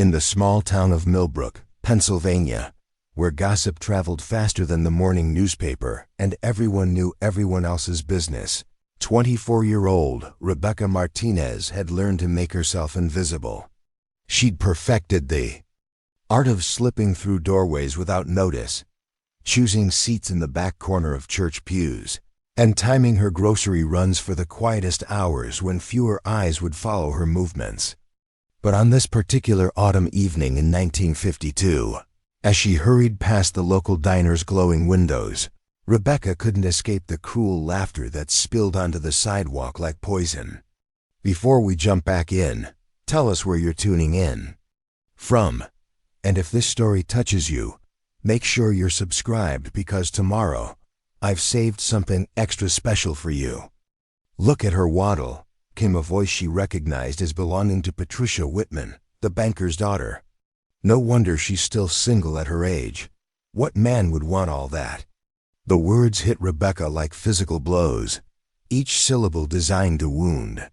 In the small town of Millbrook, Pennsylvania, where gossip traveled faster than the morning newspaper and everyone knew everyone else's business, 24-year-old Rebecca Martinez had learned to make herself invisible. She'd perfected the art of slipping through doorways without notice, choosing seats in the back corner of church pews, and timing her grocery runs for the quietest hours when fewer eyes would follow her movements. But on this particular autumn evening in 1952, as she hurried past the local diner's glowing windows, Rebecca couldn't escape the cruel laughter that spilled onto the sidewalk like poison. Before we jump back in, tell us where you're tuning in from. And if this story touches you, make sure you're subscribed because tomorrow, I've saved something extra special for you. Look at her waddle, came a voice she recognized as belonging to Patricia Whitman, the banker's daughter. No wonder she's still single at her age. What man would want all that? The words hit Rebecca like physical blows, each syllable designed to wound.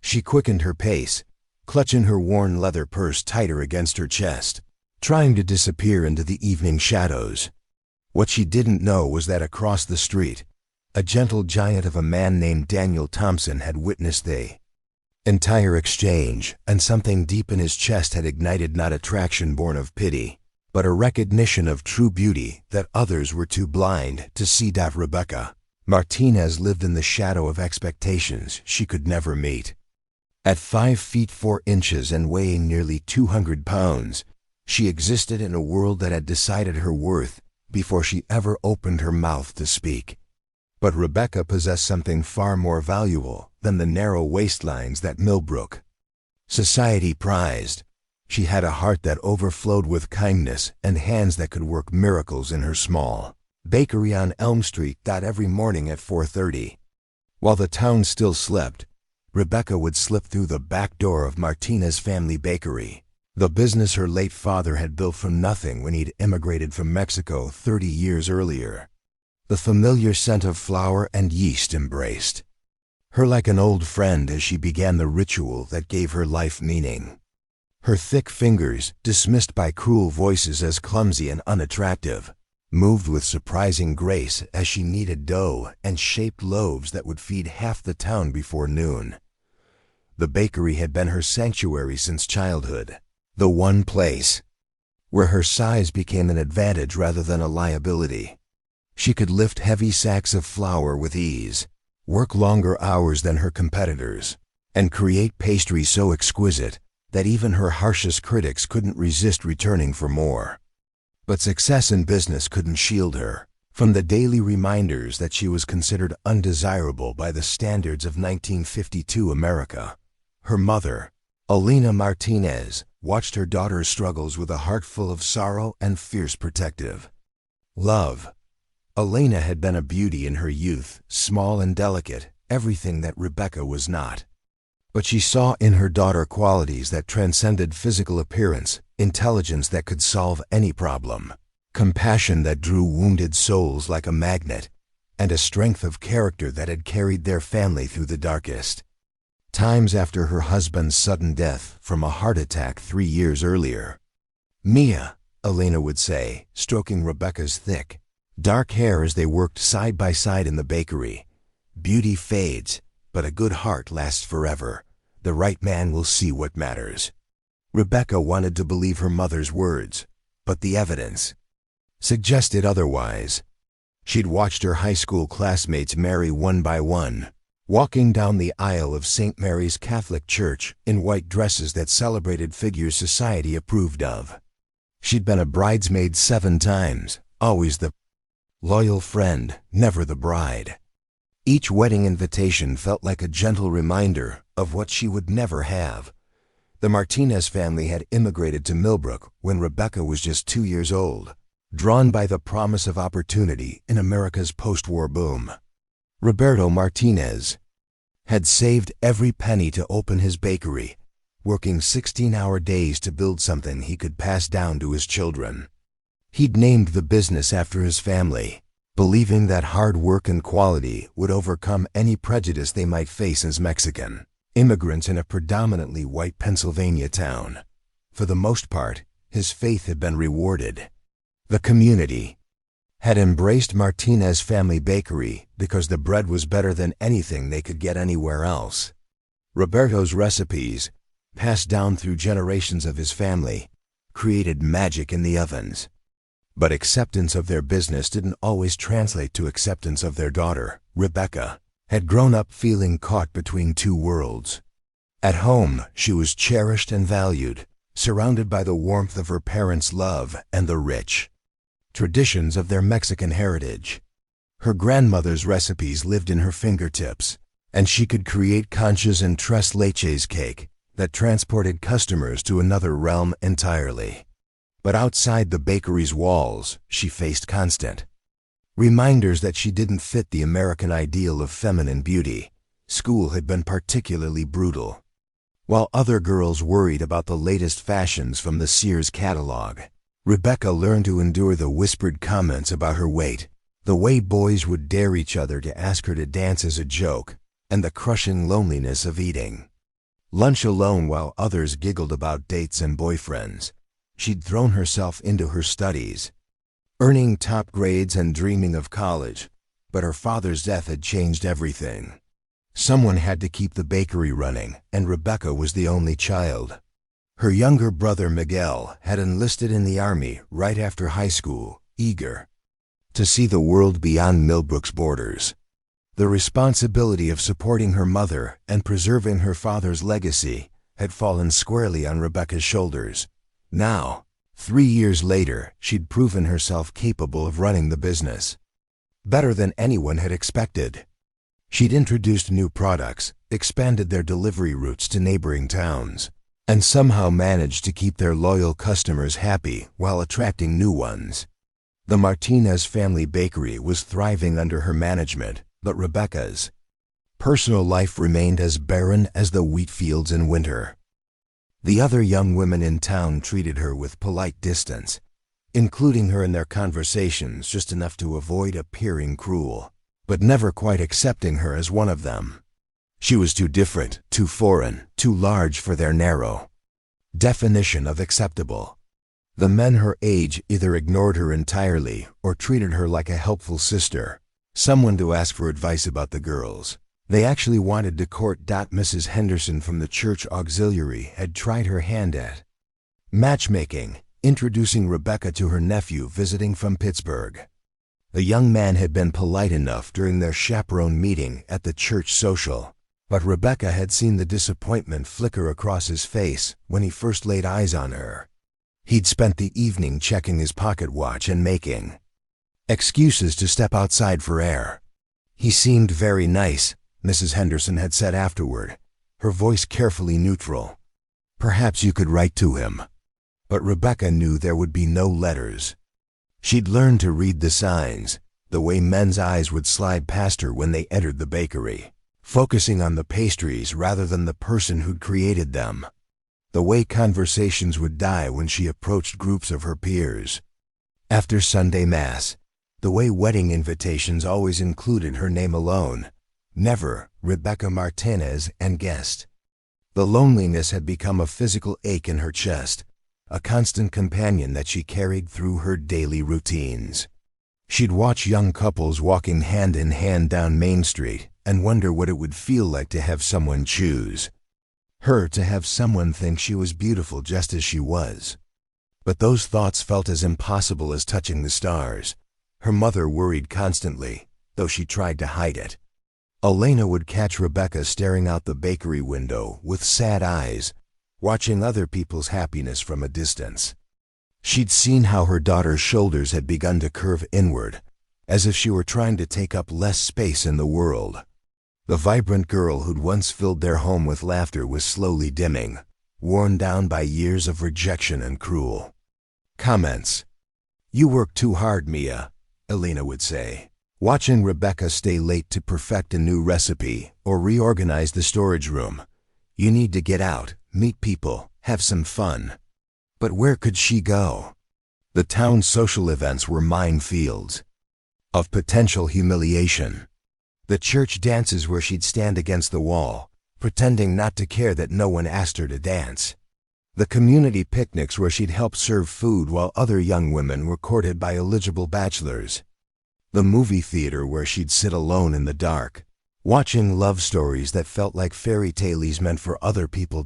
She quickened her pace, clutching her worn leather purse tighter against her chest, trying to disappear into the evening shadows. What she didn't know was that across the street, a gentle giant of a man named Daniel Thompson had witnessed the entire exchange, and something deep in his chest had ignited not attraction born of pity, but a recognition of true beauty that others were too blind to see. Rebecca Martinez lived in the shadow of expectations she could never meet. At 5 feet 4 inches and weighing nearly 200 pounds, she existed in a world that had decided her worth before she ever opened her mouth to speak. But Rebecca possessed something far more valuable than the narrow waistlines that Millbrook society prized. She had a heart that overflowed with kindness and hands that could work miracles in her small bakery on Elm Street. Every morning at 4:30, while the town still slept, Rebecca would slip through the back door of Martinez Family Bakery, the business her late father had built from nothing when he'd immigrated from Mexico 30 years earlier. The familiar scent of flour and yeast embraced her like an old friend as she began the ritual that gave her life meaning. Her thick fingers, dismissed by cruel voices as clumsy and unattractive, moved with surprising grace as she kneaded dough and shaped loaves that would feed half the town before noon. The bakery had been her sanctuary since childhood, the one place where her size became an advantage rather than a liability. She could lift heavy sacks of flour with ease, work longer hours than her competitors, and create pastry so exquisite that even her harshest critics couldn't resist returning for more. But success in business couldn't shield her from the daily reminders that she was considered undesirable by the standards of 1952 America. Her mother, Elena Martinez, watched her daughter's struggles with a heart full of sorrow and fierce protective love. Elena had been a beauty in her youth, small and delicate, everything that Rebecca was not. But she saw in her daughter qualities that transcended physical appearance, intelligence that could solve any problem, compassion that drew wounded souls like a magnet, and a strength of character that had carried their family through the darkest times after her husband's sudden death from a heart attack 3 years earlier. "Mia," Elena would say, stroking Rebecca's thick, dark hair as they worked side by side in the bakery. "Beauty fades, but a good heart lasts forever. The right man will see what matters." Rebecca wanted to believe her mother's words, but the evidence suggested otherwise. She'd watched her high school classmates marry one by one, walking down the aisle of St. Mary's Catholic Church in white dresses that celebrated figures society approved of. She'd been a bridesmaid 7 times, always the loyal friend, never the bride. Each wedding invitation felt like a gentle reminder of what she would never have. The Martinez family had immigrated to Millbrook when Rebecca was just 2 years old, drawn by the promise of opportunity in America's post-war boom. Roberto Martinez had saved every penny to open his bakery, working 16-hour days to build something he could pass down to his children. He'd named the business after his family, believing that hard work and quality would overcome any prejudice they might face as Mexican immigrants in a predominantly white Pennsylvania town. for the most part, his faith had been rewarded. The community had embraced Martinez Family Bakery because the bread was better than anything they could get anywhere else. Roberto's recipes, passed down through generations of his family, created magic in the ovens. But acceptance of their business didn't always translate to acceptance of their daughter. Rebecca had grown up feeling caught between two worlds. At home, she was cherished and valued, surrounded by the warmth of her parents' love and the rich traditions of their Mexican heritage. Her grandmother's recipes lived in her fingertips, and she could create conchas and tres leches cake that transported customers to another realm entirely. But outside the bakery's walls, she faced constant reminders that she didn't fit the American ideal of feminine beauty. School had been particularly brutal. While other girls worried about the latest fashions from the Sears catalog, Rebecca learned to endure the whispered comments about her weight, the way boys would dare each other to ask her to dance as a joke, and the crushing loneliness of eating lunch alone while others giggled about dates and boyfriends. She'd thrown herself into her studies, earning top grades and dreaming of college, but her father's death had changed everything. Someone had to keep the bakery running, and Rebecca was the only child. Her younger brother Miguel had enlisted in the army right after high school, eager to see the world beyond Millbrook's borders. The responsibility of supporting her mother and preserving her father's legacy had fallen squarely on Rebecca's shoulders. Now, 3 years later, she'd proven herself capable of running the business better than anyone had expected. She'd introduced new products, expanded their delivery routes to neighboring towns, and somehow managed to keep their loyal customers happy while attracting new ones. The Martinez Family Bakery was thriving under her management, but Rebecca's personal life remained as barren as the wheat fields in winter. The other young women in town treated her with polite distance, including her in their conversations just enough to avoid appearing cruel, but never quite accepting her as one of them. She was too different, too foreign, too large for their narrow definition of acceptable. The men her age either ignored her entirely or treated her like a helpful sister, someone to ask for advice about the girls. They actually wanted to court. Mrs. Henderson from the church auxiliary had tried her hand at matchmaking, introducing Rebecca to her nephew visiting from Pittsburgh. The young man had been polite enough during their chaperone meeting at the church social, but Rebecca had seen the disappointment flicker across his face when he first laid eyes on her. He'd spent the evening checking his pocket watch and making excuses to step outside for air. He seemed very nice, Mrs. Henderson had said afterward, her voice carefully neutral. Perhaps you could write to him. But Rebecca knew there would be no letters. She'd learned to read the signs, the way men's eyes would slide past her when they entered the bakery, focusing on the pastries rather than the person who'd created them. The way conversations would die when she approached groups of her peers. After Sunday Mass, the way wedding invitations always included her name alone, never Rebecca Martinez and guest. The loneliness had become a physical ache in her chest, a constant companion that she carried through her daily routines. She'd watch young couples walking hand in hand down Main Street and wonder what it would feel like to have someone choose her, to have someone think she was beautiful just as she was. But those thoughts felt as impossible as touching the stars. Her mother worried constantly, though she tried to hide it. Elena would catch Rebecca staring out the bakery window with sad eyes, watching other people's happiness from a distance. She'd seen how her daughter's shoulders had begun to curve inward, as if she were trying to take up less space in the world. The vibrant girl who'd once filled their home with laughter was slowly dimming, worn down by years of rejection and cruel comments. "You work too hard, Mia," Elena would say, watching Rebecca stay late to perfect a new recipe or reorganize the storage room. "You need to get out, meet people, have some fun." But where could she go? The town's social events were minefields of potential humiliation. The church dances where she'd stand against the wall, pretending not to care that no one asked her to dance. The community picnics where she'd help serve food while other young women were courted by eligible bachelors. The movie theater where she'd sit alone in the dark, watching love stories that felt like fairy tales meant for other people.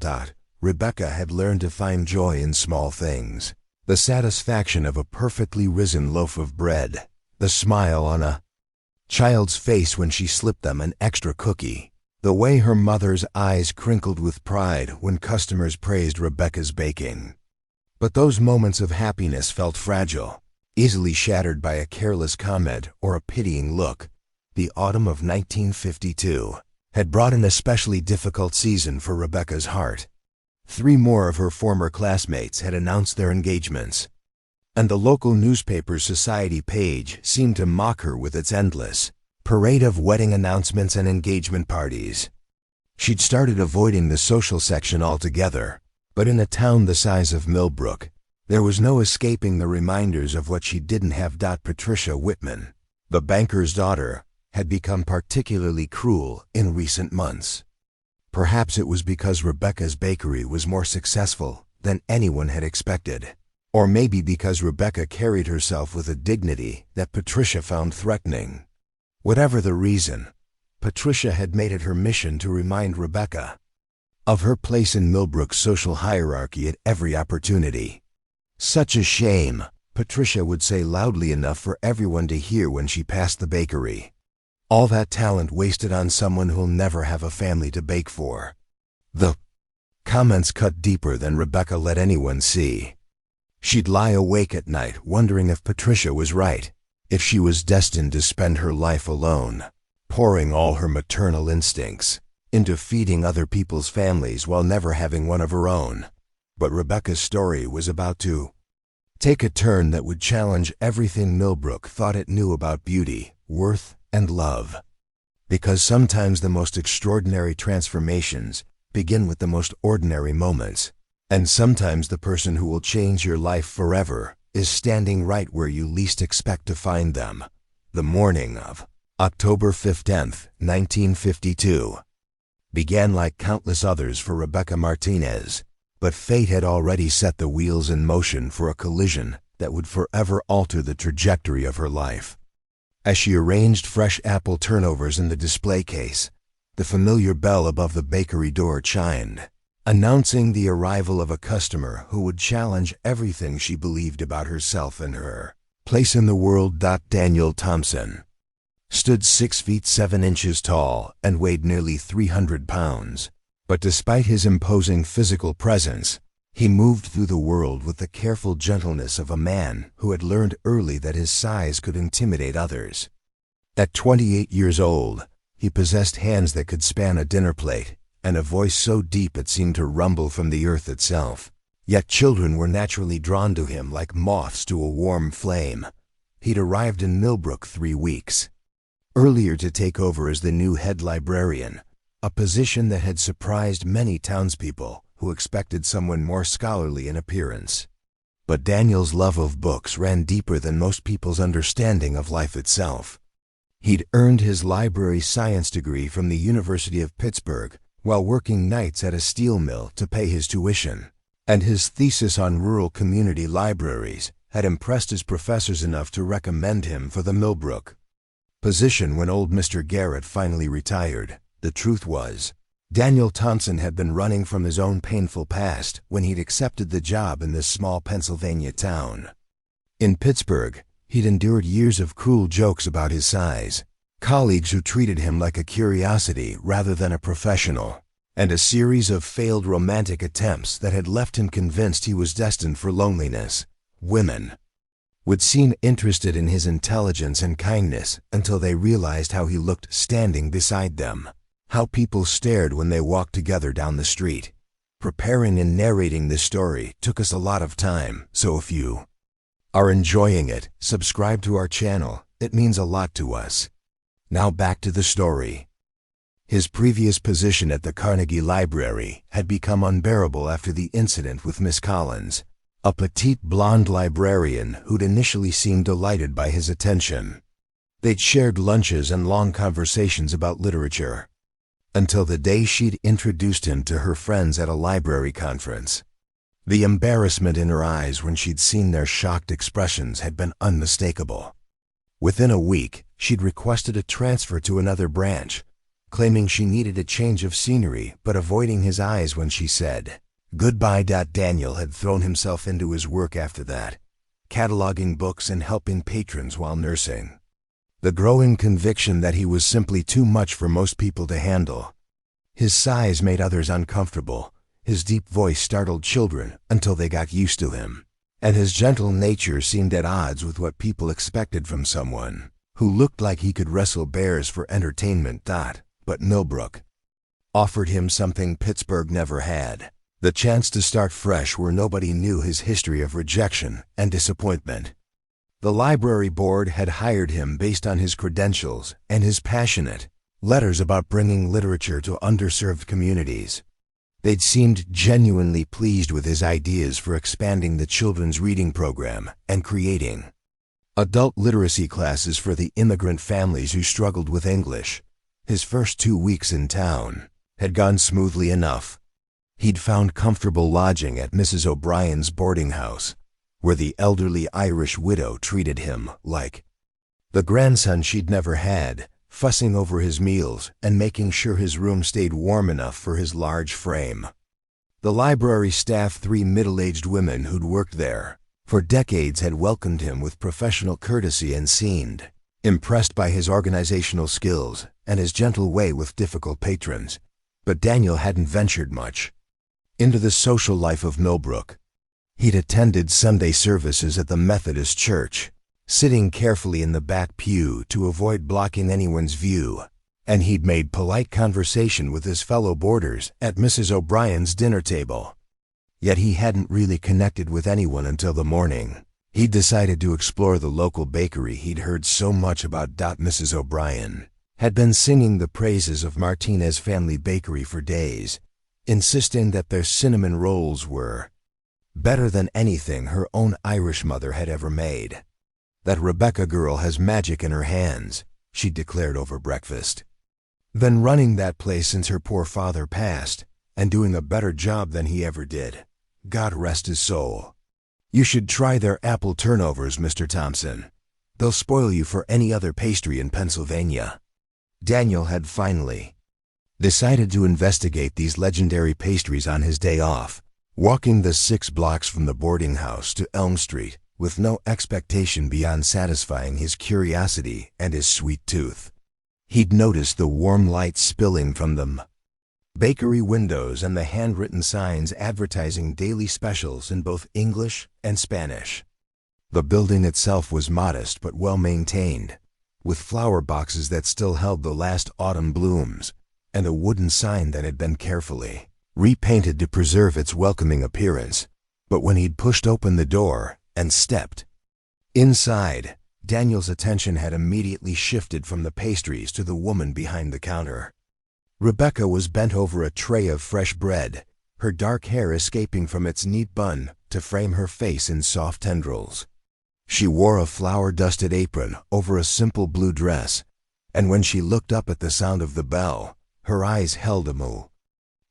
Rebecca had learned to find joy in small things. The satisfaction of a perfectly risen loaf of bread, the smile on a child's face when she slipped them an extra cookie, the way her mother's eyes crinkled with pride when customers praised Rebecca's baking. But those moments of happiness felt fragile, easily shattered by a careless comment or a pitying look. The autumn of 1952 had brought an especially difficult season for Rebecca's heart. 3 more of her former classmates had announced their engagements, and the local newspaper's society page seemed to mock her with its endless parade of wedding announcements and engagement parties. She'd started avoiding the social section altogether, but in a town the size of Millbrook, there was no escaping the reminders of what she didn't have. Patricia Whitman, the banker's daughter, had become particularly cruel in recent months. Perhaps it was because Rebecca's bakery was more successful than anyone had expected, or maybe because Rebecca carried herself with a dignity that Patricia found threatening. Whatever the reason, Patricia had made it her mission to remind Rebecca of her place in Millbrook's social hierarchy at every opportunity. "Such a shame," Patricia would say loudly enough for everyone to hear when she passed the bakery. "All that talent wasted on someone who'll never have a family to bake for." The comments cut deeper than Rebecca let anyone see. She'd lie awake at night wondering if Patricia was right, if she was destined to spend her life alone, pouring all her maternal instincts into feeding other people's families while never having one of her own. But Rebecca's story was about to take a turn that would challenge everything Millbrook thought it knew about beauty, worth, and love. Because sometimes the most extraordinary transformations begin with the most ordinary moments, and sometimes the person who will change your life forever is standing right where you least expect to find them. The morning of October 15th, 1952, began like countless others for Rebecca Martinez, but fate had already set the wheels in motion for a collision that would forever alter the trajectory of her life. As she arranged fresh apple turnovers in the display case, the familiar bell above the bakery door chimed, announcing the arrival of a customer who would challenge everything she believed about herself and her place in the world. Daniel Thompson stood 6 feet 7 inches tall and weighed nearly 300 pounds. But despite his imposing physical presence, he moved through the world with the careful gentleness of a man who had learned early that his size could intimidate others. At 28 years old, he possessed hands that could span a dinner plate, and a voice so deep it seemed to rumble from the earth itself. Yet children were naturally drawn to him like moths to a warm flame. He'd arrived in Millbrook 3 weeks earlier to take over as the new head librarian, a position that had surprised many townspeople who expected someone more scholarly in appearance. But Daniel's love of books ran deeper than most people's understanding of life itself. He'd earned his library science degree from the University of Pittsburgh while working nights at a steel mill to pay his tuition, and his thesis on rural community libraries had impressed his professors enough to recommend him for the Millbrook position when old Mr. Garrett finally retired. The truth was, Daniel Thompson had been running from his own painful past when he'd accepted the job in this small Pennsylvania town. In Pittsburgh, he'd endured years of cruel jokes about his size, colleagues who treated him like a curiosity rather than a professional, and a series of failed romantic attempts that had left him convinced he was destined for loneliness. Women would seem interested in his intelligence and kindness until they realized how he looked standing beside them, how people stared when they walked together down the street. Preparing and narrating this story took us a lot of time, so if you are enjoying it, subscribe to our channel. It means a lot to us. Now back to the story. His previous position at the Carnegie Library had become unbearable after the incident with Miss Collins, a petite blonde librarian who'd initially seemed delighted by his attention. They'd shared lunches and long conversations about literature, until the day she'd introduced him to her friends at a library conference. The embarrassment in her eyes when she'd seen their shocked expressions had been unmistakable. Within a week, she'd requested a transfer to another branch, claiming she needed a change of scenery but avoiding his eyes when she said goodbye. Daniel had thrown himself into his work after that, cataloging books and helping patrons while nursing. The growing conviction that he was simply too much for most people to handle. His size made others uncomfortable, his deep voice startled children until they got used to him, and his gentle nature seemed at odds with what people expected from someone who looked like he could wrestle bears for entertainment. But Millbrook offered him something Pittsburgh never had, the chance to start fresh where nobody knew his history of rejection and disappointment. The library board had hired him based on his credentials and his passionate letters about bringing literature to underserved communities. They'd seemed genuinely pleased with his ideas for expanding the children's reading program and creating adult literacy classes for the immigrant families who struggled with English. His first 2 weeks in town had gone smoothly enough. He'd found comfortable lodging at Mrs. O'Brien's boarding house, where the elderly Irish widow treated him like the grandson she'd never had, fussing over his meals and making sure his room stayed warm enough for his large frame. The library staff, 3 middle-aged women who'd worked there for decades, had welcomed him with professional courtesy and seemed impressed by his organizational skills and his gentle way with difficult patrons. But Daniel hadn't ventured much into the social life of Millbrook. He'd attended Sunday services at the Methodist Church, sitting carefully in the back pew to avoid blocking anyone's view, and he'd made polite conversation with his fellow boarders at Mrs. O'Brien's dinner table. Yet he hadn't really connected with anyone until the morning he'd decided to explore the local bakery he'd heard so much about. Mrs. O'Brien had been singing the praises of Martinez Family Bakery for days, insisting that their cinnamon rolls were better than anything her own Irish mother had ever made. "That Rebecca girl has magic in her hands," she declared over breakfast. "Been running that place since her poor father passed, and doing a better job than he ever did. God rest his soul. You should try their apple turnovers, Mr. Thompson. They'll spoil you for any other pastry in Pennsylvania." Daniel had finally decided to investigate these legendary pastries on his day off, walking the 6 blocks from the boarding house to Elm Street with no expectation beyond satisfying his curiosity and his sweet tooth. He'd noticed the warm light spilling from the bakery windows and the handwritten signs advertising daily specials in both English and Spanish. The building itself was modest but well maintained, with flower boxes that still held the last autumn blooms, and a wooden sign that had been carefully repainted to preserve its welcoming appearance. But when he'd pushed open the door and stepped inside, Daniel's attention had immediately shifted from the pastries to the woman behind the counter. Rebecca was bent over a tray of fresh bread, her dark hair escaping from its neat bun to frame her face in soft tendrils. She wore a flour-dusted apron over a simple blue dress, and when she looked up at the sound of the bell, her eyes held a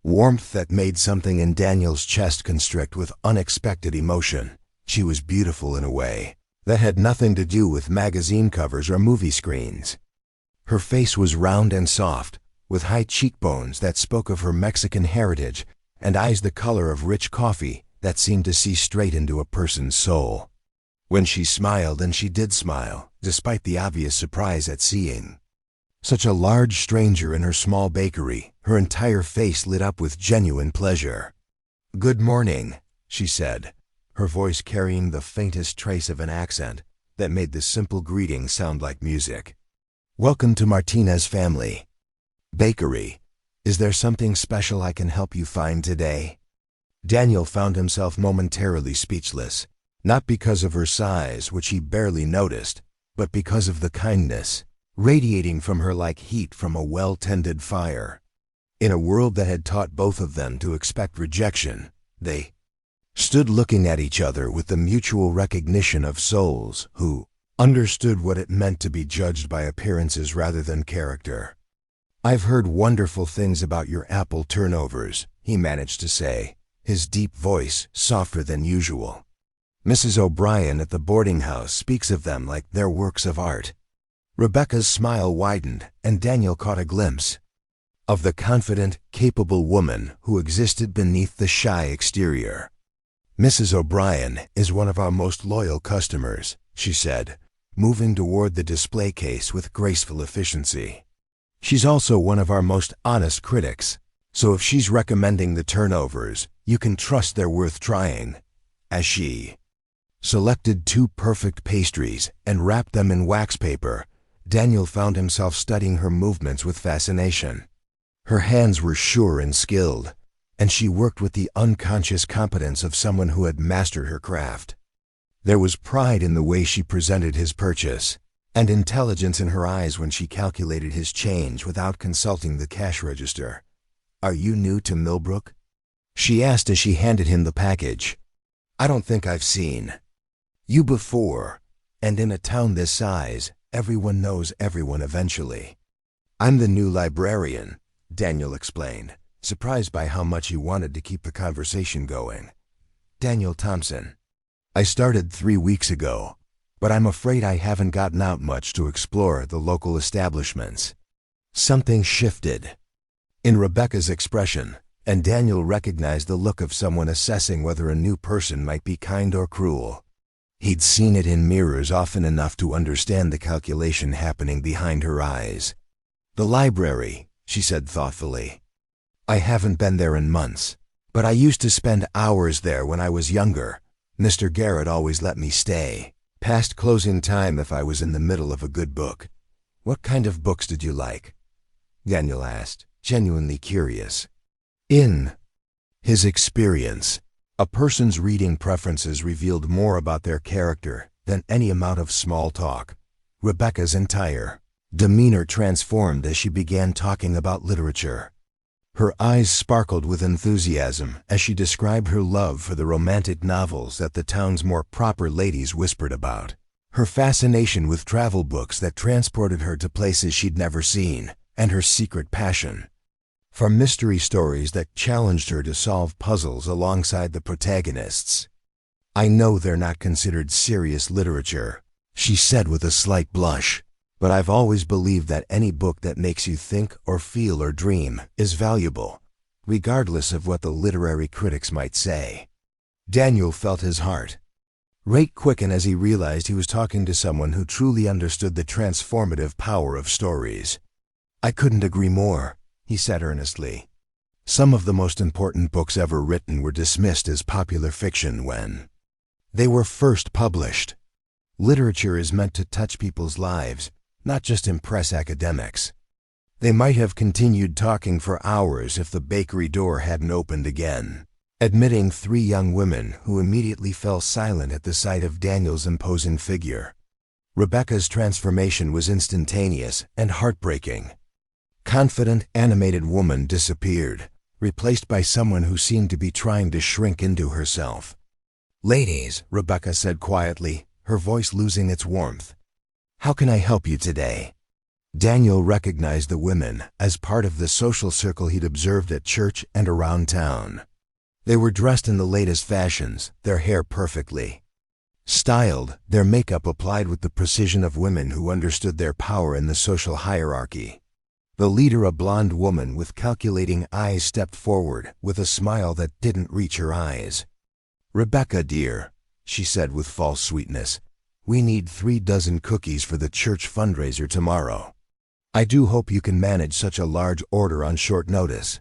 warmth that made something in Daniel's chest constrict with unexpected emotion. She was beautiful in a way that had nothing to do with magazine covers or movie screens. Her face was round and soft, with high cheekbones that spoke of her Mexican heritage and eyes the color of rich coffee that seemed to see straight into a person's soul. When she smiled, and she did smile, despite the obvious surprise at seeing such a large stranger in her small bakery, her entire face lit up with genuine pleasure. "Good morning," she said, her voice carrying the faintest trace of an accent that made the simple greeting sound like music. "Welcome to Martinez Family Bakery. Is there something special I can help you find today?" Daniel found himself momentarily speechless, not because of her size, which he barely noticed, but because of the kindness radiating from her like heat from a well-tended fire. In a world that had taught both of them to expect rejection, they stood looking at each other with the mutual recognition of souls who understood what it meant to be judged by appearances rather than character. "I've heard wonderful things about your apple turnovers," he managed to say, his deep voice softer than usual. Mrs. O'Brien at the boarding house speaks of them like they're works of art. Rebecca's smile widened, and Daniel caught a glimpse of the confident, capable woman who existed beneath the shy exterior. Mrs. O'Brien is one of our most loyal customers, she said, moving toward the display case with graceful efficiency. She's also one of our most honest critics, so if she's recommending the turnovers, you can trust they're worth trying. As she selected 2 perfect pastries and wrapped them in wax paper, Daniel found himself studying her movements with fascination. Her hands were sure and skilled, and she worked with the unconscious competence of someone who had mastered her craft. There was pride in the way she presented his purchase, and intelligence in her eyes when she calculated his change without consulting the cash register. "Are you new to Millbrook?" she asked as she handed him the package. "I don't think I've seen you before, and in a town this size, everyone knows everyone eventually." "I'm the new librarian," Daniel explained, surprised by how much he wanted to keep the conversation going. "Daniel Thompson. I started 3 weeks ago, but I'm afraid I haven't gotten out much to explore the local establishments." Something shifted in Rebecca's expression, and Daniel recognized the look of someone assessing whether a new person might be kind or cruel. He'd seen it in mirrors often enough to understand the calculation happening behind her eyes. "The library," she said thoughtfully. "I haven't been there in months, but I used to spend hours there when I was younger. Mr. Garrett always let me stay past closing time if I was in the middle of a good book." "What kind of books did you like?" Daniel asked, genuinely curious. In his experience, a person's reading preferences revealed more about their character than any amount of small talk. Rebecca's entire demeanor transformed as she began talking about literature. Her eyes sparkled with enthusiasm as she described her love for the romantic novels that the town's more proper ladies whispered about, her fascination with travel books that transported her to places she'd never seen, and her secret passion for mystery stories that challenged her to solve puzzles alongside the protagonists. "I know they're not considered serious literature," she said with a slight blush, "but I've always believed that any book that makes you think or feel or dream is valuable, regardless of what the literary critics might say." Daniel felt his heart rate quicken as he realized he was talking to someone who truly understood the transformative power of stories. "I couldn't agree more," he said earnestly. "Some of the most important books ever written were dismissed as popular fiction when they were first published. Literature is meant to touch people's lives, not just impress academics." They might have continued talking for hours if the bakery door hadn't opened again, admitting 3 young women who immediately fell silent at the sight of Daniel's imposing figure. Rebecca's transformation was instantaneous and heartbreaking. Confident, animated woman disappeared, replaced by someone who seemed to be trying to shrink into herself. "Ladies," Rebecca said quietly, her voice losing its warmth, "how can I help you today?" Daniel recognized the women as part of the social circle he'd observed at church and around town. They were dressed in the latest fashions, their hair perfectly styled, their makeup applied with the precision of women who understood their power in the social hierarchy. The leader, a blonde woman with calculating eyes, stepped forward with a smile that didn't reach her eyes. "Rebecca, dear," she said with false sweetness, "we need 3 dozen cookies for the church fundraiser tomorrow. I do hope you can manage such a large order on short notice."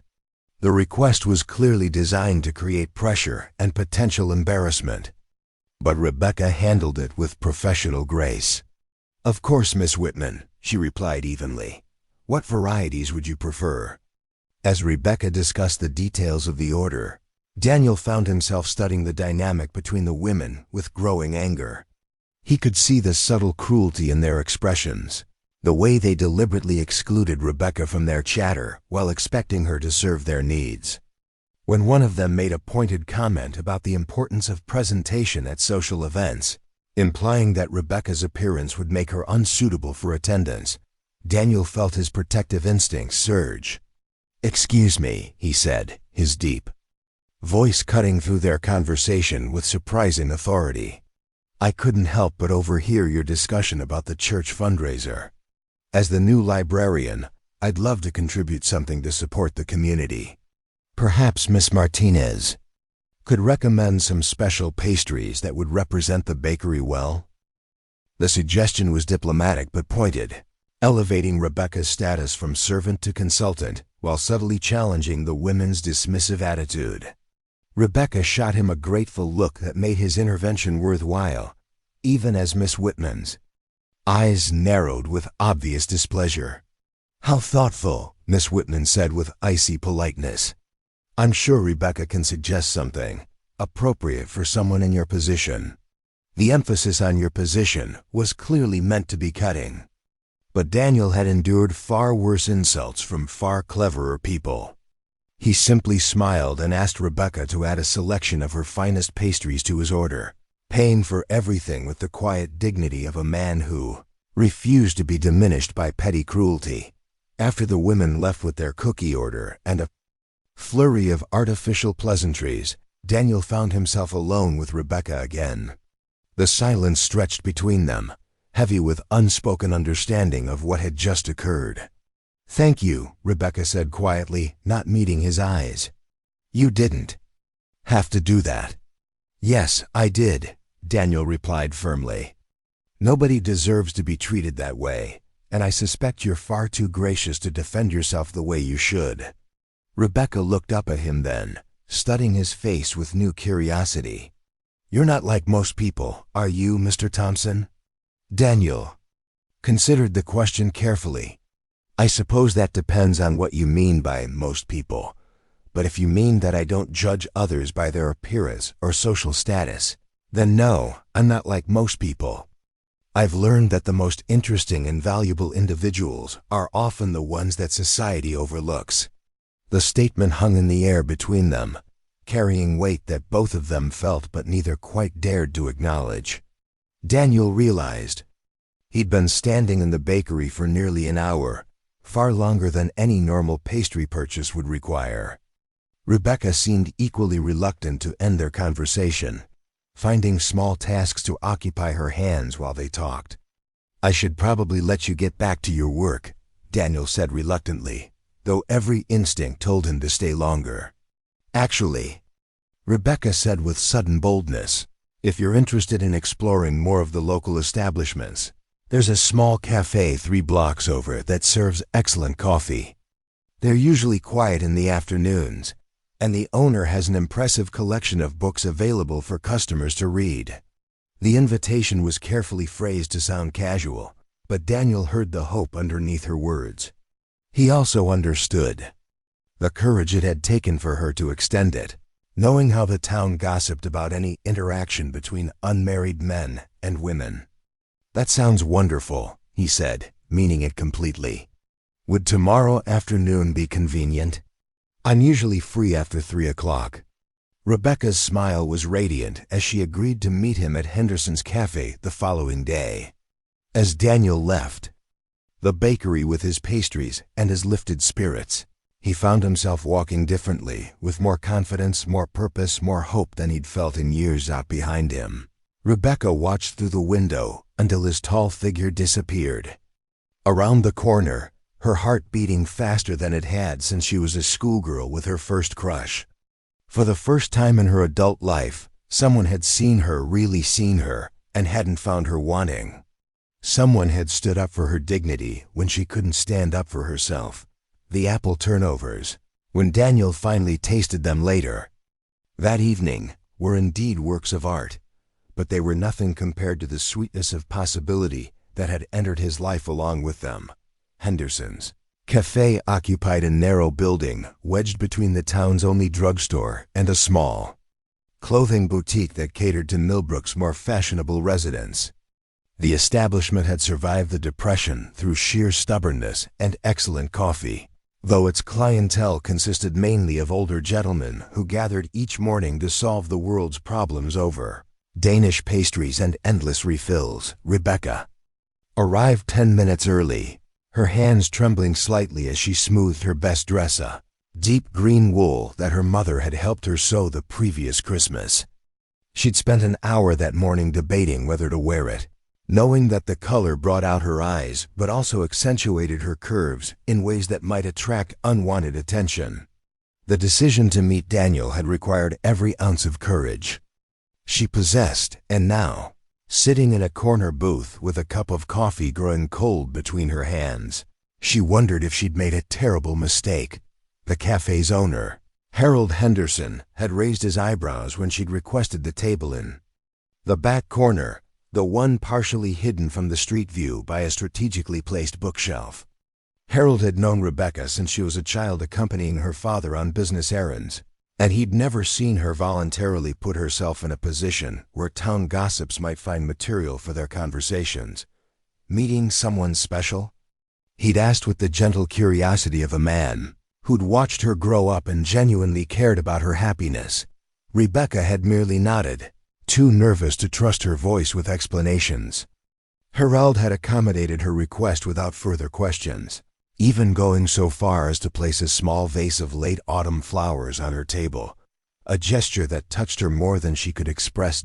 The request was clearly designed to create pressure and potential embarrassment, but Rebecca handled it with professional grace. "Of course, Miss Whitman," she replied evenly. "What varieties would you prefer?" As Rebecca discussed the details of the order, Daniel found himself studying the dynamic between the women with growing anger. He could see the subtle cruelty in their expressions, the way they deliberately excluded Rebecca from their chatter while expecting her to serve their needs. When one of them made a pointed comment about the importance of presentation at social events, implying that Rebecca's appearance would make her unsuitable for attendance, Daniel felt his protective instincts surge. "Excuse me," he said, his deep voice cutting through their conversation with surprising authority. "I couldn't help but overhear your discussion about the church fundraiser. As the new librarian, I'd love to contribute something to support the community. Perhaps Miss Martinez could recommend some special pastries that would represent the bakery well?" The suggestion was diplomatic but pointed, elevating Rebecca's status from servant to consultant while subtly challenging the women's dismissive attitude. Rebecca shot him a grateful look that made his intervention worthwhile, even as Miss Whitman's eyes narrowed with obvious displeasure. "How thoughtful," Miss Whitman said with icy politeness. "I'm sure Rebecca can suggest something appropriate for someone in your position." The emphasis on your position was clearly meant to be cutting. But Daniel had endured far worse insults from far cleverer people. He simply smiled and asked Rebecca to add a selection of her finest pastries to his order, paying for everything with the quiet dignity of a man who refused to be diminished by petty cruelty. After the women left with their cookie order and a flurry of artificial pleasantries, Daniel found himself alone with Rebecca again. The silence stretched between them, heavy with unspoken understanding of what had just occurred. "Thank you," Rebecca said quietly, not meeting his eyes. "You didn't have to do that." "Yes, I did," Daniel replied firmly. "Nobody deserves to be treated that way, and I suspect you're far too gracious to defend yourself the way you should." Rebecca looked up at him then, studying his face with new curiosity. "You're not like most people, are you, Mr. Thompson?" Daniel considered the question carefully. "I suppose that depends on what you mean by most people. But if you mean that I don't judge others by their appearance or social status, then no, I'm not like most people. I've learned that the most interesting and valuable individuals are often the ones that society overlooks." The statement hung in the air between them, carrying weight that both of them felt but neither quite dared to acknowledge. Daniel realized he'd been standing in the bakery for nearly an hour, far longer than any normal pastry purchase would require. Rebecca seemed equally reluctant to end their conversation, finding small tasks to occupy her hands while they talked. "I should probably let you get back to your work," Daniel said reluctantly, though every instinct told him to stay longer. "Actually," Rebecca said with sudden boldness, "if you're interested in exploring more of the local establishments, there's a small cafe 3 blocks over that serves excellent coffee. They're usually quiet in the afternoons, and the owner has an impressive collection of books available for customers to read." The invitation was carefully phrased to sound casual, but Daniel heard the hope underneath her words. He also understood the courage it had taken for her to extend it, knowing how the town gossiped about any interaction between unmarried men and women. "That sounds wonderful," he said, meaning it completely. "Would tomorrow afternoon be convenient? I'm usually free after 3 o'clock. Rebecca's smile was radiant as she agreed to meet him at Henderson's Cafe the following day. As Daniel left the bakery with his pastries and his lifted spirits, he found himself walking differently, with more confidence, more purpose, more hope than he'd felt in years out behind him. Rebecca watched through the window until his tall figure disappeared. Around the corner, her heart beating faster than it had since she was a schoolgirl with her first crush. For the first time in her adult life, someone had really seen her, and hadn't found her wanting. Someone had stood up for her dignity when she couldn't stand up for herself. The apple turnovers, when Daniel finally tasted them later that evening, were indeed works of art, but they were nothing compared to the sweetness of possibility that had entered his life along with them. Henderson's Cafe occupied a narrow building wedged between the town's only drugstore and a small clothing boutique that catered to Millbrook's more fashionable residents. The establishment had survived the Depression through sheer stubbornness and excellent coffee, though its clientele consisted mainly of older gentlemen who gathered each morning to solve the world's problems over Danish pastries and endless refills. Rebecca arrived 10 minutes early, her hands trembling slightly as she smoothed her best dress. deep green wool that her mother had helped her sew the previous Christmas. She'd spent an hour that morning debating whether to wear it, knowing that the color brought out her eyes but also accentuated her curves in ways that might attract unwanted attention. The decision to meet Daniel had required every ounce of courage she possessed, and now, sitting in a corner booth with a cup of coffee growing cold between her hands, she wondered if she'd made a terrible mistake. The cafe's owner, Harold Henderson, had raised his eyebrows when she'd requested the table in the back corner, the one partially hidden from the street view by a strategically placed bookshelf. Harold had known Rebecca since she was a child accompanying her father on business errands, and he'd never seen her voluntarily put herself in a position where town gossips might find material for their conversations. Meeting someone special? He'd asked with the gentle curiosity of a man who'd watched her grow up and genuinely cared about her happiness. Rebecca had merely nodded, too nervous to trust her voice with explanations. Harold had accommodated her request without further questions, even going so far as to place a small vase of late autumn flowers on her table, a gesture that touched her more than she could express.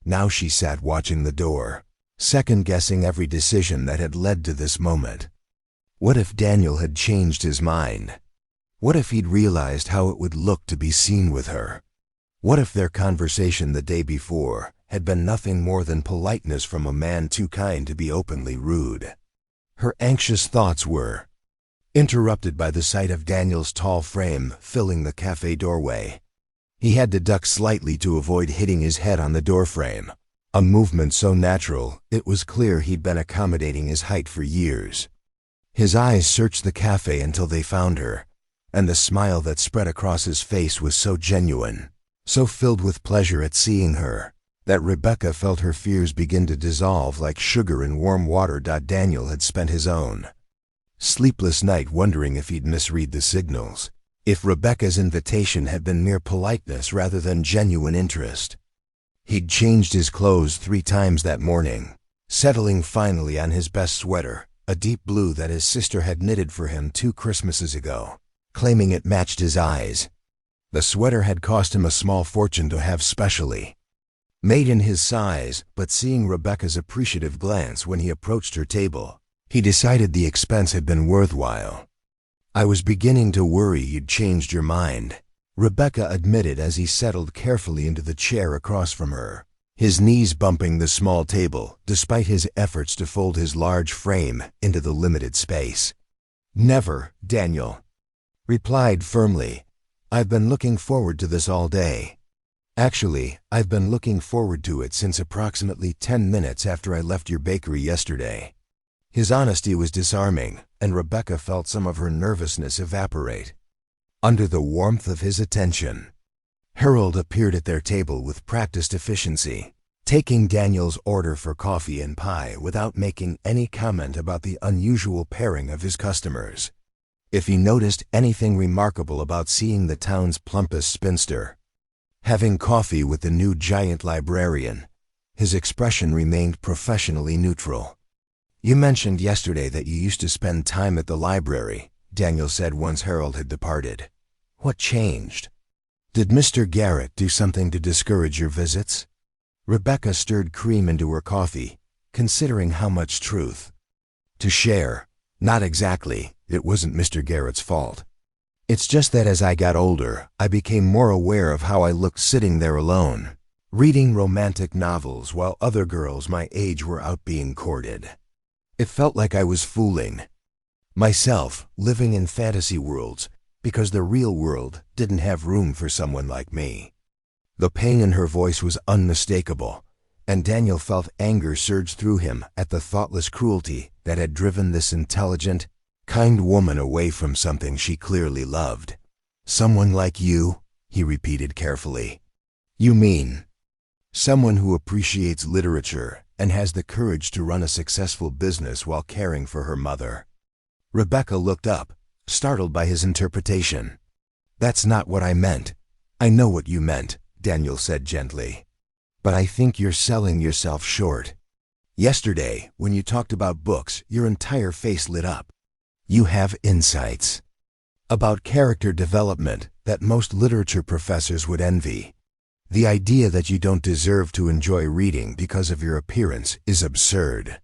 Now she sat watching the door, second-guessing every decision that had led to this moment. What if Daniel had changed his mind? What if he'd realized how it would look to be seen with her? What if their conversation the day before had been nothing more than politeness from a man too kind to be openly rude? Her anxious thoughts were interrupted by the sight of Daniel's tall frame filling the cafe doorway. He had to duck slightly to avoid hitting his head on the doorframe, a movement so natural it was clear he'd been accommodating his height for years. His eyes searched the cafe until they found her, and the smile that spread across his face was so genuine, so filled with pleasure at seeing her, that Rebecca felt her fears begin to dissolve like sugar in warm water. Daniel had spent his own sleepless night wondering if he'd misread the signals, if Rebecca's invitation had been mere politeness rather than genuine interest. He'd changed his clothes 3 times that morning, settling finally on his best sweater, a deep blue that his sister had knitted for him 2 Christmases ago, claiming it matched his eyes. The sweater had cost him a small fortune to have specially made in his size, but seeing Rebecca's appreciative glance when he approached her table, he decided the expense had been worthwhile. "I was beginning to worry you'd changed your mind," Rebecca admitted as he settled carefully into the chair across from her, his knees bumping the small table despite his efforts to fold his large frame into the limited space. "Never," Daniel replied firmly. "I've been looking forward to this all day. Actually, I've been looking forward to it since approximately 10 minutes after I left your bakery yesterday." His honesty was disarming, and Rebecca felt some of her nervousness evaporate under the warmth of his attention. Harold appeared at their table with practiced efficiency, taking Daniel's order for coffee and pie without making any comment about the unusual pairing of his customers. If he noticed anything remarkable about seeing the town's plumpest spinster having coffee with the new giant librarian, his expression remained professionally neutral. "You mentioned yesterday that you used to spend time at the library," Daniel said once Harold had departed. "What changed? Did Mr. Garrett do something to discourage your visits?" Rebecca stirred cream into her coffee, considering how much truth to share. "Not exactly. It wasn't Mr. Garrett's fault. It's just that as I got older, I became more aware of how I looked sitting there alone, reading romantic novels while other girls my age were out being courted. It felt like I was fooling myself, living in fantasy worlds, because the real world didn't have room for someone like me." The pain in her voice was unmistakable, and Daniel felt anger surge through him at the thoughtless cruelty that had driven this intelligent, kind woman away from something she clearly loved. "Someone like you," he repeated carefully. "You mean someone who appreciates literature and has the courage to run a successful business while caring for her mother?" Rebecca looked up, startled by his interpretation. "That's not what I meant. I know what you meant," Daniel said gently. "But I think you're selling yourself short. Yesterday, when you talked about books, your entire face lit up. You have insights." about character development that most literature professors would envy. The idea that you don't deserve to enjoy reading because of your appearance is absurd.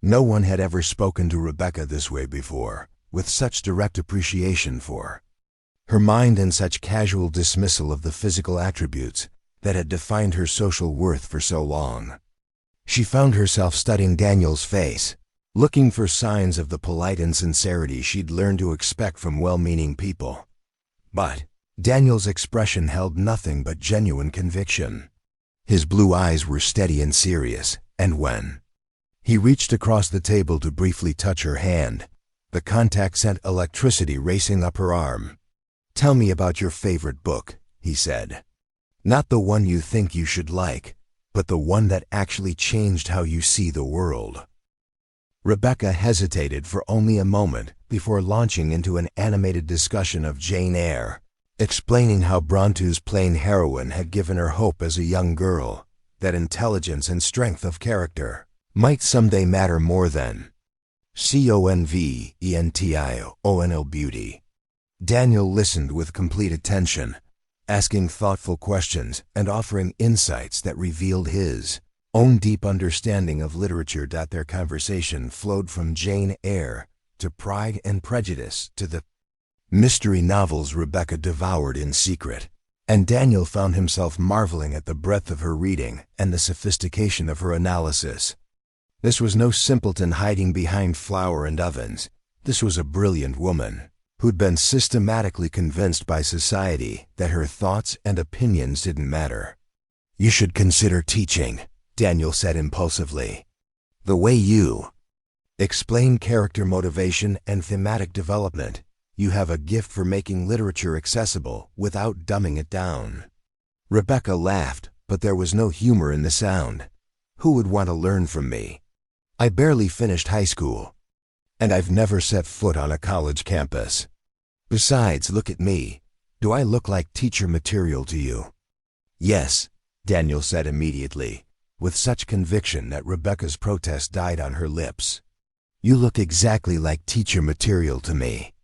No one had ever spoken to Rebecca this way before, with such direct appreciation for her mind and such casual dismissal of the physical attributes that had defined her social worth for so long. She found herself studying Daniel's face, looking for signs of the polite insincerity she'd learned to expect from well-meaning people. But Daniel's expression held nothing but genuine conviction. His blue eyes were steady and serious, and when he reached across the table to briefly touch her hand, the contact sent electricity racing up her arm. "Tell me about your favorite book," he said. "Not the one you think you should like, but the one that actually changed how you see the world." Rebecca hesitated for only a moment before launching into an animated discussion of Jane Eyre, explaining how Bronte's plain heroine had given her hope as a young girl, that intelligence and strength of character might someday matter more than conventional beauty. Daniel listened with complete attention, asking thoughtful questions and offering insights that revealed his own deep understanding of literature. Their conversation flowed from Jane Eyre to Pride and Prejudice to the mystery novels Rebecca devoured in secret, and Daniel found himself marveling at the breadth of her reading and the sophistication of her analysis. This was no simpleton hiding behind flour and ovens. This was a brilliant woman who'd been systematically convinced by society that her thoughts and opinions didn't matter. "You should consider teaching," Daniel said impulsively. "The way you explain character motivation and thematic development, you have a gift for making literature accessible without dumbing it down." Rebecca laughed, but there was no humor in the sound. "Who would want to learn from me? I barely finished high school, and I've never set foot on a college campus. Besides, look at me. Do I look like teacher material to you?" "Yes," Daniel said immediately, with such conviction that Rebecca's protest died on her lips. "You look exactly like teacher material to me.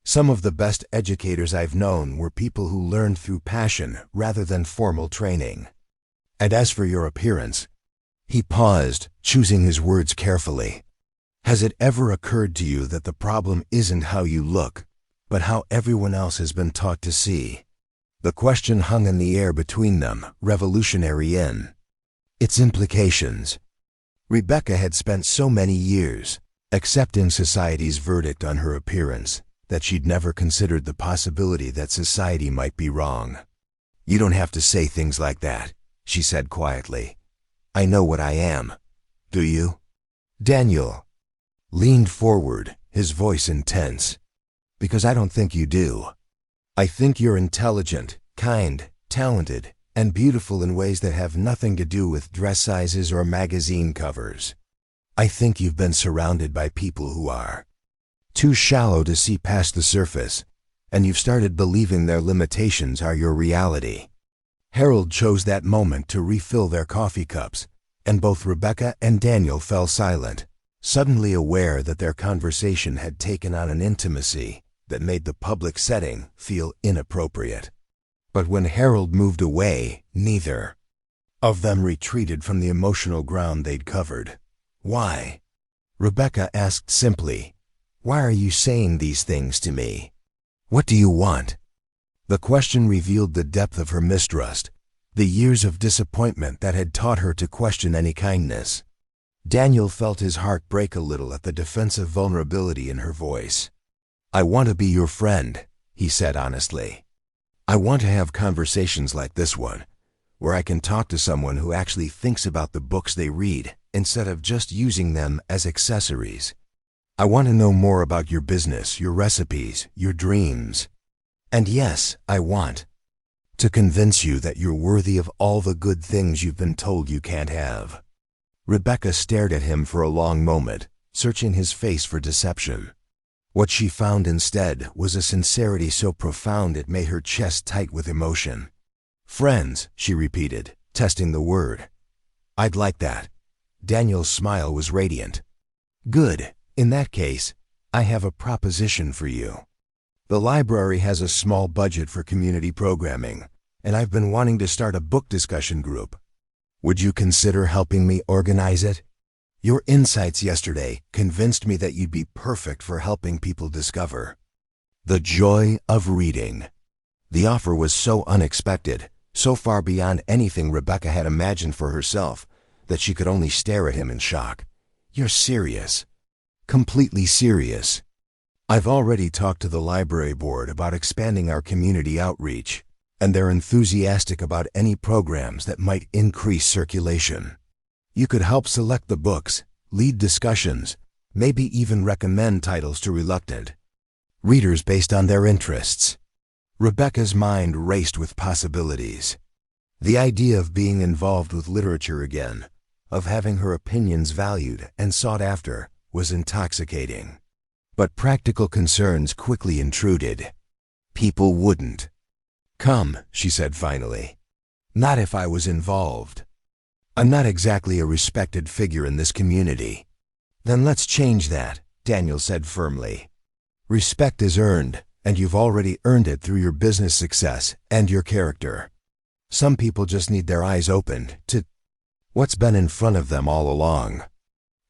Some of the best educators I've known were people who learned through passion rather than formal training. And as for your appearance," he paused, choosing his words carefully, "has it ever occurred to you that the problem isn't how you look, but how everyone else has been taught to see?" The question hung in the air between them, revolutionary in its implications. Rebecca had spent so many years accepting society's verdict on her appearance that she'd never considered the possibility that society might be wrong. "You don't have to say things like that," she said quietly. "I know what I am. Do you?" Daniel leaned forward, his voice intense. "Because I don't think you do. I think you're intelligent, kind, talented, and beautiful in ways that have nothing to do with dress sizes or magazine covers. I think you've been surrounded by people who are too shallow to see past the surface, and you've started believing their limitations are your reality." Harold chose that moment to refill their coffee cups, and both Rebecca and Daniel fell silent, suddenly aware that their conversation had taken on an intimacy that made the public setting feel inappropriate. But when Harold moved away, neither of them retreated from the emotional ground they'd covered. "Why?" Rebecca asked simply. "Why are you saying these things to me? What do you want?" The question revealed the depth of her mistrust, the years of disappointment that had taught her to question any kindness. Daniel felt his heart break a little at the defensive vulnerability in her voice. "I want to be your friend," he said honestly. "I want to have conversations like this one, where I can talk to someone who actually thinks about the books they read instead of just using them as accessories. I want to know more about your business, your recipes, your dreams. And yes, I want to convince you that you're worthy of all the good things you've been told you can't have." Rebecca stared at him for a long moment, searching his face for deception. What she found instead was a sincerity so profound it made her chest tight with emotion. "Friends," she repeated, testing the word. "I'd like that." Daniel's smile was radiant. "Good. In that case, I have a proposition for you." The library has a small budget for community programming, and I've been wanting to start a book discussion group. Would you consider helping me organize it? Your insights yesterday convinced me that you'd be perfect for helping people discover the joy of reading. The offer was so unexpected, so far beyond anything Rebecca had imagined for herself, that she could only stare at him in shock. You're serious? Completely serious. I've already talked to the library board about expanding our community outreach, and they're enthusiastic about any programs that might increase circulation. You could help select the books, lead discussions, maybe even recommend titles to reluctant readers based on their interests. Rebecca's mind raced with possibilities. The idea of being involved with literature again, of having her opinions valued and sought after, was intoxicating. But practical concerns quickly intruded. People wouldn't come, she said finally. Not if I was involved. I'm not exactly a respected figure in this community. Then let's change that, Daniel said firmly. Respect is earned, and you've already earned it through your business success and your character. Some people just need their eyes opened to what's been in front of them all along.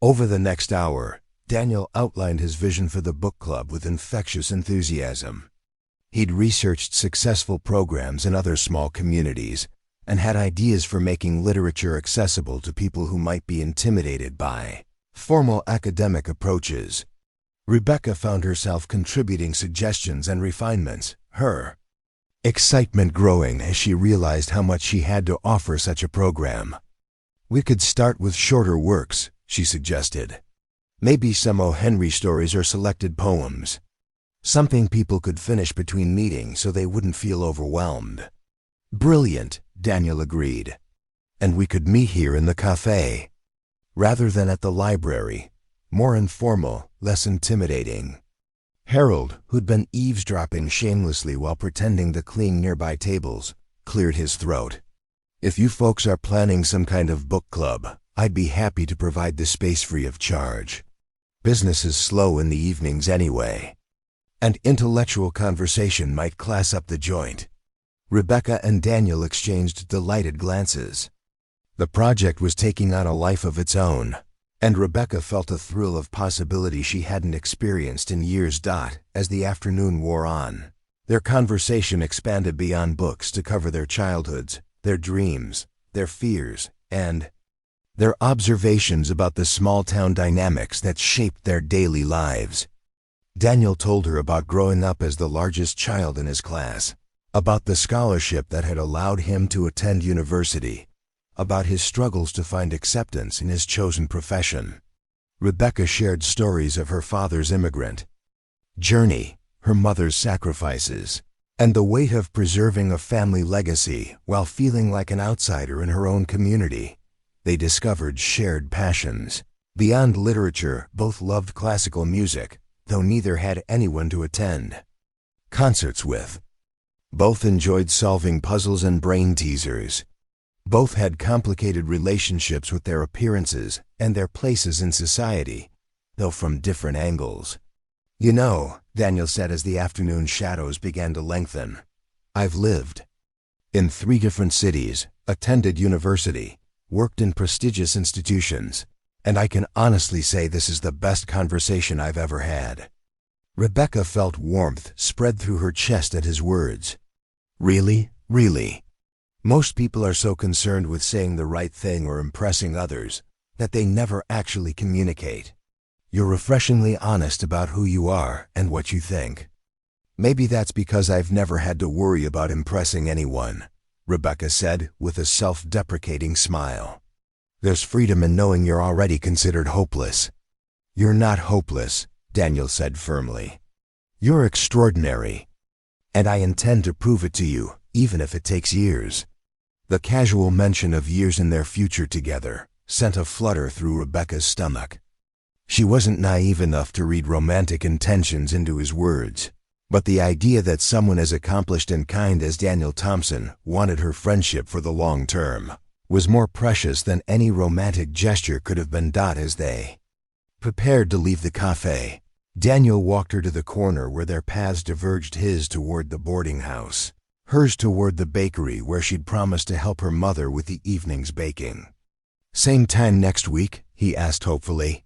Over the next hour, Daniel outlined his vision for the book club with infectious enthusiasm. He'd researched successful programs in other small communities and had ideas for making literature accessible to people who might be intimidated by formal academic approaches. Rebecca found herself contributing suggestions and refinements, her excitement growing as she realized how much she had to offer such a program. We could start with shorter works, she suggested. Maybe some O. Henry stories or selected poems. Something people could finish between meetings so they wouldn't feel overwhelmed. Brilliant, Daniel agreed. And we could meet here in the cafe, rather than at the library. More informal, less intimidating. Harold, who'd been eavesdropping shamelessly while pretending to clean nearby tables, cleared his throat. If you folks are planning some kind of book club, I'd be happy to provide the space free of charge. Business is slow in the evenings anyway, and intellectual conversation might class up the joint. Rebecca and Daniel exchanged delighted glances. The project was taking on a life of its own, and Rebecca felt a thrill of possibility she hadn't experienced in years. As the afternoon wore on, their conversation expanded beyond books to cover their childhoods, their dreams, their fears, and their observations about the small-town dynamics that shaped their daily lives. Daniel told her about growing up as the largest child in his class, about the scholarship that had allowed him to attend university, about his struggles to find acceptance in his chosen profession. Rebecca shared stories of her father's immigrant journey, her mother's sacrifices, and the weight of preserving a family legacy while feeling like an outsider in her own community. They discovered shared passions. Beyond literature, both loved classical music, though neither had anyone to attend concerts with. Both enjoyed solving puzzles and brain teasers. Both had complicated relationships with their appearances and their places in society, though from different angles. You know, Daniel said as the afternoon shadows began to lengthen, I've lived in 3 different cities, attended university, worked in prestigious institutions, and I can honestly say this is the best conversation I've ever had. Rebecca felt warmth spread through her chest at his words. Really? Really? Most people are so concerned with saying the right thing or impressing others that they never actually communicate. You're refreshingly honest about who you are and what you think. Maybe that's because I've never had to worry about impressing anyone, Rebecca said with a self-deprecating smile. There's freedom in knowing you're already considered hopeless. You're not hopeless, Daniel said firmly. You're extraordinary, and I intend to prove it to you, even if it takes years. The casual mention of years in their future together sent a flutter through Rebecca's stomach. She wasn't naive enough to read romantic intentions into his words, but the idea that someone as accomplished and kind as Daniel Thompson wanted her friendship for the long term was more precious than any romantic gesture could have been. As they prepared to leave the cafe, Daniel walked her to the corner where their paths diverged, his toward the boarding house, hers toward the bakery where she'd promised to help her mother with the evening's baking. "Same time next week?" he asked hopefully.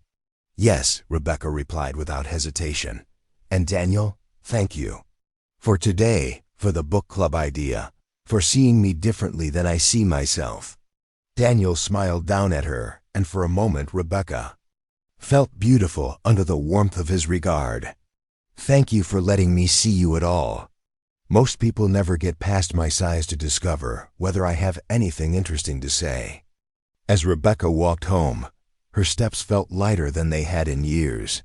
"Yes," Rebecca replied without hesitation. "And Daniel, thank you. For today, for the book club idea, for seeing me differently than I see myself." Daniel smiled down at her, and for a moment Rebecca felt beautiful under the warmth of his regard. "Thank you for letting me see you at all. Most people never get past my size to discover whether I have anything interesting to say." As Rebecca walked home, her steps felt lighter than they had in years.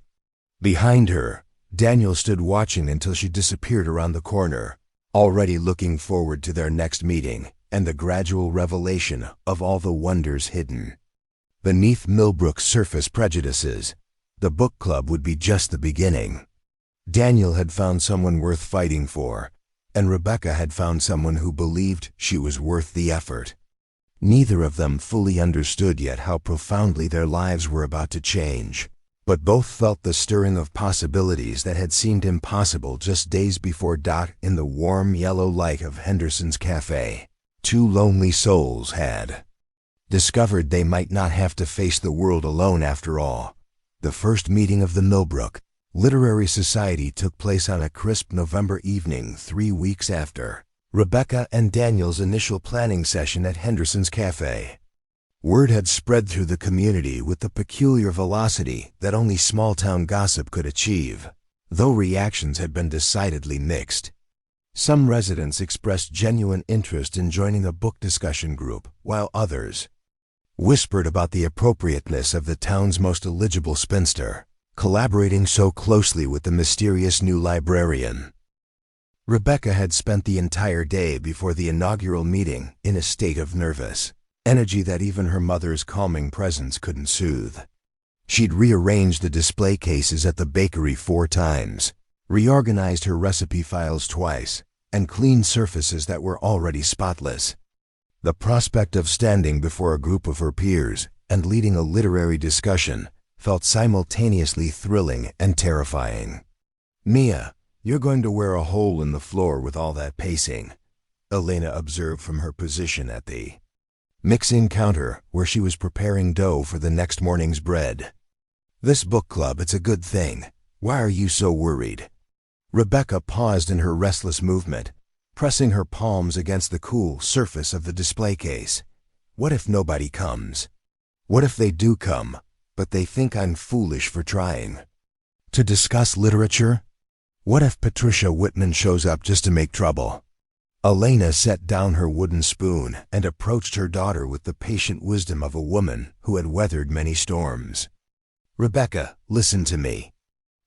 Behind her, Daniel stood watching until she disappeared around the corner, already looking forward to their next meeting and the gradual revelation of all the wonders hidden beneath Millbrook's surface prejudices. The book club would be just the beginning. Daniel had found someone worth fighting for, and Rebecca had found someone who believed she was worth the effort. Neither of them fully understood yet how profoundly their lives were about to change, but both felt the stirring of possibilities that had seemed impossible just days before. In the warm yellow light of Henderson's cafe, two lonely souls had discovered they might not have to face the world alone after all. The first meeting of the Millbrook Literary Society took place on a crisp November evening 3 weeks after Rebecca and Daniel's initial planning session at Henderson's cafe. Word had spread through the community with the peculiar velocity that only small-town gossip could achieve, though reactions had been decidedly mixed. Some residents expressed genuine interest in joining a book discussion group, while others whispered about the appropriateness of the town's most eligible spinster collaborating so closely with the mysterious new librarian. Rebecca had spent the entire day before the inaugural meeting in a state of nervous energy that even her mother's calming presence couldn't soothe. She'd rearranged the display cases at the bakery 4 times, reorganized her recipe files twice, and cleaned surfaces that were already spotless. The prospect of standing before a group of her peers and leading a literary discussion felt simultaneously thrilling and terrifying. "Mia, you're going to wear a hole in the floor with all that pacing," Elena observed from her position at the mixing counter where she was preparing dough for the next morning's bread. "This book club, it's a good thing. Why are you so worried?" Rebecca paused in her restless movement, pressing her palms against the cool surface of the display case. "What if nobody comes? What if they do come, but they think I'm foolish for trying to discuss literature? What if Patricia Whitman shows up just to make trouble?" Elena set down her wooden spoon and approached her daughter with the patient wisdom of a woman who had weathered many storms. "Rebecca, listen to me.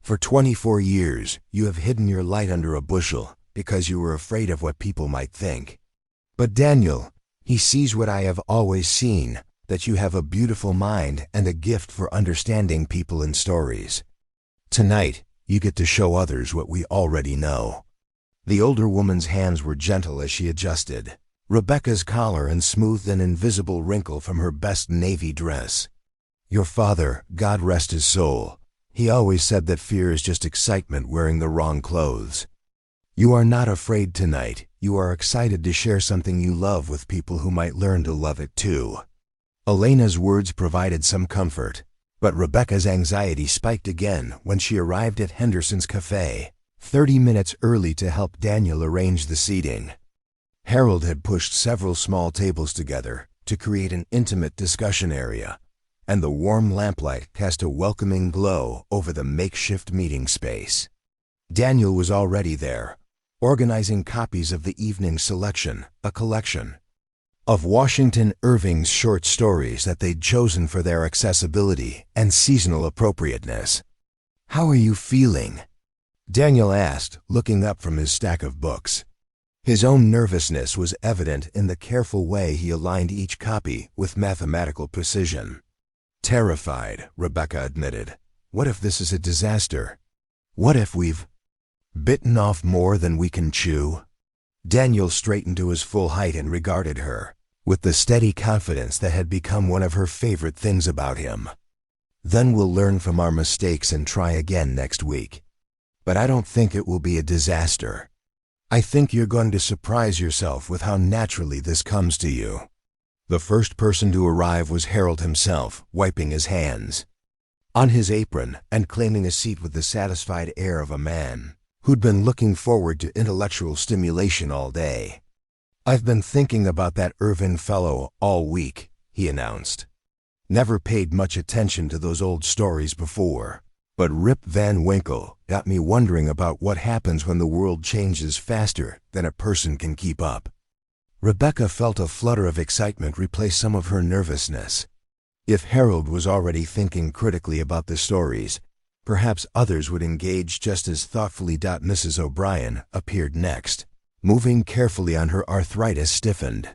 For 24 years, you have hidden your light under a bushel because you were afraid of what people might think. But Daniel, he sees what I have always seen, that you have a beautiful mind and a gift for understanding people and stories. Tonight, you get to show others what we already know." The older woman's hands were gentle as she adjusted Rebecca's collar and smoothed an invisible wrinkle from her best navy dress. "Your father, God rest his soul, he always said that fear is just excitement wearing the wrong clothes. You are not afraid tonight. You are excited to share something you love with people who might learn to love it too." Elena's words provided some comfort, but Rebecca's anxiety spiked again when she arrived at Henderson's cafe 30 minutes early to help Daniel arrange the seating. Harold had pushed several small tables together to create an intimate discussion area, and the warm lamplight cast a welcoming glow over the makeshift meeting space. Daniel was already there, organizing copies of the evening's selection, a collection of Washington Irving's short stories that they'd chosen for their accessibility and seasonal appropriateness. "How are you feeling?" Daniel asked, looking up from his stack of books. His own nervousness was evident in the careful way he aligned each copy with mathematical precision. "Terrified," Rebecca admitted. "What if this is a disaster? What if we've bitten off more than we can chew?" Daniel straightened to his full height and regarded her with the steady confidence that had become one of her favorite things about him. Then we'll learn from our mistakes and try again next week. But I don't think it will be a disaster. I think you're going to surprise yourself with how naturally this comes to you." The first person to arrive was Harold himself, wiping his hands on his apron and claiming a seat with the satisfied air of a man who'd been looking forward to intellectual stimulation all day. "I've been thinking about that Irving fellow all week," he announced. "Never paid much attention to those old stories before, but Rip Van Winkle got me wondering about what happens when the world changes faster than a person can keep up." Rebecca felt a flutter of excitement replace some of her nervousness. If Harold was already thinking critically about the stories, perhaps others would engage just as thoughtfully. Mrs. O'Brien appeared next, moving carefully on her arthritis-stiffened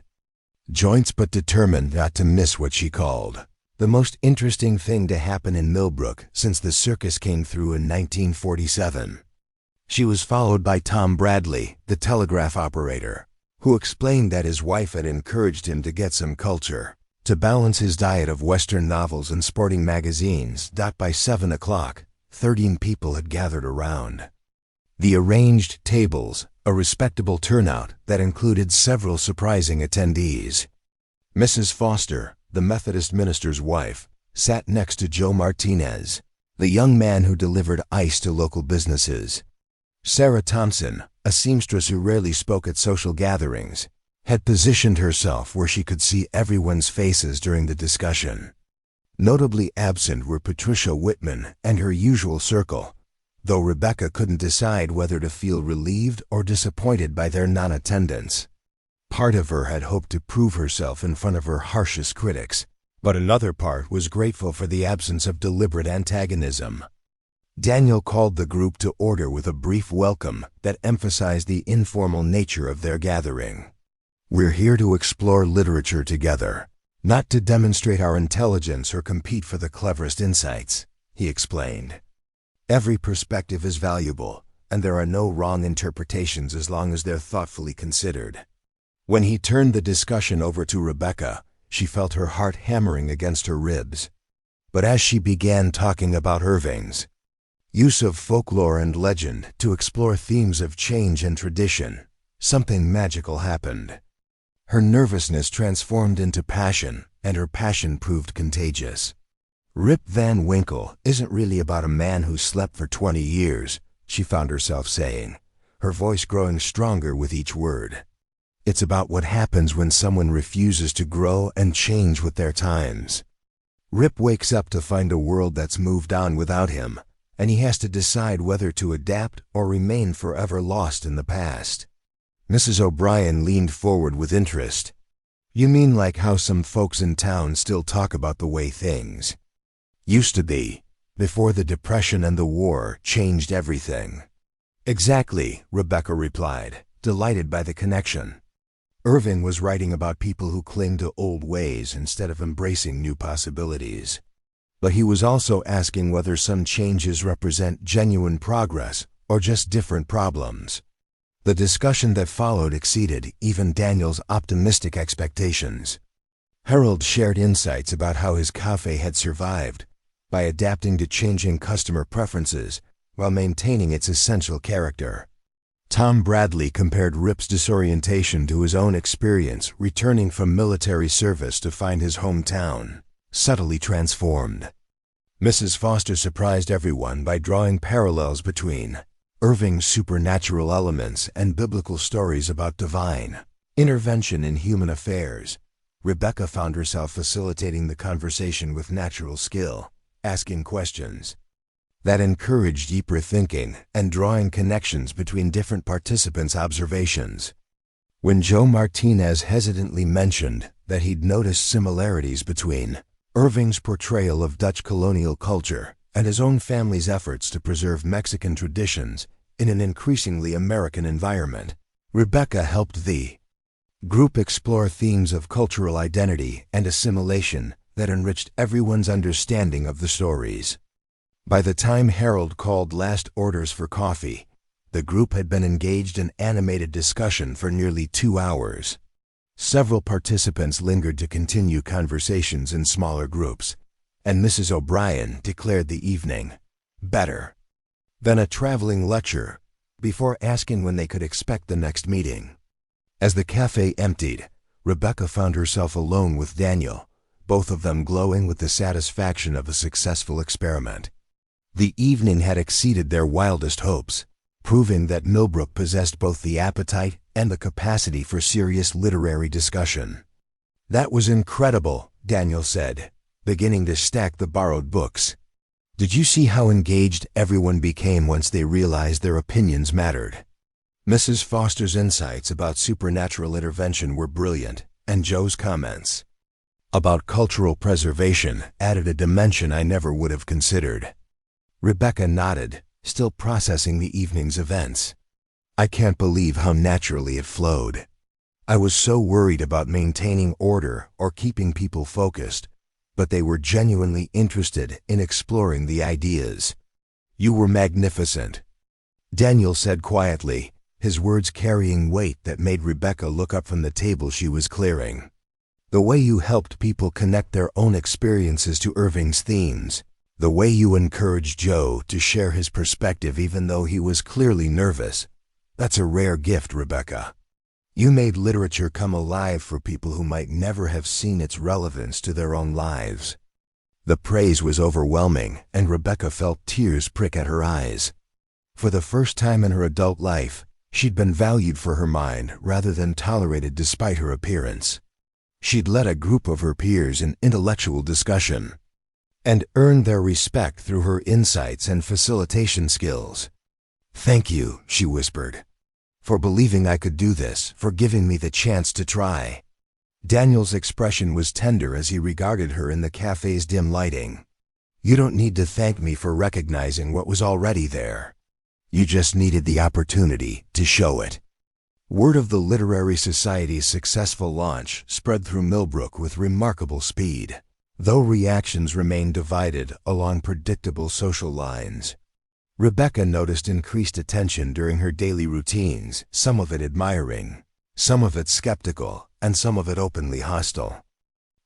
joints but determined not to miss what she called the most interesting thing to happen in Millbrook since the circus came through in 1947. She was followed by Tom Bradley, the telegraph operator, who explained that his wife had encouraged him to get some culture to balance his diet of Western novels and sporting magazines. By 7 o'clock, 13 people had gathered around the arranged tables, a respectable turnout that included several surprising attendees. Mrs. Foster, the Methodist minister's wife, sat next to Joe Martinez, the young man who delivered ice to local businesses. Sarah Thompson, a seamstress who rarely spoke at social gatherings, had positioned herself where she could see everyone's faces during the discussion. Notably absent were Patricia Whitman and her usual circle, though Rebecca couldn't decide whether to feel relieved or disappointed by their non-attendance. Part of her had hoped to prove herself in front of her harshest critics, but another part was grateful for the absence of deliberate antagonism. Daniel called the group to order with a brief welcome that emphasized the informal nature of their gathering. "We're here to explore literature together, not to demonstrate our intelligence or compete for the cleverest insights," he explained. "Every perspective is valuable, and there are no wrong interpretations as long as they're thoughtfully considered." When he turned the discussion over to Rebecca, she felt her heart hammering against her ribs. But as she began talking about Irving's use of folklore and legend to explore themes of change and tradition, something magical happened. Her nervousness transformed into passion, and her passion proved contagious. "Rip Van Winkle isn't really about a man who slept for 20 years, she found herself saying, her voice growing stronger with each word. "It's about what happens when someone refuses to grow and change with their times. Rip wakes up to find a world that's moved on without him, and he has to decide whether to adapt or remain forever lost in the past." Mrs. O'Brien leaned forward with interest. "You mean like how some folks in town still talk about the way things used to be, before the Depression and the war changed everything?" "Exactly," Rebecca replied, delighted by the connection. Irving was writing about people who cling to old ways instead of embracing new possibilities. But he was also asking whether some changes represent genuine progress or just different problems. The discussion that followed exceeded even Daniel's optimistic expectations. Harold shared insights about how his cafe had survived by adapting to changing customer preferences while maintaining its essential character. Tom Bradley compared Rip's disorientation to his own experience returning from military service to find his hometown subtly transformed. Mrs. Foster surprised everyone by drawing parallels between Irving's supernatural elements and biblical stories about divine intervention in human affairs. Rebecca found herself facilitating the conversation with natural skill, asking questions that encouraged deeper thinking and drawing connections between different participants' observations. When Joe Martinez hesitantly mentioned that he'd noticed similarities between Irving's portrayal of Dutch colonial culture and his own family's efforts to preserve Mexican traditions in an increasingly American environment, Rebecca helped the group explore themes of cultural identity and assimilation that enriched everyone's understanding of the stories. By the time Harold called last orders for coffee, the group had been engaged in animated discussion for nearly 2 hours. Several participants lingered to continue conversations in smaller groups, and Mrs. O'Brien declared the evening better than a traveling lecture, before asking when they could expect the next meeting. As the cafe emptied, Rebecca found herself alone with Daniel, both of them glowing with the satisfaction of a successful experiment. The evening had exceeded their wildest hopes, proving that Millbrook possessed both the appetite and the capacity for serious literary discussion. "That was incredible," Daniel said, beginning to stack the borrowed books. "Did you see how engaged everyone became once they realized their opinions mattered?" Mrs. Foster's insights about supernatural intervention were brilliant, and Joe's comments about cultural preservation added a dimension I never would have considered. Rebecca nodded, still processing the evening's events. "I can't believe how naturally it flowed. I was so worried about maintaining order or keeping people focused, but they were genuinely interested in exploring the ideas." "You were magnificent," Daniel said quietly, his words carrying weight that made Rebecca look up from the table she was clearing. "The way you helped people connect their own experiences to Irving's themes, the way you encouraged Joe to share his perspective even though he was clearly nervous, that's a rare gift, Rebecca. You made literature come alive for people who might never have seen its relevance to their own lives." The praise was overwhelming, and Rebecca felt tears prick at her eyes. For the first time in her adult life, she'd been valued for her mind rather than tolerated despite her appearance. She'd led a group of her peers in intellectual discussion and earned their respect through her insights and facilitation skills. "Thank you," she whispered, "for believing I could do this, for giving me the chance to try." Daniel's expression was tender as he regarded her in the cafe's dim lighting. "You don't need to thank me for recognizing what was already there. You just needed the opportunity to show it." Word of the Literary Society's successful launch spread through Millbrook with remarkable speed, though reactions remained divided along predictable social lines. Rebecca noticed increased attention during her daily routines, some of it admiring, some of it skeptical, and some of it openly hostile.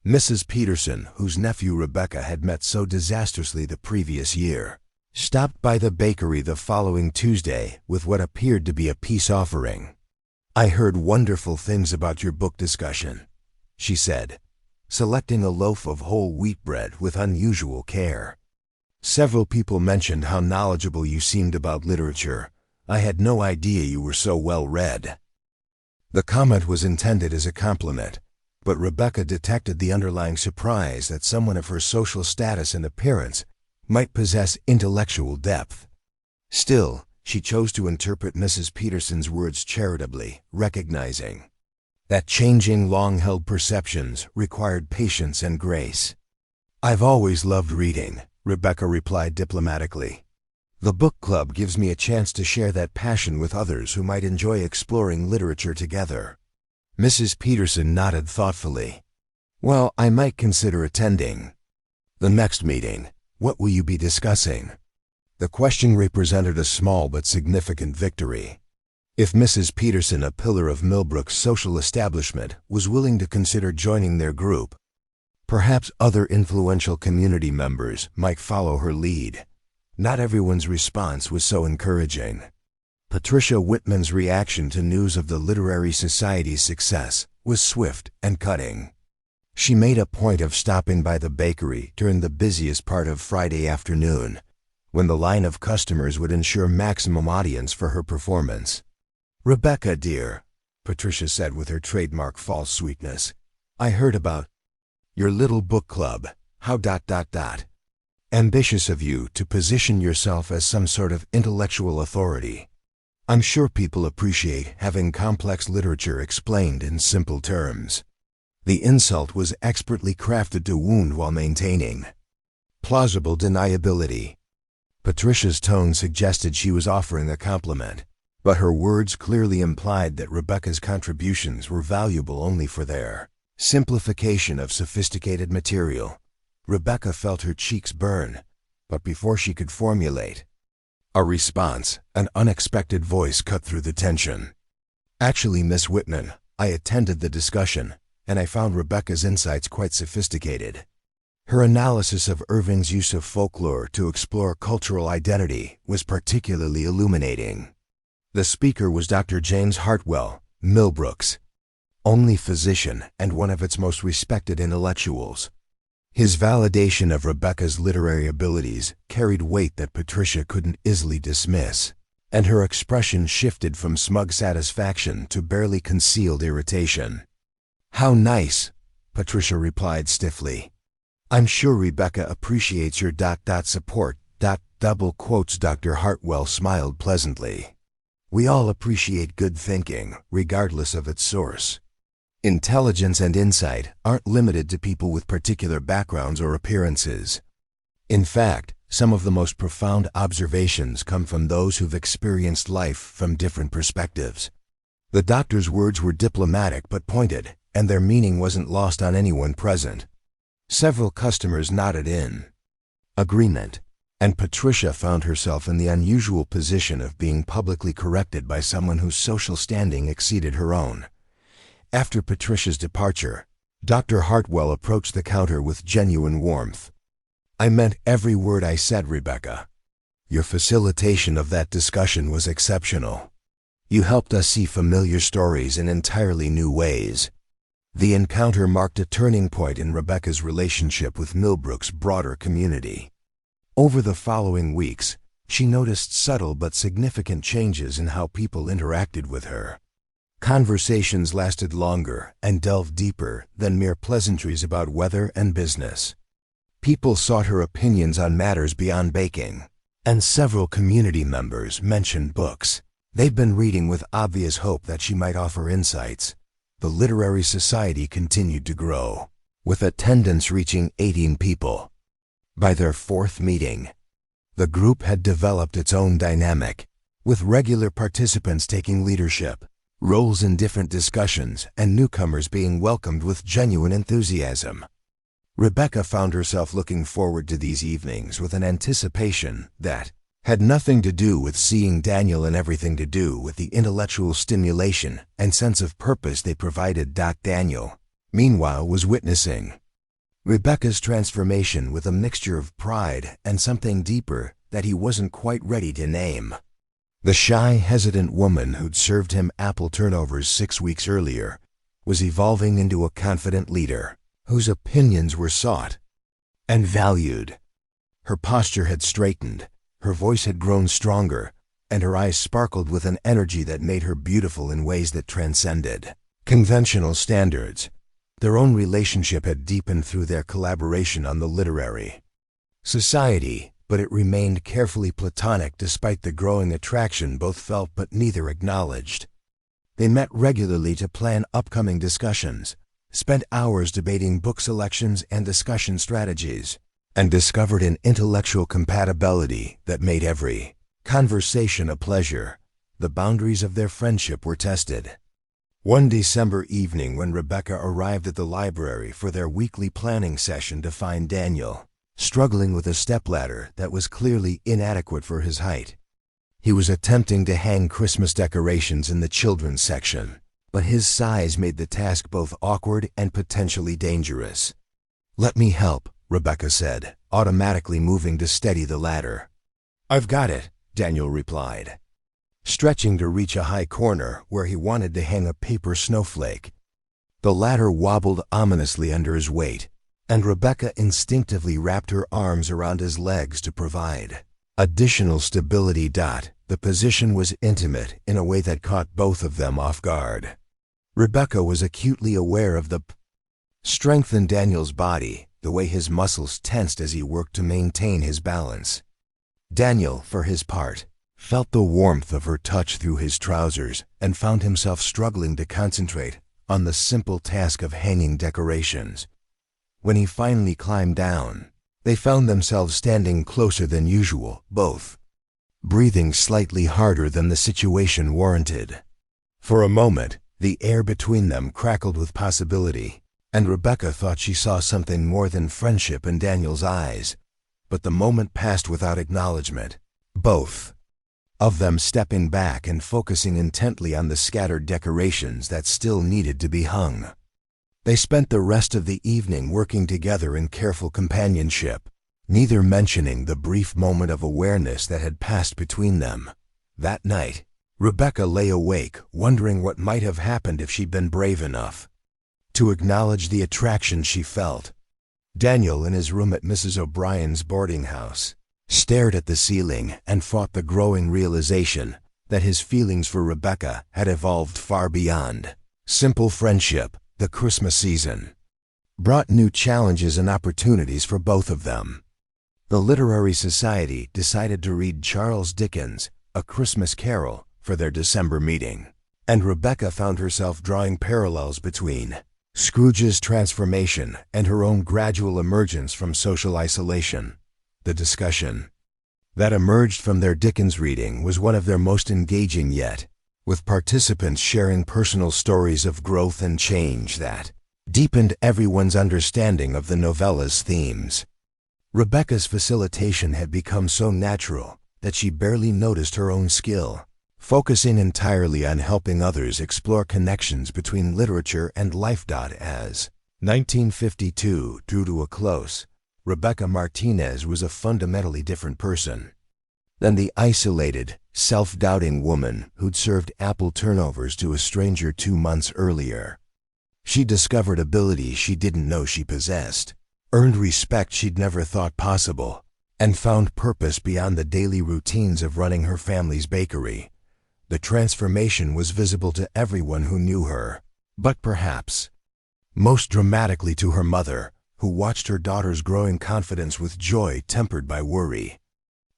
Mrs. Peterson, whose nephew Rebecca had met so disastrously the previous year, stopped by the bakery the following Tuesday with what appeared to be a peace offering. "I heard wonderful things about your book discussion," she said, selecting a loaf of whole wheat bread with unusual care. "Several people mentioned how knowledgeable you seemed about literature. I had no idea you were so well read." The comment was intended as a compliment, but Rebecca detected the underlying surprise that someone of her social status and appearance might possess intellectual depth. Still, she chose to interpret Mrs. Peterson's words charitably, recognizing that changing long-held perceptions required patience and grace. "I've always loved reading," Rebecca replied diplomatically. "The book club gives me a chance to share that passion with others who might enjoy exploring literature together." Mrs. Peterson nodded thoughtfully. "Well, I might consider attending." "The next meeting, what will you be discussing?" The question represented a small but significant victory. If Mrs. Peterson, a pillar of Millbrook's social establishment, was willing to consider joining their group, perhaps other influential community members might follow her lead. Not everyone's response was so encouraging. Patricia Whitman's reaction to news of the Literary Society's success was swift and cutting. She made a point of stopping by the bakery during the busiest part of Friday afternoon, when the line of customers would ensure maximum audience for her performance. "Rebecca, dear," Patricia said with her trademark false sweetness, "I heard about your little book club. How ... Ambitious of you to position yourself as some sort of intellectual authority. I'm sure people appreciate having complex literature explained in simple terms." The insult was expertly crafted to wound while maintaining plausible deniability. Patricia's tone suggested she was offering a compliment, but her words clearly implied that Rebecca's contributions were valuable only for their simplification of sophisticated material. Rebecca felt her cheeks burn, but before she could formulate a response, an unexpected voice cut through the tension. "Actually, Miss Whitman, I attended the discussion, and I found Rebecca's insights quite sophisticated." Her analysis of Irving's use of folklore to explore cultural identity was particularly illuminating. The speaker was Dr. James Hartwell, Millbrook's only physician and one of its most respected intellectuals. His validation of Rebecca's literary abilities carried weight that Patricia couldn't easily dismiss, and her expression shifted from smug satisfaction to barely concealed irritation. "How nice," Patricia replied stiffly. "I'm sure Rebecca appreciates your support." Double quotes. Dr. Hartwell smiled pleasantly. "We all appreciate good thinking, regardless of its source. Intelligence and insight aren't limited to people with particular backgrounds or appearances. In fact, some of the most profound observations come from those who've experienced life from different perspectives." The doctor's words were diplomatic but pointed, and their meaning wasn't lost on anyone present. Several customers nodded in agreement, and Patricia found herself in the unusual position of being publicly corrected by someone whose social standing exceeded her own. After Patricia's departure, Dr. Hartwell approached the counter with genuine warmth. "I meant every word I said, Rebecca. Your facilitation of that discussion was exceptional. You helped us see familiar stories in entirely new ways." The encounter marked a turning point in Rebecca's relationship with Millbrook's broader community. Over the following weeks, she noticed subtle but significant changes in how people interacted with her. Conversations lasted longer and delved deeper than mere pleasantries about weather and business. People sought her opinions on matters beyond baking, and several community members mentioned books they've been reading with obvious hope that she might offer insights. The literary society continued to grow, with attendance reaching 18 people. By their fourth meeting, the group had developed its own dynamic, with regular participants taking leadership roles in different discussions and newcomers being welcomed with genuine enthusiasm. Rebecca found herself looking forward to these evenings with an anticipation that had nothing to do with seeing Daniel and everything to do with the intellectual stimulation and sense of purpose they provided. Daniel, meanwhile, was witnessing Rebecca's transformation with a mixture of pride and something deeper that he wasn't quite ready to name. The shy, hesitant woman who'd served him apple turnovers 6 weeks earlier was evolving into a confident leader whose opinions were sought and valued. Her posture had straightened, her voice had grown stronger, and her eyes sparkled with an energy that made her beautiful in ways that transcended conventional standards. Their own relationship had deepened through their collaboration on the literary society, but it remained carefully platonic despite the growing attraction both felt but neither acknowledged. They met regularly to plan upcoming discussions, spent hours debating book selections and discussion strategies, and discovered an intellectual compatibility that made every conversation a pleasure. The boundaries of their friendship were tested. One December evening when Rebecca arrived at the library for their weekly planning session to find Daniel struggling with a stepladder that was clearly inadequate for his height. He was attempting to hang Christmas decorations in the children's section, but his size made the task both awkward and potentially dangerous. "Let me help," Rebecca said, automatically moving to steady the ladder. "I've got it," Daniel replied, stretching to reach a high corner where he wanted to hang a paper snowflake. The ladder wobbled ominously under his weight, and Rebecca instinctively wrapped her arms around his legs to provide additional stability. The position was intimate in a way that caught both of them off guard. Rebecca was acutely aware of the strength in Daniel's body, the way his muscles tensed as he worked to maintain his balance. Daniel, for his part, felt the warmth of her touch through his trousers and found himself struggling to concentrate on the simple task of hanging decorations. When he finally climbed down, they found themselves standing closer than usual, both breathing slightly harder than the situation warranted. For a moment, the air between them crackled with possibility, and Rebecca thought she saw something more than friendship in Daniel's eyes. But the moment passed without acknowledgement, both of them stepping back and focusing intently on the scattered decorations that still needed to be hung. They spent the rest of the evening working together in careful companionship, neither mentioning the brief moment of awareness that had passed between them. That night, Rebecca lay awake, wondering what might have happened if she'd been brave enough to acknowledge the attraction she felt. Daniel, in his room at Mrs. O'Brien's boarding house, stared at the ceiling and fought the growing realization that his feelings for Rebecca had evolved far beyond simple friendship. The Christmas season brought new challenges and opportunities for both of them. The Literary Society decided to read Charles Dickens' A Christmas Carol for their December meeting, and Rebecca found herself drawing parallels between Scrooge's transformation and her own gradual emergence from social isolation. The discussion that emerged from their Dickens reading was one of their most engaging yet, with participants sharing personal stories of growth and change that deepened everyone's understanding of the novella's themes. Rebecca's facilitation had become so natural that she barely noticed her own skill, focusing entirely on helping others explore connections between literature and life. As 1952 drew to a close, Rebecca Martinez was a fundamentally different person than the isolated, self-doubting woman who'd served apple turnovers to a stranger 2 months earlier. She discovered abilities she didn't know she possessed, earned respect she'd never thought possible, and found purpose beyond the daily routines of running her family's bakery. The transformation was visible to everyone who knew her, but perhaps most dramatically to her mother, who watched her daughter's growing confidence with joy tempered by worry.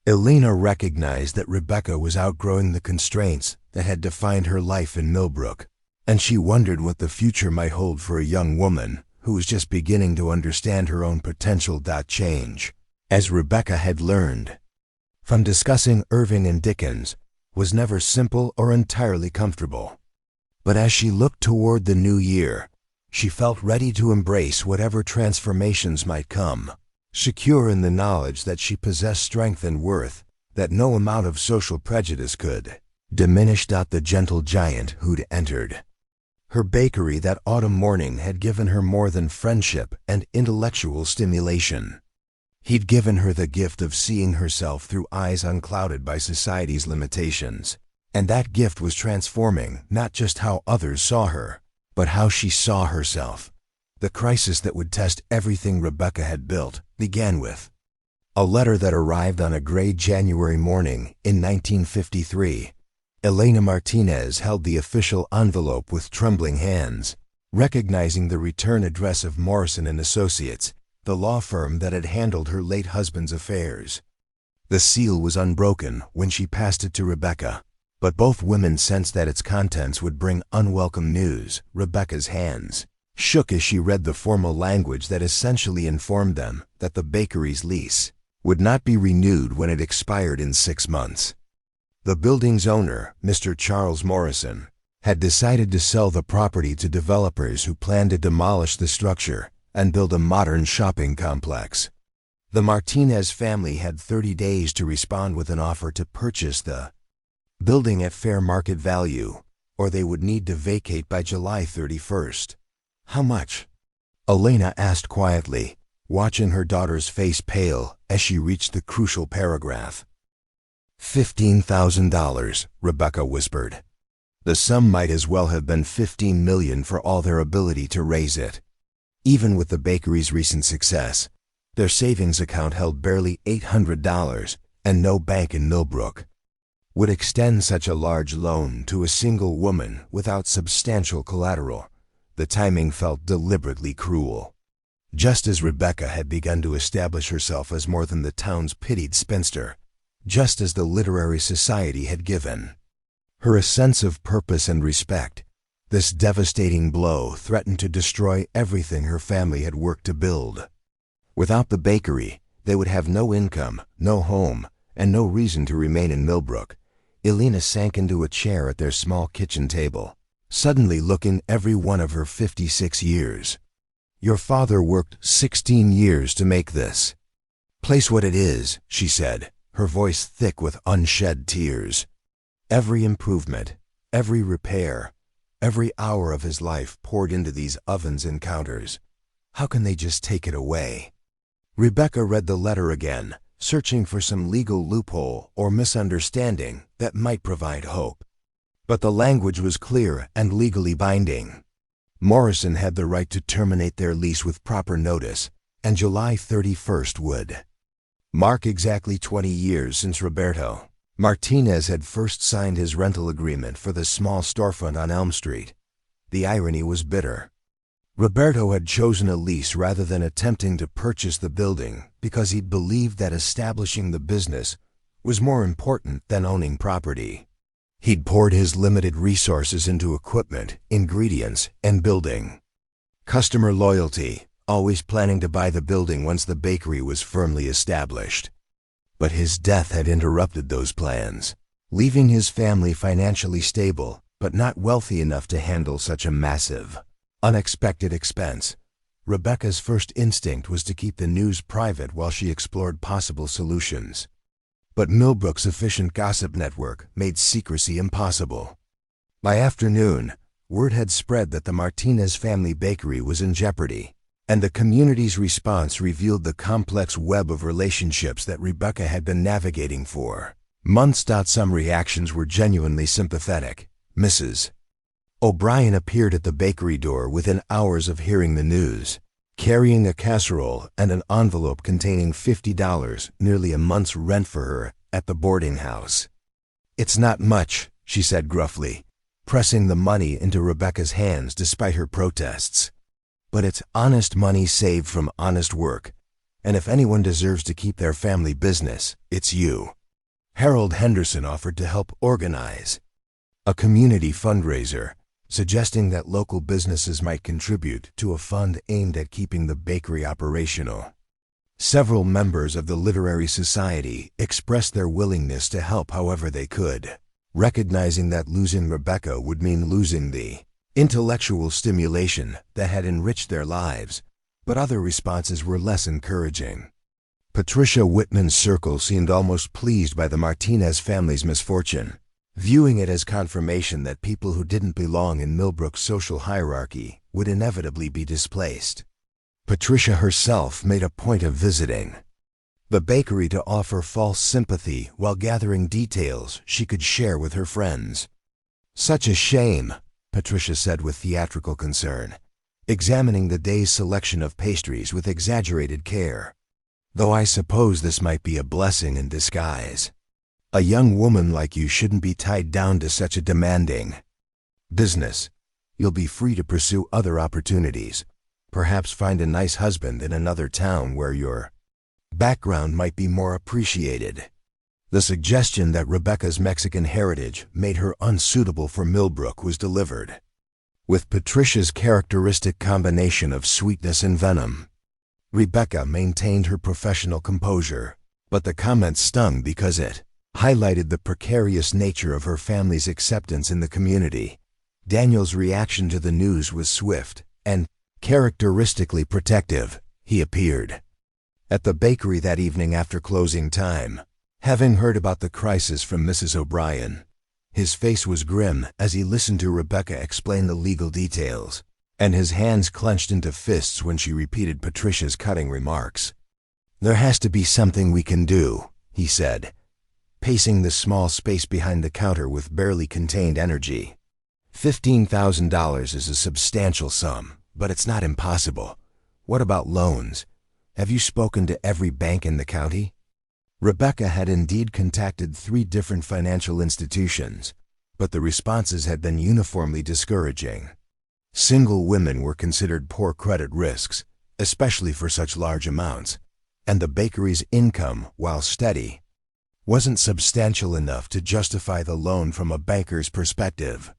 Elena recognized that Rebecca was outgrowing the constraints that had defined her life in Millbrook, and she wondered what the future might hold for a young woman who was just beginning to understand her own potential. Change, as Rebecca had learned from discussing Irving and Dickens, was never simple or entirely comfortable. But as she looked toward the new year, she felt ready to embrace whatever transformations might come, secure in the knowledge that she possessed strength and worth that no amount of social prejudice could diminish. The gentle giant who'd entered her bakery that autumn morning had given her more than friendship and intellectual stimulation. He'd given her the gift of seeing herself through eyes unclouded by society's limitations, and that gift was transforming not just how others saw her, but how she saw herself. The crisis that would test everything Rebecca had built began with a letter that arrived on a gray January morning in 1953. Elena Martinez held the official envelope with trembling hands, recognizing the return address of Morrison and Associates, the law firm that had handled her late husband's affairs. The seal was unbroken when she passed it to Rebecca, but both women sensed that its contents would bring unwelcome news. Rebecca's hands shook as she read the formal language that essentially informed them that the bakery's lease would not be renewed when it expired in 6 months. The building's owner, Mr. Charles Morrison, had decided to sell the property to developers who planned to demolish the structure and build a modern shopping complex. The Martinez family had 30 days to respond with an offer to purchase the building at fair market value, or they would need to vacate by July 31st. How much? Elena asked quietly, watching her daughter's face pale as she reached the crucial paragraph. $15,000, Rebecca whispered. The sum might as well have been $15 million for all their ability to raise it. Even with the bakery's recent success, their savings account held barely $800, and no bank in Millbrook would extend such a large loan to a single woman without substantial collateral. The timing felt deliberately cruel. Just as Rebecca had begun to establish herself as more than the town's pitied spinster, just as the Literary Society had given her a sense of purpose and respect, this devastating blow threatened to destroy everything her family had worked to build. Without the bakery, they would have no income, no home, and no reason to remain in Millbrook. Elena sank into a chair at their small kitchen table, suddenly looking every one of her 56 years. Your father worked 16 years to make this place what it is, she said, her voice thick with unshed tears. Every improvement, every repair, Every hour of his life poured into these ovens encounters. How can they just take it away? Rebecca read the letter again, searching for some legal loophole or misunderstanding that might provide hope. But the language was clear and legally binding. Morrison had the right to terminate their lease with proper notice, and July 31st would mark exactly 20 years since Roberto Martinez had first signed his rental agreement for the small storefront on Elm Street. The irony was bitter. Roberto had chosen a lease rather than attempting to purchase the building because he believed that establishing the business was more important than owning property. He'd poured his limited resources into equipment, ingredients, and building. Customer loyalty, always planning to buy the building once the bakery was firmly established. But his death had interrupted those plans, leaving his family financially stable but not wealthy enough to handle such a massive, unexpected expense. Rebecca's first instinct was to keep the news private while she explored possible solutions. But Millbrook's efficient gossip network made secrecy impossible. By afternoon, word had spread that the Martinez family bakery was in jeopardy, and the community's response revealed the complex web of relationships that Rebecca had been navigating for months. Some reactions were genuinely sympathetic. Mrs. O'Brien appeared at the bakery door within hours of hearing the news, carrying a casserole and an envelope containing $50, nearly a month's rent for her at the boarding house. "It's not much," she said gruffly, pressing the money into Rebecca's hands despite her protests. "But it's honest money saved from honest work, and if anyone deserves to keep their family business, it's you." Harold Henderson offered to help organize a community fundraiser, suggesting that local businesses might contribute to a fund aimed at keeping the bakery operational. Several members of the Literary Society expressed their willingness to help however they could, recognizing that losing Rebecca would mean losing the intellectual stimulation that had enriched their lives. But other responses were less encouraging. Patricia Whitman's circle seemed almost pleased by the Martinez family's misfortune, viewing it as confirmation that people who didn't belong in Millbrook's social hierarchy would inevitably be displaced. Patricia herself made a point of visiting the bakery to offer false sympathy while gathering details she could share with her friends. "Such a shame," Patricia said with theatrical concern, examining the day's selection of pastries with exaggerated care. "Though I suppose this might be a blessing in disguise. A young woman like you shouldn't be tied down to such a demanding business. You'll be free to pursue other opportunities, perhaps find a nice husband in another town where your background might be more appreciated." The suggestion that Rebecca's Mexican heritage made her unsuitable for Millbrook was delivered with Patricia's characteristic combination of sweetness and venom. Rebecca maintained her professional composure, but the comment stung because it highlighted the precarious nature of her family's acceptance in the community. Daniel's reaction to the news was swift and characteristically protective. He appeared at the bakery that evening after closing time, having heard about the crisis from Mrs. O'Brien. His face was grim as he listened to Rebecca explain the legal details, and his hands clenched into fists when she repeated Patricia's cutting remarks. "There has to be something we can do," he said, pacing the small space behind the counter with barely contained energy. $15,000 is a substantial sum, but it's not impossible. What about loans? Have you spoken to every bank in the county? Rebecca had indeed contacted 3 different financial institutions, but the responses had been uniformly discouraging. Single women were considered poor credit risks, especially for such large amounts, and the bakery's income, while steady, wasn't substantial enough to justify the loan from a banker's perspective.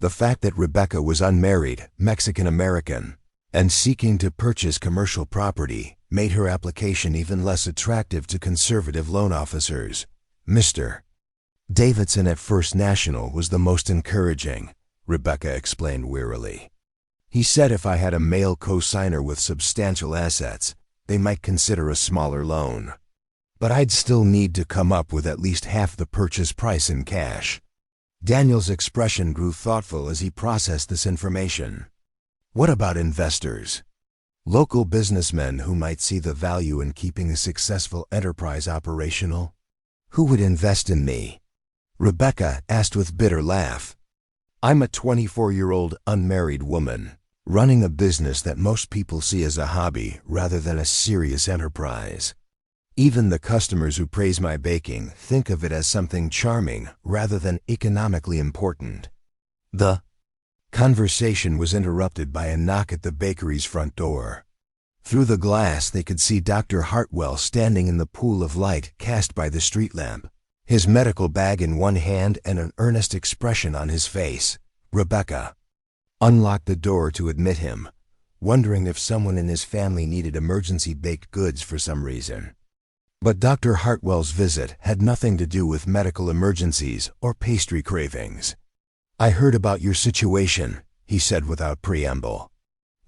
The fact that Rebecca was unmarried, Mexican-American, and seeking to purchase commercial property made her application even less attractive to conservative loan officers. Mr. Davidson at First National was the most encouraging, Rebecca explained wearily. He said if I had a male co-signer with substantial assets, they might consider a smaller loan. But I'd still need to come up with at least half the purchase price in cash. Daniel's expression grew thoughtful as he processed this information. What about investors? Local businessmen who might see the value in keeping a successful enterprise operational? Who would invest in me? Rebecca asked with bitter laugh. I'm a 24-year-old unmarried woman, running a business that most people see as a hobby rather than a serious enterprise. Even the customers who praise my baking think of it as something charming rather than economically important. The conversation was interrupted by a knock at the bakery's front door. Through the glass they could see Dr. Hartwell standing in the pool of light cast by the street lamp, his medical bag in one hand and an earnest expression on his face. Rebecca unlocked the door to admit him, wondering if someone in his family needed emergency baked goods for some reason. But Dr. Hartwell's visit had nothing to do with medical emergencies or pastry cravings. I heard about your situation, he said without preamble.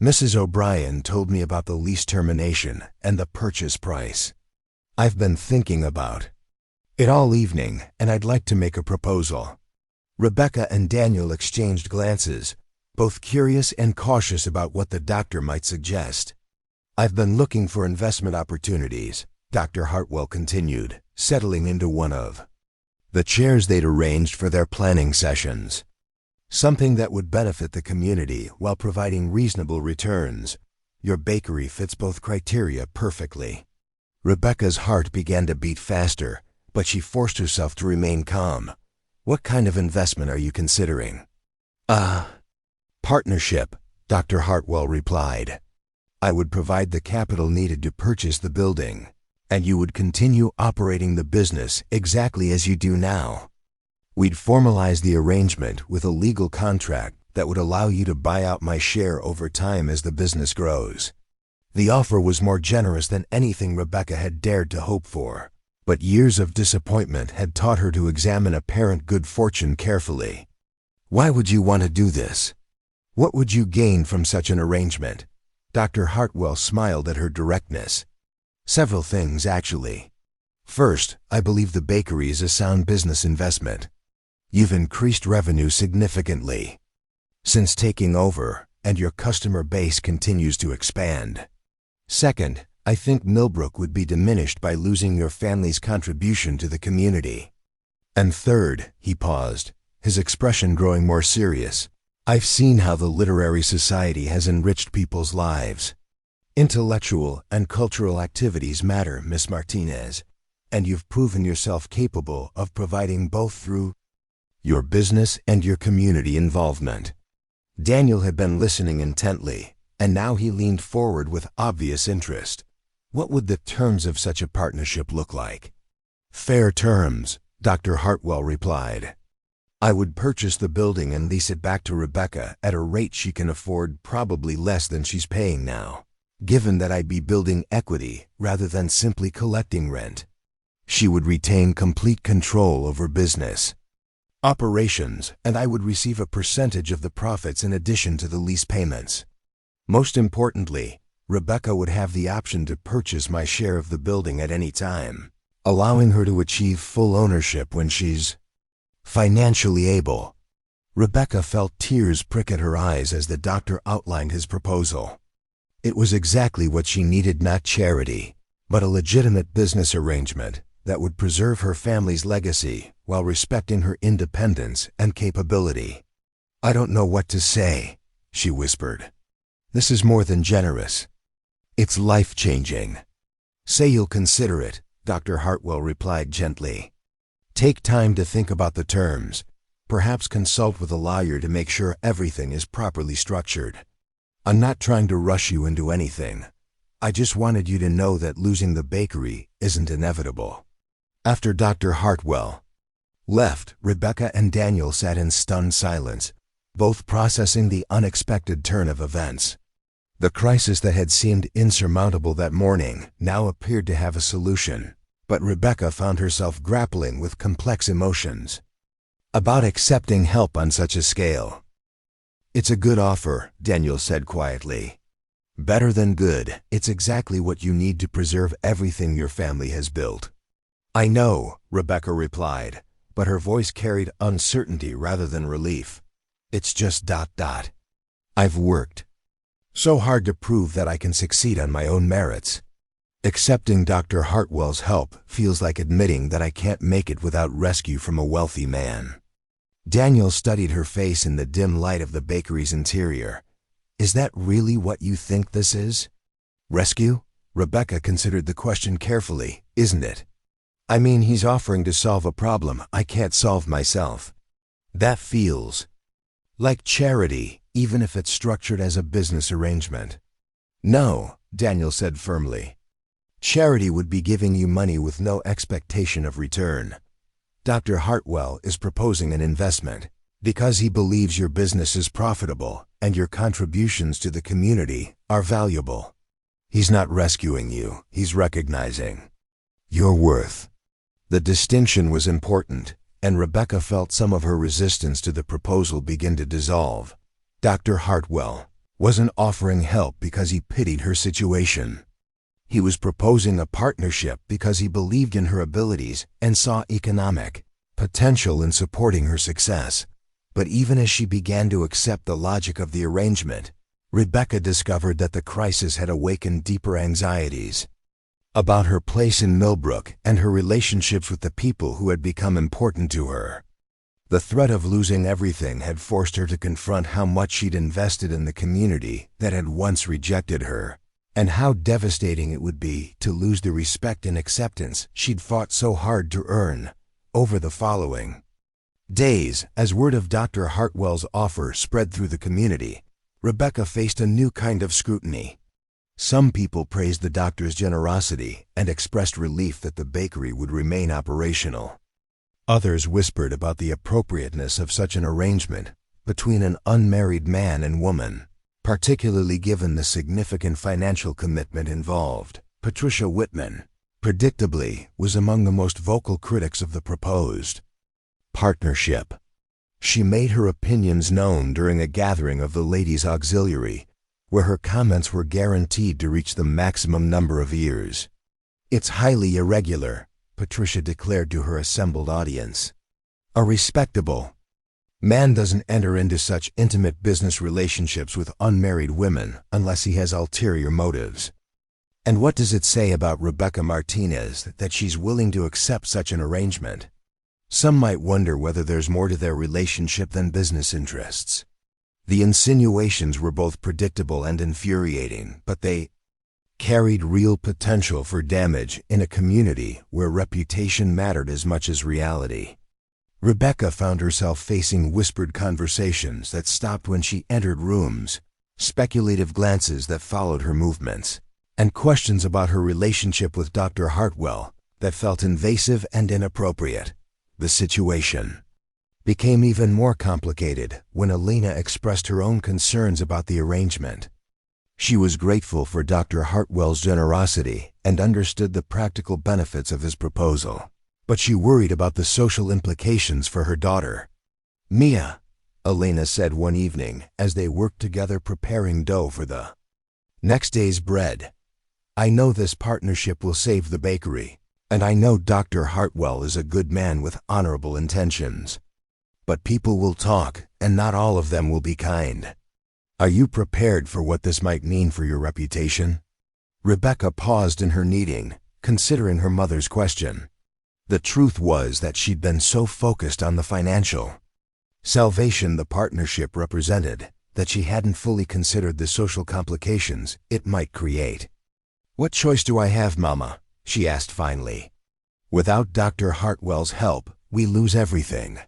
Mrs. O'Brien told me about the lease termination and the purchase price. I've been thinking about it all evening, and I'd like to make a proposal. Rebecca and Daniel exchanged glances, both curious and cautious about what the doctor might suggest. I've been looking for investment opportunities, Dr. Hartwell continued, settling into one of the chairs they'd arranged for their planning sessions. Something that would benefit the community while providing reasonable returns. Your bakery fits both criteria perfectly. Rebecca's heart began to beat faster, but she forced herself to remain calm. What kind of investment are you considering? Partnership, Dr. Hartwell replied. I would provide the capital needed to purchase the building, and you would continue operating the business exactly as you do now. We'd formalize the arrangement with a legal contract that would allow you to buy out my share over time as the business grows. The offer was more generous than anything Rebecca had dared to hope for, but years of disappointment had taught her to examine apparent good fortune carefully. Why would you want to do this? What would you gain from such an arrangement? Dr. Hartwell smiled at her directness. Several things, actually. First, I believe the bakery is a sound business investment. You've increased revenue significantly since taking over, and your customer base continues to expand. Second, I think Millbrook would be diminished by losing your family's contribution to the community. And third, he paused, his expression growing more serious, I've seen how the literary society has enriched people's lives. Intellectual and cultural activities matter, Miss Martinez, and you've proven yourself capable of providing both through your business and your community involvement. Daniel had been listening intently, and now he leaned forward with obvious interest. What would the terms of such a partnership look like? Fair terms, Dr. Hartwell replied. I would purchase the building and lease it back to Rebecca at a rate she can afford, probably less than she's paying now, given that I'd be building equity rather than simply collecting rent. She would retain complete control over business operations, and I would receive a percentage of the profits in addition to the lease payments. Most importantly, Rebecca would have the option to purchase my share of the building at any time, allowing her to achieve full ownership when she's financially able. Rebecca felt tears prick at her eyes as the doctor outlined his proposal. It was exactly what she needed, not charity, but a legitimate business arrangement that would preserve her family's legacy while respecting her independence and capability. I don't know what to say, she whispered. This is more than generous. It's life-changing. Say you'll consider it, Dr. Hartwell replied gently. Take time to think about the terms. Perhaps consult with a lawyer to make sure everything is properly structured. I'm not trying to rush you into anything. I just wanted you to know that losing the bakery isn't inevitable. After Dr. Hartwell left, Rebecca and Daniel sat in stunned silence, both processing the unexpected turn of events. The crisis that had seemed insurmountable that morning now appeared to have a solution, but Rebecca found herself grappling with complex emotions about accepting help on such a scale. It's a good offer, Daniel said quietly. Better than good, it's exactly what you need to preserve everything your family has built. I know, Rebecca replied, but her voice carried uncertainty rather than relief. It's just ... I've worked so hard to prove that I can succeed on my own merits. Accepting Dr. Hartwell's help feels like admitting that I can't make it without rescue from a wealthy man. Daniel studied her face in the dim light of the bakery's interior. Is that really what you think this is? Rescue? Rebecca considered the question carefully. Isn't it? I mean, he's offering to solve a problem I can't solve myself. That feels like charity, even if it's structured as a business arrangement. No, Daniel said firmly. Charity would be giving you money with no expectation of return. Dr. Hartwell is proposing an investment because he believes your business is profitable and your contributions to the community are valuable. He's not rescuing you, he's recognizing your worth. The distinction was important, and Rebecca felt some of her resistance to the proposal begin to dissolve. Dr. Hartwell wasn't offering help because he pitied her situation. He was proposing a partnership because he believed in her abilities and saw economic potential in supporting her success. But even as she began to accept the logic of the arrangement, Rebecca discovered that the crisis had awakened deeper anxieties about her place in Millbrook and her relationships with the people who had become important to her. The threat of losing everything had forced her to confront how much she'd invested in the community that had once rejected her, and how devastating it would be to lose the respect and acceptance she'd fought so hard to earn. Over the following days, as word of Dr. Hartwell's offer spread through the community, Rebecca faced a new kind of scrutiny. Some people praised the doctor's generosity and expressed relief that the bakery would remain operational. Others whispered about the appropriateness of such an arrangement between an unmarried man and woman, particularly given the significant financial commitment involved. Patricia Whitman, predictably, was among the most vocal critics of the proposed partnership. She made her opinions known during a gathering of the Ladies' Auxiliary, where her comments were guaranteed to reach the maximum number of ears. It's highly irregular, Patricia declared to her assembled audience. A respectable man doesn't enter into such intimate business relationships with unmarried women unless he has ulterior motives. And what does it say about Rebecca Martinez that she's willing to accept such an arrangement? Some might wonder whether there's more to their relationship than business interests. The insinuations were both predictable and infuriating, but they carried real potential for damage in a community where reputation mattered as much as reality. Rebecca found herself facing whispered conversations that stopped when she entered rooms, speculative glances that followed her movements, and questions about her relationship with Dr. Hartwell that felt invasive and inappropriate. The situation became even more complicated when Elena expressed her own concerns about the arrangement. She was grateful for Dr. Hartwell's generosity and understood the practical benefits of his proposal, but she worried about the social implications for her daughter. "Mia," Elena said one evening as they worked together preparing dough for the next day's bread, "I know this partnership will save the bakery, and I know Dr. Hartwell is a good man with honorable intentions. But people will talk, and not all of them will be kind. Are you prepared for what this might mean for your reputation?" Rebecca paused in her kneading, considering her mother's question. The truth was that she'd been so focused on the financial salvation the partnership represented that she hadn't fully considered the social complications it might create. "What choice do I have, Mama?" she asked finally. "Without Dr. Hartwell's help, we lose everything.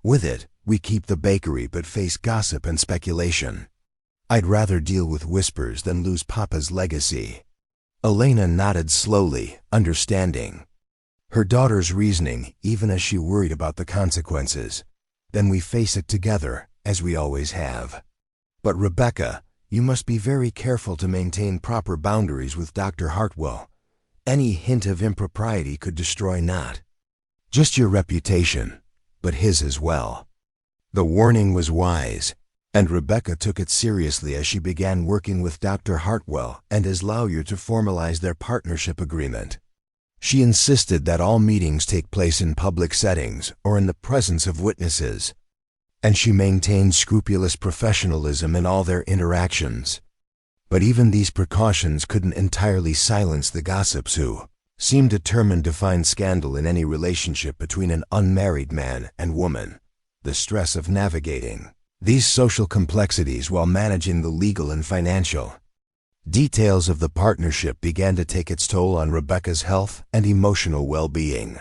With it, we keep the bakery but face gossip and speculation. I'd rather deal with whispers than lose Papa's legacy." Elena nodded slowly, understanding her daughter's reasoning even as she worried about the consequences. "Then we face it together, as we always have. But Rebecca, you must be very careful to maintain proper boundaries with Dr. Hartwell. Any hint of impropriety could destroy not just your reputation, but his as well." The warning was wise, and Rebecca took it seriously as she began working with Dr. Hartwell and his lawyer to formalize their partnership agreement. She insisted that all meetings take place in public settings or in the presence of witnesses, and she maintained scrupulous professionalism in all their interactions. But even these precautions couldn't entirely silence the gossips who seemed determined to find scandal in any relationship between an unmarried man and woman. The stress of navigating these social complexities while managing the legal and financial details of the partnership began to take its toll on Rebecca's health and emotional well-being.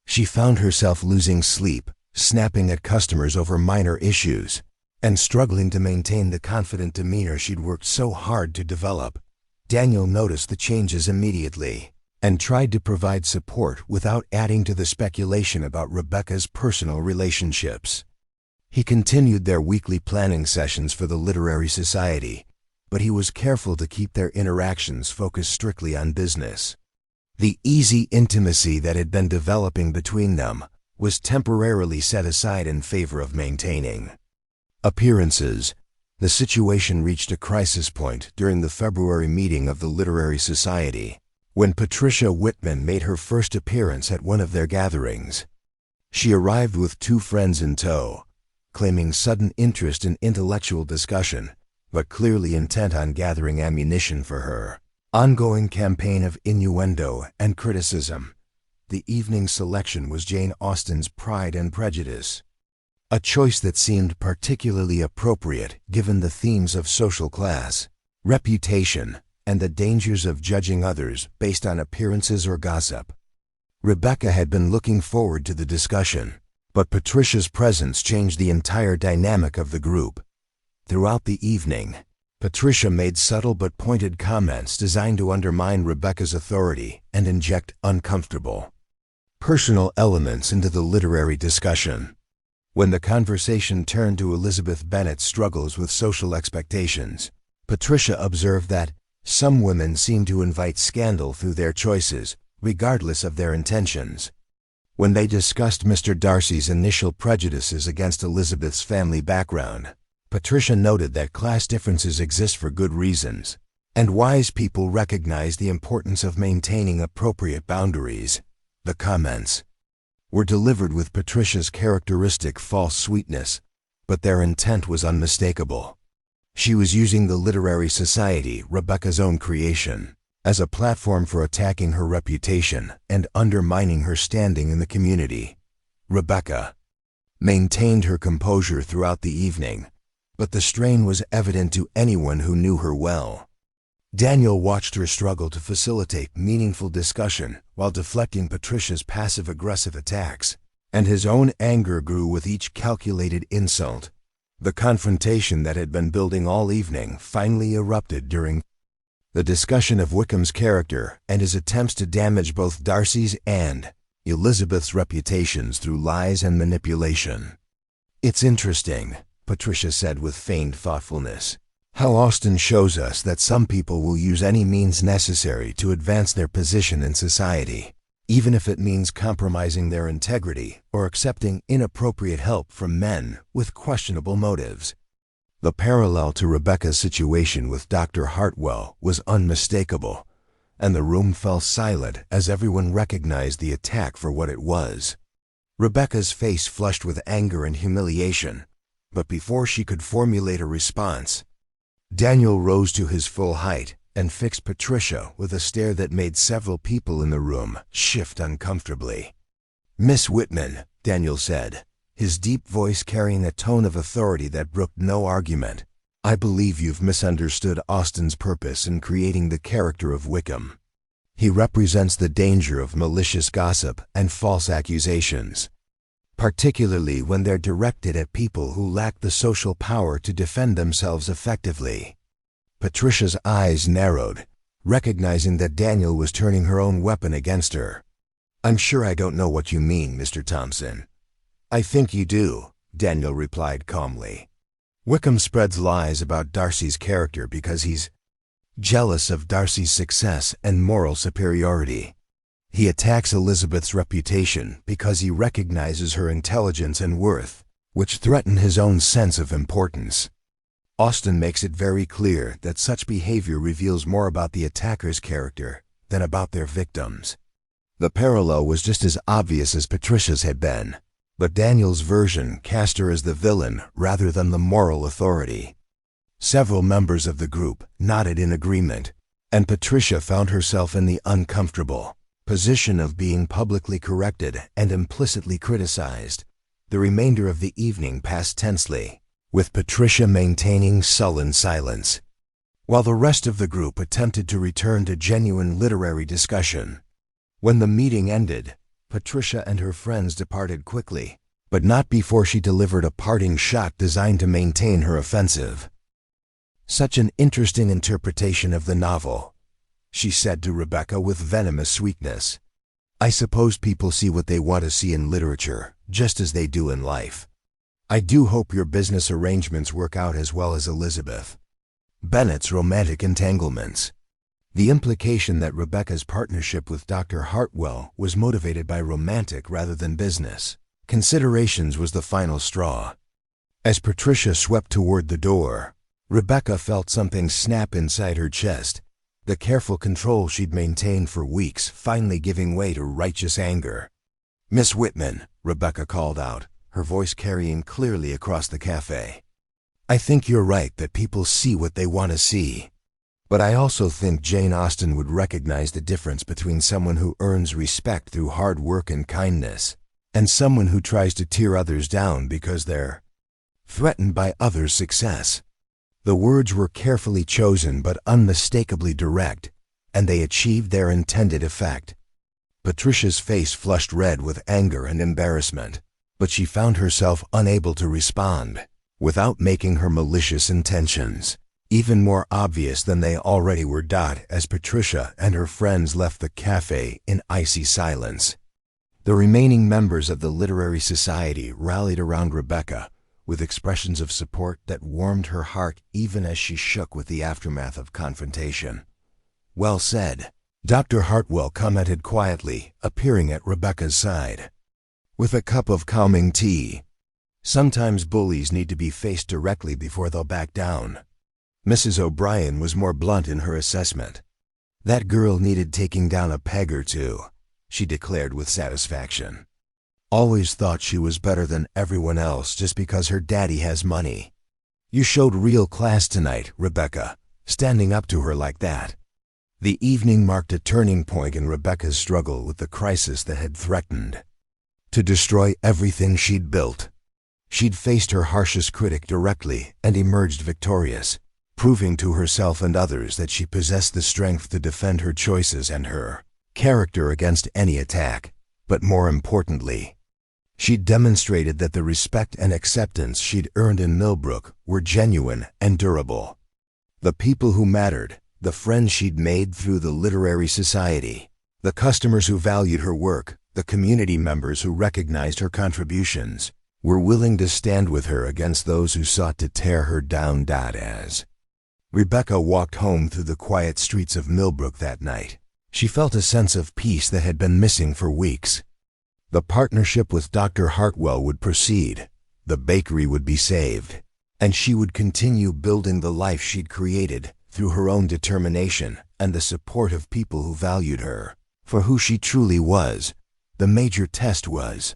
She found herself losing sleep, snapping at customers over minor issues, and struggling to maintain the confident demeanor she'd worked so hard to develop. Daniel noticed the changes immediately and tried to provide support without adding to the speculation about Rebecca's personal relationships. He continued their weekly planning sessions for the Literary Society, but he was careful to keep their interactions focused strictly on business. The easy intimacy that had been developing between them was temporarily set aside in favor of maintaining appearances. The situation reached a crisis point during the February meeting of the Literary Society, when Patricia Whitman made her first appearance at one of their gatherings. She arrived with two friends in tow, claiming sudden interest in intellectual discussion, but clearly intent on gathering ammunition for her ongoing campaign of innuendo and criticism. The evening's selection was Jane Austen's Pride and Prejudice, a choice that seemed particularly appropriate given the themes of social class, reputation, and the dangers of judging others based on appearances or gossip. Rebecca had been looking forward to the discussion, but Patricia's presence changed the entire dynamic of the group. Throughout the evening, Patricia made subtle but pointed comments designed to undermine Rebecca's authority and inject uncomfortable personal elements into the literary discussion. When the conversation turned to Elizabeth Bennet's struggles with social expectations, Patricia observed that some women seemed to invite scandal through their choices, regardless of their intentions. When they discussed Mr. Darcy's initial prejudices against Elizabeth's family background, Patricia noted that class differences exist for good reasons, and wise people recognize the importance of maintaining appropriate boundaries. The comments were delivered with Patricia's characteristic false sweetness, but their intent was unmistakable. She was using the Literary Society, Rebecca's own creation, as a platform for attacking her reputation and undermining her standing in the community. Rebecca maintained her composure throughout the evening, but the strain was evident to anyone who knew her well. Daniel watched her struggle to facilitate meaningful discussion while deflecting Patricia's passive-aggressive attacks, and his own anger grew with each calculated insult. The confrontation that had been building all evening finally erupted during the discussion of Wickham's character and his attempts to damage both Darcy's and Elizabeth's reputations through lies and manipulation. "It's interesting," Patricia said with feigned thoughtfulness, "how Austen shows us that some people will use any means necessary to advance their position in society, even if it means compromising their integrity or accepting inappropriate help from men with questionable motives." The parallel to Rebecca's situation with Dr. Hartwell was unmistakable, and the room fell silent as everyone recognized the attack for what it was. Rebecca's face flushed with anger and humiliation, but before she could formulate a response, Daniel rose to his full height and fixed Patricia with a stare that made several people in the room shift uncomfortably. "Miss Whitman," Daniel said, his deep voice carrying a tone of authority that brooked no argument, "I believe you've misunderstood Austen's purpose in creating the character of Wickham. He represents the danger of malicious gossip and false accusations, particularly when they're directed at people who lack the social power to defend themselves effectively." Patricia's eyes narrowed, recognizing that Daniel was turning her own weapon against her. "I'm sure I don't know what you mean, Mr. Thompson." "I think you do," Daniel replied calmly. "Wickham spreads lies about Darcy's character because he's jealous of Darcy's success and moral superiority. He attacks Elizabeth's reputation because he recognizes her intelligence and worth, which threaten his own sense of importance. Austen makes it very clear that such behavior reveals more about the attacker's character than about their victims. The parallel was just as obvious as Patricia's had been, but Daniel's version cast her as the villain rather than the moral authority. Several members of the group nodded in agreement, and Patricia found herself in the uncomfortable position of being publicly corrected and implicitly criticized. The remainder of the evening passed tensely, with Patricia maintaining sullen silence, while the rest of the group attempted to return to genuine literary discussion. When the meeting ended, Patricia and her friends departed quickly, but not before she delivered a parting shot designed to maintain her offensive. "Such an interesting interpretation of the novel," she said to Rebecca with venomous sweetness. "I suppose people see what they want to see in literature, just as they do in life. I do hope your business arrangements work out as well as Elizabeth Bennet's romantic entanglements." The implication that Rebecca's partnership with Dr. Hartwell was motivated by romantic rather than business considerations was the final straw. As Patricia swept toward the door, Rebecca felt something snap inside her chest, the careful control she'd maintained for weeks finally giving way to righteous anger. "Miss Whitman," Rebecca called out, her voice carrying clearly across the cafe. "I think you're right that people see what they want to see. But I also think Jane Austen would recognize the difference between someone who earns respect through hard work and kindness, and someone who tries to tear others down because they're threatened by others' success." The words were carefully chosen but unmistakably direct, and they achieved their intended effect. Patricia's face flushed red with anger and embarrassment, but she found herself unable to respond, without making her malicious intentions even more obvious than they already were. As Patricia and her friends left the cafe in icy silence, the remaining members of the literary society rallied around Rebecca with expressions of support that warmed her heart even as she shook with the aftermath of confrontation. "Well said," Dr. Hartwell commented quietly, appearing at Rebecca's side with a cup of calming tea. "Sometimes bullies need to be faced directly before they'll back down." Mrs. O'Brien was more blunt in her assessment. "That girl needed taking down a peg or two," she declared with satisfaction. "Always thought she was better than everyone else just because her daddy has money. You showed real class tonight, Rebecca, standing up to her like that." The evening marked a turning point in Rebecca's struggle with the crisis that had threatened to destroy everything she'd built. She'd faced her harshest critic directly and emerged victorious, proving to herself and others that she possessed the strength to defend her choices and her character against any attack. But more importantly, she'd demonstrated that the respect and acceptance she'd earned in Millbrook were genuine and durable. The people who mattered, the friends she'd made through the literary society, the customers who valued her work, the community members who recognized her contributions, were willing to stand with her against those who sought to tear her down. As Rebecca walked home through the quiet streets of Millbrook that night, she felt a sense of peace that had been missing for weeks. The partnership with Dr. Hartwell would proceed, the bakery would be saved, and she would continue building the life she'd created through her own determination and the support of people who valued her for who she truly was. The major test was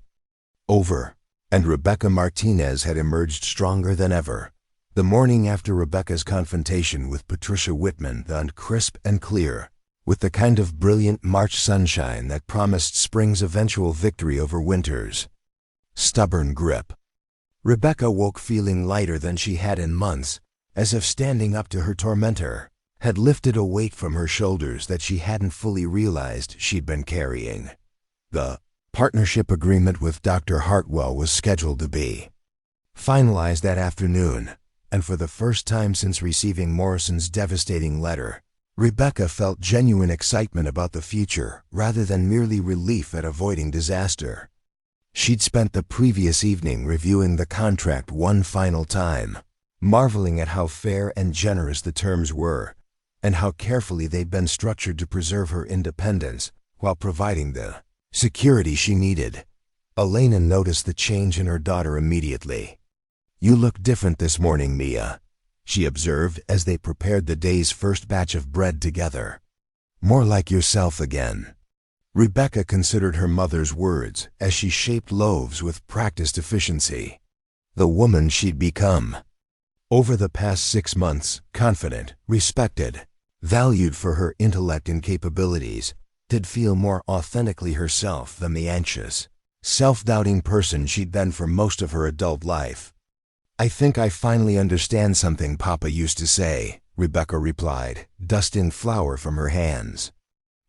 over, and Rebecca Martinez had emerged stronger than ever. The morning after Rebecca's confrontation with Patricia Whitman dawned crisp and clear, with the kind of brilliant March sunshine that promised spring's eventual victory over winter's stubborn grip. Rebecca woke feeling lighter than she had in months, as if standing up to her tormentor had lifted a weight from her shoulders that she hadn't fully realized she'd been carrying. The partnership agreement with Dr. Hartwell was scheduled to be finalized that afternoon, and for the first time since receiving Morrison's devastating letter, Rebecca felt genuine excitement about the future rather than merely relief at avoiding disaster. She'd spent the previous evening reviewing the contract one final time, marveling at how fair and generous the terms were, and how carefully they'd been structured to preserve her independence while providing the security she needed. Elena noticed the change in her daughter immediately. "You look different this morning, Mia," she observed as they prepared the day's first batch of bread together. "More like yourself again." Rebecca considered her mother's words as she shaped loaves with practiced efficiency. The woman she'd become. Over the past 6 months, confident, respected, valued for her intellect and capabilities, did feel more authentically herself than the anxious, self-doubting person she'd been for most of her adult life. "I think I finally understand something Papa used to say," Rebecca replied, dusting flour from her hands.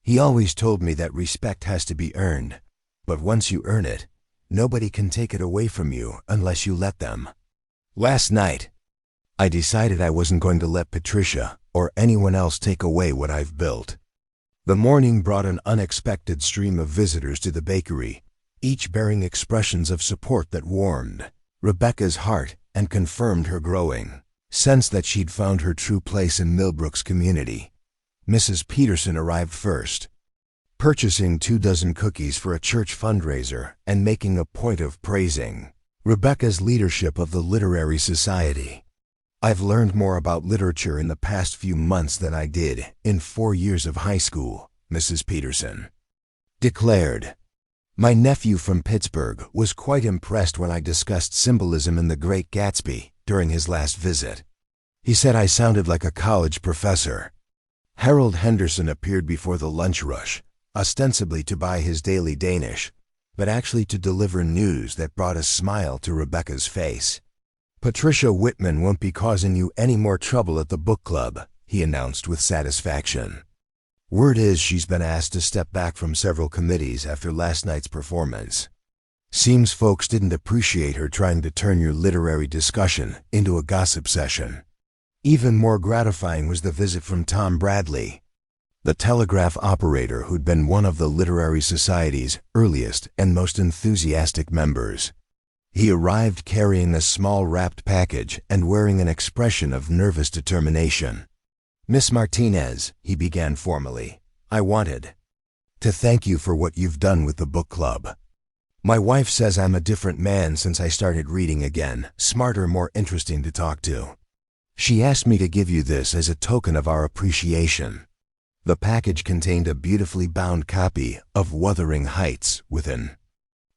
"He always told me that respect has to be earned, but once you earn it, nobody can take it away from you unless you let them. Last night, I decided I wasn't going to let Patricia or anyone else take away what I've built." The morning brought an unexpected stream of visitors to the bakery, each bearing expressions of support that warmed Rebecca's heart and confirmed her growing sense that she'd found her true place in Millbrook's community. Mrs. Peterson arrived first, purchasing 24 cookies for a church fundraiser and making a point of praising Rebecca's leadership of the Literary Society. "I've learned more about literature in the past few months than I did in 4 years of high school," Mrs. Peterson declared. "My nephew from Pittsburgh was quite impressed when I discussed symbolism in The Great Gatsby during his last visit. He said I sounded like a college professor." Harold Henderson appeared before the lunch rush, ostensibly to buy his daily Danish, but actually to deliver news that brought a smile to Rebecca's face. "Patricia Whitman won't be causing you any more trouble at the book club," he announced with satisfaction. "Word is she's been asked to step back from several committees after last night's performance. Seems folks didn't appreciate her trying to turn your literary discussion into a gossip session." Even more gratifying was the visit from Tom Bradley, the telegraph operator who'd been one of the Literary Society's earliest and most enthusiastic members. He arrived carrying a small wrapped package and wearing an expression of nervous determination. "Miss Martinez," he began formally, "I wanted to thank you for what you've done with the book club. My wife says I'm a different man since I started reading again, smarter, more interesting to talk to. She asked me to give you this as a token of our appreciation." The package contained a beautifully bound copy of Wuthering Heights with an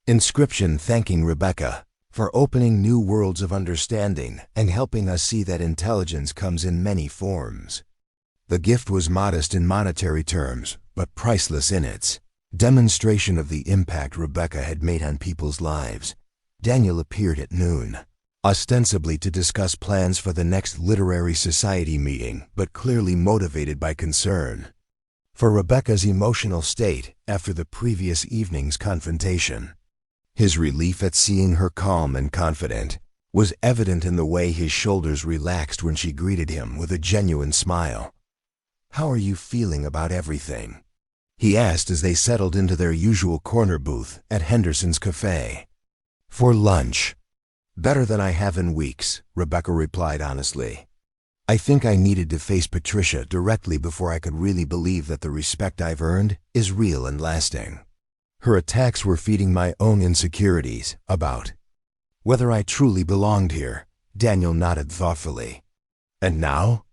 inscription thanking Rebecca for opening new worlds of understanding and helping us see that intelligence comes in many forms. The gift was modest in monetary terms, but priceless in its demonstration of the impact Rebecca had made on people's lives. Daniel appeared at noon, ostensibly to discuss plans for the next Literary Society meeting, but clearly motivated by concern for Rebecca's emotional state after the previous evening's confrontation. His relief at seeing her calm and confident was evident in the way his shoulders relaxed when she greeted him with a genuine smile. "How are you feeling about everything?" he asked as they settled into their usual corner booth at Henderson's Cafe. "For lunch, better than I have in weeks," Rebecca replied honestly. "I think I needed to face Patricia directly before I could really believe that the respect I've earned is real and lasting. Her attacks were feeding my own insecurities about whether I truly belonged here." Daniel nodded thoughtfully. "And now?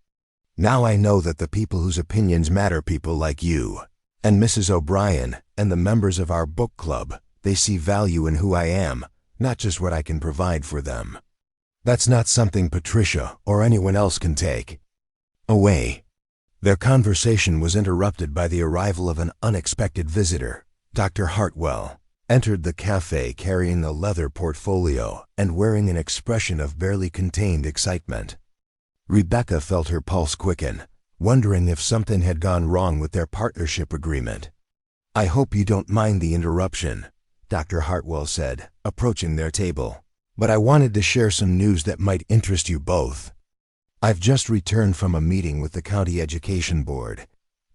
Now I know that the people whose opinions matter, people like you and Mrs. O'Brien and the members of our book club, they see value in who I am, not just what I can provide for them. That's not something Patricia or anyone else can take away." Their conversation was interrupted by the arrival of an unexpected visitor. Dr. Hartwell entered the cafe carrying a leather portfolio and wearing an expression of barely contained excitement. Rebecca felt her pulse quicken, wondering if something had gone wrong with their partnership agreement. "I hope you don't mind the interruption," Dr. Hartwell said, approaching their table, "but I wanted to share some news that might interest you both. I've just returned from a meeting with the County Education Board,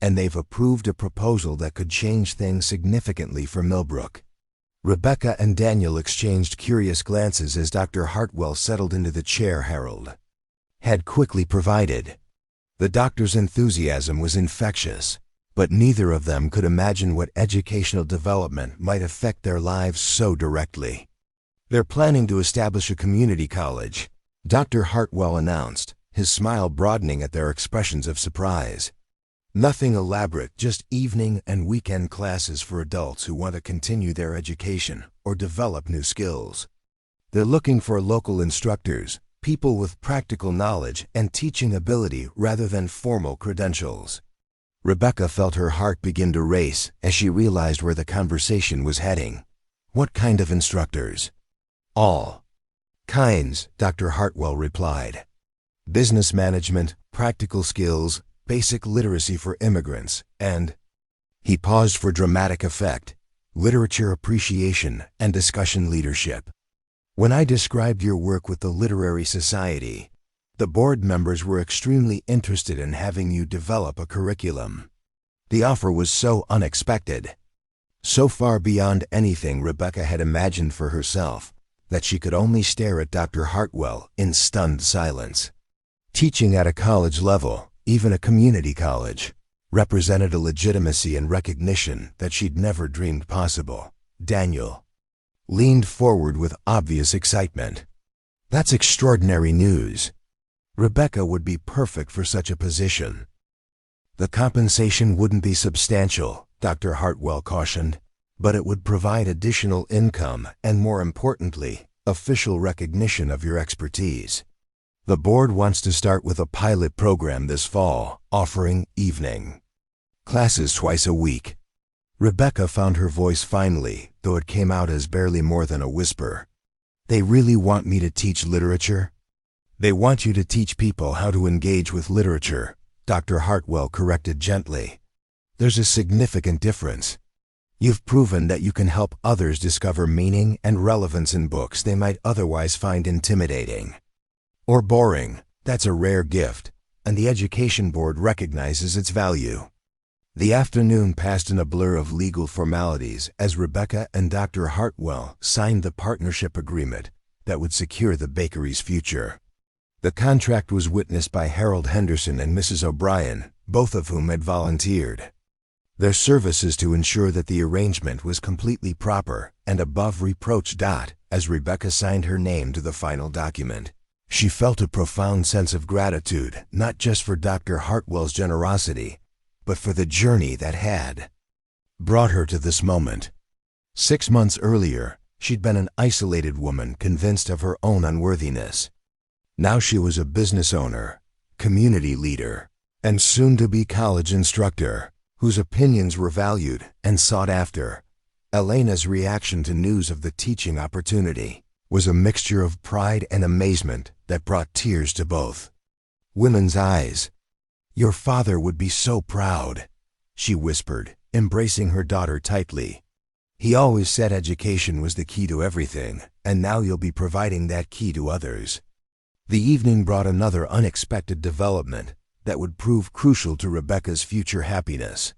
and they've approved a proposal that could change things significantly for Millbrook." Rebecca and Daniel exchanged curious glances as Dr. Hartwell settled into the chair Harold had quickly provided. The doctor's enthusiasm was infectious, but neither of them could imagine what educational development might affect their lives so directly. "They're planning to establish a community college," Dr. Hartwell announced, his smile broadening at their expressions of surprise. Nothing elaborate, just evening and weekend classes for adults who want to continue their education or develop new skills. They're looking for local instructors, people with practical knowledge and teaching ability rather than formal credentials. Rebecca felt her heart begin to race as she realized where the conversation was heading. What kind of instructors? All kinds, Dr. Hartwell replied. Business management, practical skills, basic literacy for immigrants, and, he paused for dramatic effect, literature appreciation and discussion leadership. When I described your work with the Literary Society, the board members were extremely interested in having you develop a curriculum. The offer was so unexpected, so far beyond anything Rebecca had imagined for herself, that she could only stare at Dr. Hartwell in stunned silence. Teaching at a college level, even a community college, represented a legitimacy and recognition that she'd never dreamed possible. Daniel leaned forward with obvious excitement. That's extraordinary news. Rebecca would be perfect for such a position. The compensation wouldn't be substantial, Dr. Hartwell cautioned, but it would provide additional income and, more importantly, official recognition of your expertise. The board wants to start with a pilot program this fall, offering evening classes twice a week. Rebecca found her voice finally, though it came out as barely more than a whisper. They really want me to teach literature? They want you to teach people how to engage with literature, Dr. Hartwell corrected gently. There's a significant difference. You've proven that you can help others discover meaning and relevance in books they might otherwise find intimidating or boring. That's a rare gift, and the Education Board recognizes its value. The afternoon passed in a blur of legal formalities as Rebecca and Dr. Hartwell signed the partnership agreement that would secure the bakery's future. The contract was witnessed by Harold Henderson and Mrs. O'Brien, both of whom had volunteered their services to ensure that the arrangement was completely proper and above reproach. As Rebecca signed her name to the final document, she felt a profound sense of gratitude, not just for Dr. Hartwell's generosity, but for the journey that had brought her to this moment. 6 months earlier, she'd been an isolated woman convinced of her own unworthiness. Now she was a business owner, community leader, and soon-to-be college instructor, whose opinions were valued and sought after. Elena's reaction to news of the teaching opportunity was a mixture of pride and amazement that brought tears to both women's eyes. Your father would be so proud, she whispered, embracing her daughter tightly. He always said education was the key to everything, and now you'll be providing that key to others. The evening brought another unexpected development that would prove crucial to Rebecca's future happiness.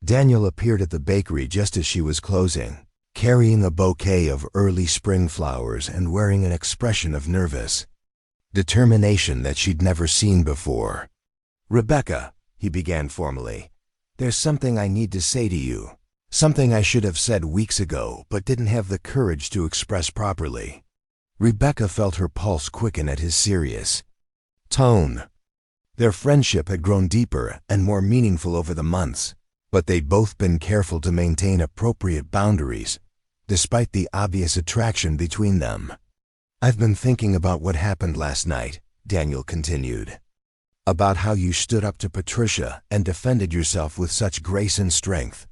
Daniel appeared at the bakery just as she was closing, carrying a bouquet of early spring flowers and wearing an expression of nervous determination that she'd never seen before. Rebecca, he began formally, there's something I need to say to you, something I should have said weeks ago but didn't have the courage to express properly. Rebecca felt her pulse quicken at his serious tone. Their friendship had grown deeper and more meaningful over the months, but they'd both been careful to maintain appropriate boundaries, despite the obvious attraction between them. I've been thinking about what happened last night, Daniel continued. About how you stood up to Patricia and defended yourself with such grace and strength.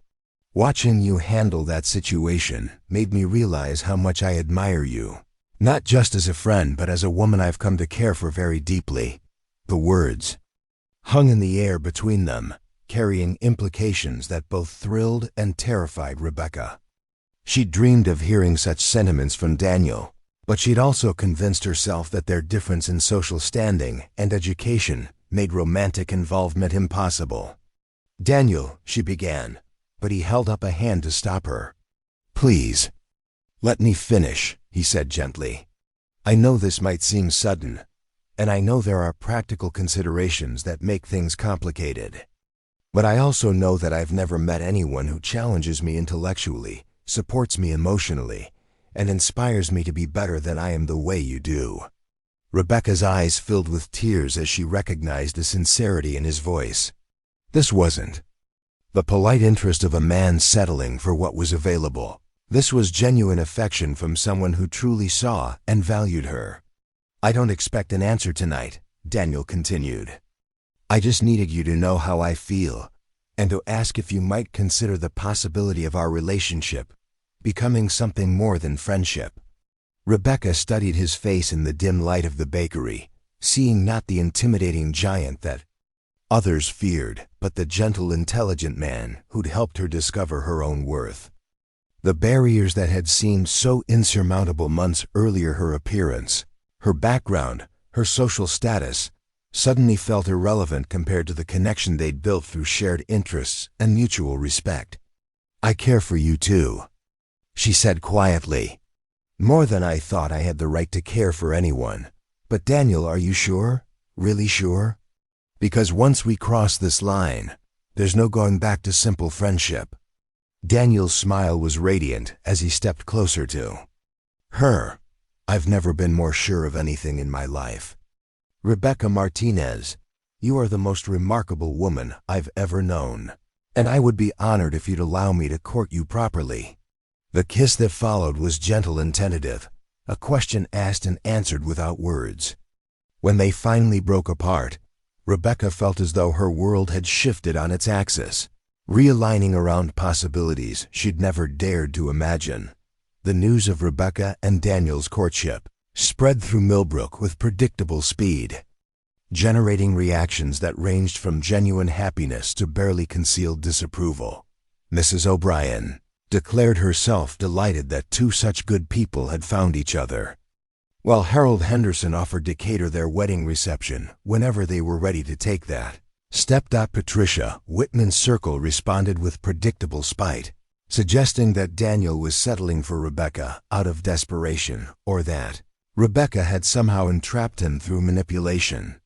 Watching you handle that situation made me realize how much I admire you. Not just as a friend, but as a woman I've come to care for very deeply. The words hung in the air between them, carrying implications that both thrilled and terrified Rebecca. She'd dreamed of hearing such sentiments from Daniel, but she'd also convinced herself that their difference in social standing and education made romantic involvement impossible. Daniel, she began, but he held up a hand to stop her. Please, let me finish, he said gently. I know this might seem sudden, and I know there are practical considerations that make things complicated. But I also know that I've never met anyone who challenges me intellectually, supports me emotionally, and inspires me to be better than I am the way you do. Rebecca's eyes filled with tears as she recognized the sincerity in his voice. This wasn't the polite interest of a man settling for what was available. This was genuine affection from someone who truly saw and valued her. "I don't expect an answer tonight," Daniel continued. "I just needed you to know how I feel, and to ask if you might consider the possibility of our relationship becoming something more than friendship." Rebecca studied his face in the dim light of the bakery, seeing not the intimidating giant that others feared, but the gentle, intelligent man who'd helped her discover her own worth. The barriers that had seemed so insurmountable months earlier, her appearance, her background, her social status, suddenly felt irrelevant compared to the connection they'd built through shared interests and mutual respect. "I care for you too," she said quietly. "More than I thought I had the right to care for anyone. But Daniel, are you sure? Really sure? Because once we cross this line, there's no going back to simple friendship." Daniel's smile was radiant as he stepped closer to her. "I've never been more sure of anything in my life. Rebecca Martinez, you are the most remarkable woman I've ever known, and I would be honored if you'd allow me to court you properly." The kiss that followed was gentle and tentative, a question asked and answered without words. When they finally broke apart, Rebecca felt as though her world had shifted on its axis, realigning around possibilities she'd never dared to imagine. The news of Rebecca and Daniel's courtship spread through Millbrook with predictable speed, generating reactions that ranged from genuine happiness to barely concealed disapproval. Mrs. O'Brien declared herself delighted that two such good people had found each other, while Harold Henderson offered to cater their wedding reception whenever they were ready to take that. Patricia Whitman's circle responded with predictable spite, suggesting that Daniel was settling for Rebecca out of desperation, or that Rebecca had somehow entrapped him through manipulation.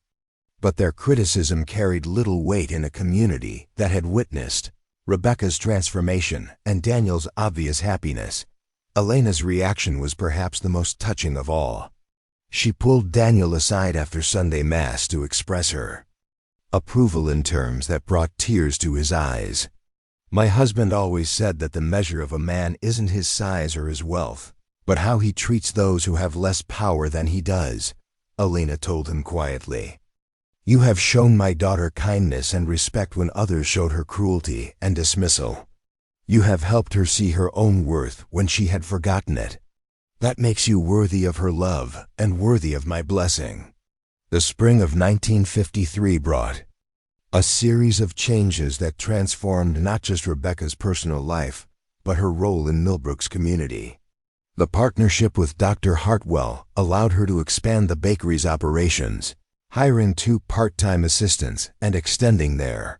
But their criticism carried little weight in a community that had witnessed Rebecca's transformation and Daniel's obvious happiness. Elena's reaction was perhaps the most touching of all. She pulled Daniel aside after Sunday Mass to express her approval in terms that brought tears to his eyes. "My husband always said that the measure of a man isn't his size or his wealth, but how he treats those who have less power than he does," Elena told him quietly. "You have shown my daughter kindness and respect when others showed her cruelty and dismissal. You have helped her see her own worth when she had forgotten it. That makes you worthy of her love and worthy of my blessing." The spring of 1953 brought a series of changes that transformed not just Rebecca's personal life, but her role in Millbrook's community. The partnership with Dr. Hartwell allowed her to expand the bakery's operations, hiring 2 part-time assistants and extending their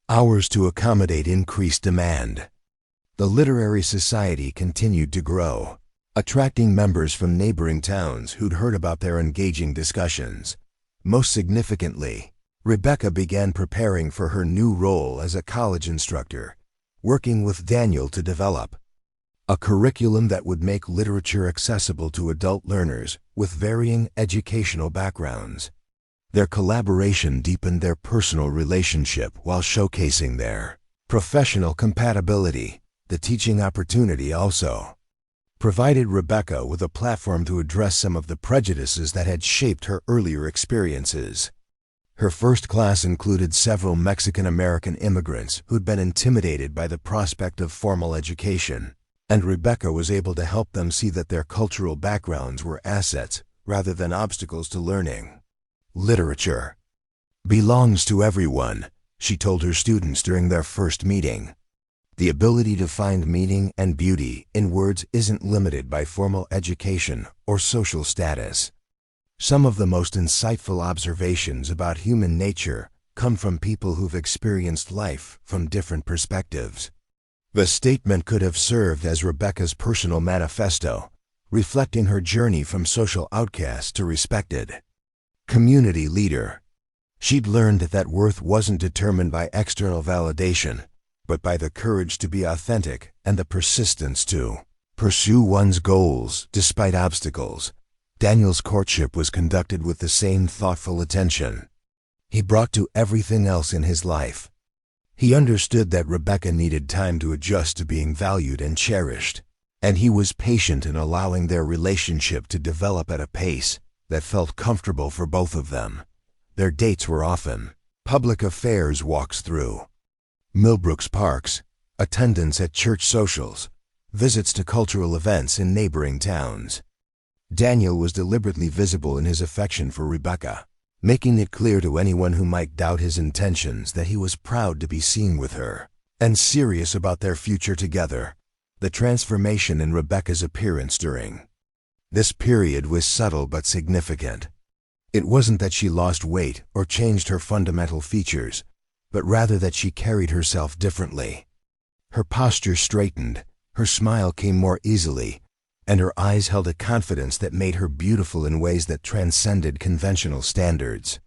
hours to accommodate increased demand. The literary society continued to grow, attracting members from neighboring towns who'd heard about their engaging discussions. Most significantly, Rebecca began preparing for her new role as a college instructor, working with Daniel to develop a curriculum that would make literature accessible to adult learners with varying educational backgrounds. Their collaboration deepened their personal relationship while showcasing their professional compatibility. The teaching opportunity also provided Rebecca with a platform to address some of the prejudices that had shaped her earlier experiences. Her first class included several Mexican-American immigrants who'd been intimidated by the prospect of formal education, and Rebecca was able to help them see that their cultural backgrounds were assets rather than obstacles to learning. "Literature belongs to everyone," she told her students during their first meeting. "The ability to find meaning and beauty in words isn't limited by formal education or social status." Some of the most insightful observations about human nature come from people who've experienced life from different perspectives. The statement could have served as Rebecca's personal manifesto, reflecting her journey from social outcast to respected community leader. She'd learned that worth wasn't determined by external validation, but by the courage to be authentic and the persistence to pursue one's goals despite obstacles. Daniel's courtship was conducted with the same thoughtful attention he brought to everything else in his life. He understood that Rebecca needed time to adjust to being valued and cherished, and he was patient in allowing their relationship to develop at a pace that felt comfortable for both of them. Their dates were often public affairs walks through Millbrook's parks, attendance at church socials, visits to cultural events in neighboring towns. Daniel was deliberately visible in his affection for Rebecca, making it clear to anyone who might doubt his intentions that he was proud to be seen with her and serious about their future together. The transformation in Rebecca's appearance during this period was subtle but significant. It wasn't that she lost weight or changed her fundamental features, but rather that she carried herself differently. Her posture straightened, her smile came more easily, and her eyes held a confidence that made her beautiful in ways that transcended conventional standards.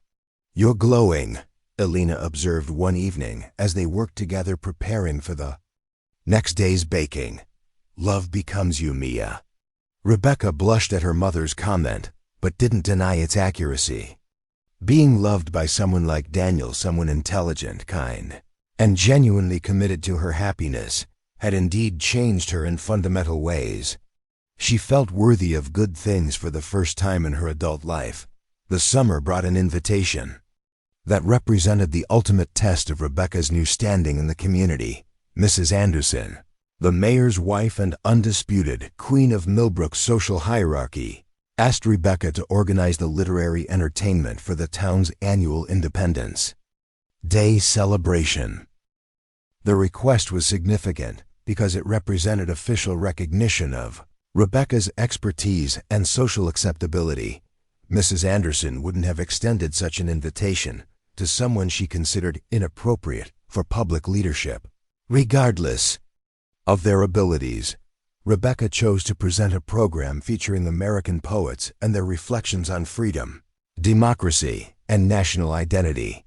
"You're glowing," Elena observed one evening as they worked together preparing for the next day's baking. "Love becomes you, Mia." Rebecca blushed at her mother's comment, but didn't deny its accuracy. Being loved by someone like Daniel, someone intelligent, kind, and genuinely committed to her happiness, had indeed changed her in fundamental ways. She felt worthy of good things for the first time in her adult life. The summer brought an invitation that represented the ultimate test of Rebecca's new standing in the community. Mrs. Anderson, the mayor's wife and undisputed queen of Millbrook's social hierarchy, asked Rebecca to organize the literary entertainment for the town's annual Independence Day celebration. The request was significant because it represented official recognition of Rebecca's expertise and social acceptability. Mrs. Anderson wouldn't have extended such an invitation to someone she considered inappropriate for public leadership. Regardless of their abilities, Rebecca chose to present a program featuring American poets and their reflections on freedom, democracy, and national identity.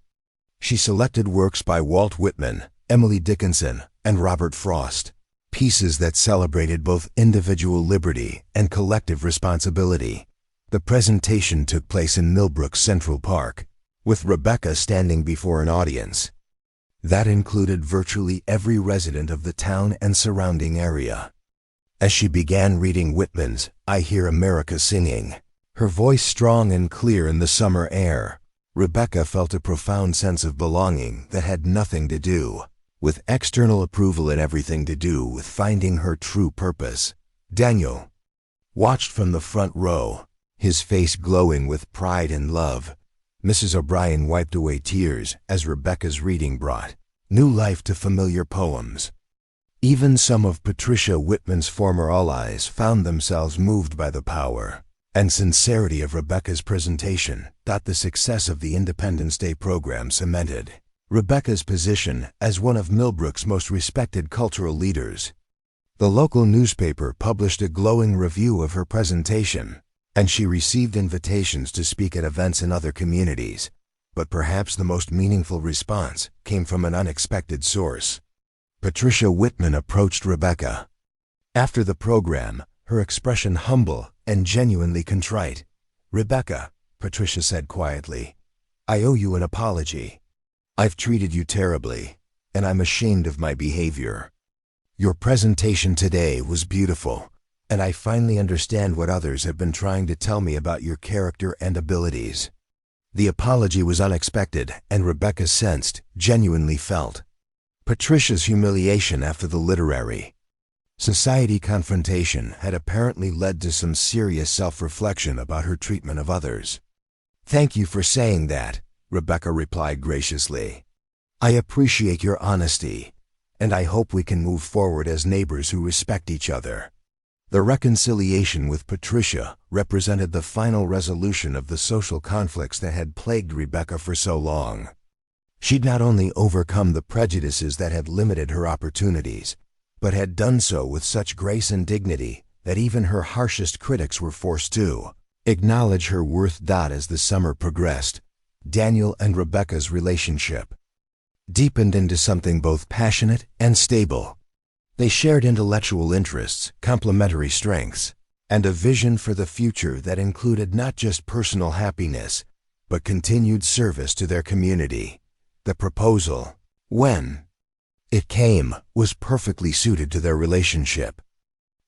She selected works by Walt Whitman, Emily Dickinson, and Robert Frost, pieces that celebrated both individual liberty and collective responsibility. The presentation took place in Millbrook's Central Park, with Rebecca standing before an audience that included virtually every resident of the town and surrounding area. As she began reading Whitman's "I Hear America Singing," her voice strong and clear in the summer air, Rebecca felt a profound sense of belonging that had nothing to do with external approval and everything to do with finding her true purpose. Daniel watched from the front row, his face glowing with pride and love. Mrs. O'Brien wiped away tears as Rebecca's reading brought new life to familiar poems. Even some of Patricia Whitman's former allies found themselves moved by the power and sincerity of Rebecca's presentation. The success of the Independence Day program cemented Rebecca's position as one of Millbrook's most respected cultural leaders. The local newspaper published a glowing review of her presentation, and she received invitations to speak at events in other communities. But perhaps the most meaningful response came from an unexpected source. Patricia Whitman approached Rebecca after the program, her expression humble and genuinely contrite. "Rebecca," Patricia said quietly, "I owe you an apology. I've treated you terribly, and I'm ashamed of my behavior. Your presentation today was beautiful, and I finally understand what others have been trying to tell me about your character and abilities." The apology was unexpected, and Rebecca sensed, genuinely felt, Patricia's humiliation after the literary society confrontation had apparently led to some serious self-reflection about her treatment of others. "Thank you for saying that," Rebecca replied graciously. "I appreciate your honesty, and I hope we can move forward as neighbors who respect each other." The reconciliation with Patricia represented the final resolution of the social conflicts that had plagued Rebecca for so long. She'd not only overcome the prejudices that had limited her opportunities, but had done so with such grace and dignity that even her harshest critics were forced to acknowledge her worth. As the summer progressed, Daniel and Rebecca's relationship deepened into something both passionate and stable. They shared intellectual interests, complementary strengths, and a vision for the future that included not just personal happiness, but continued service to their community. The proposal, when it came was perfectly suited to their relationship.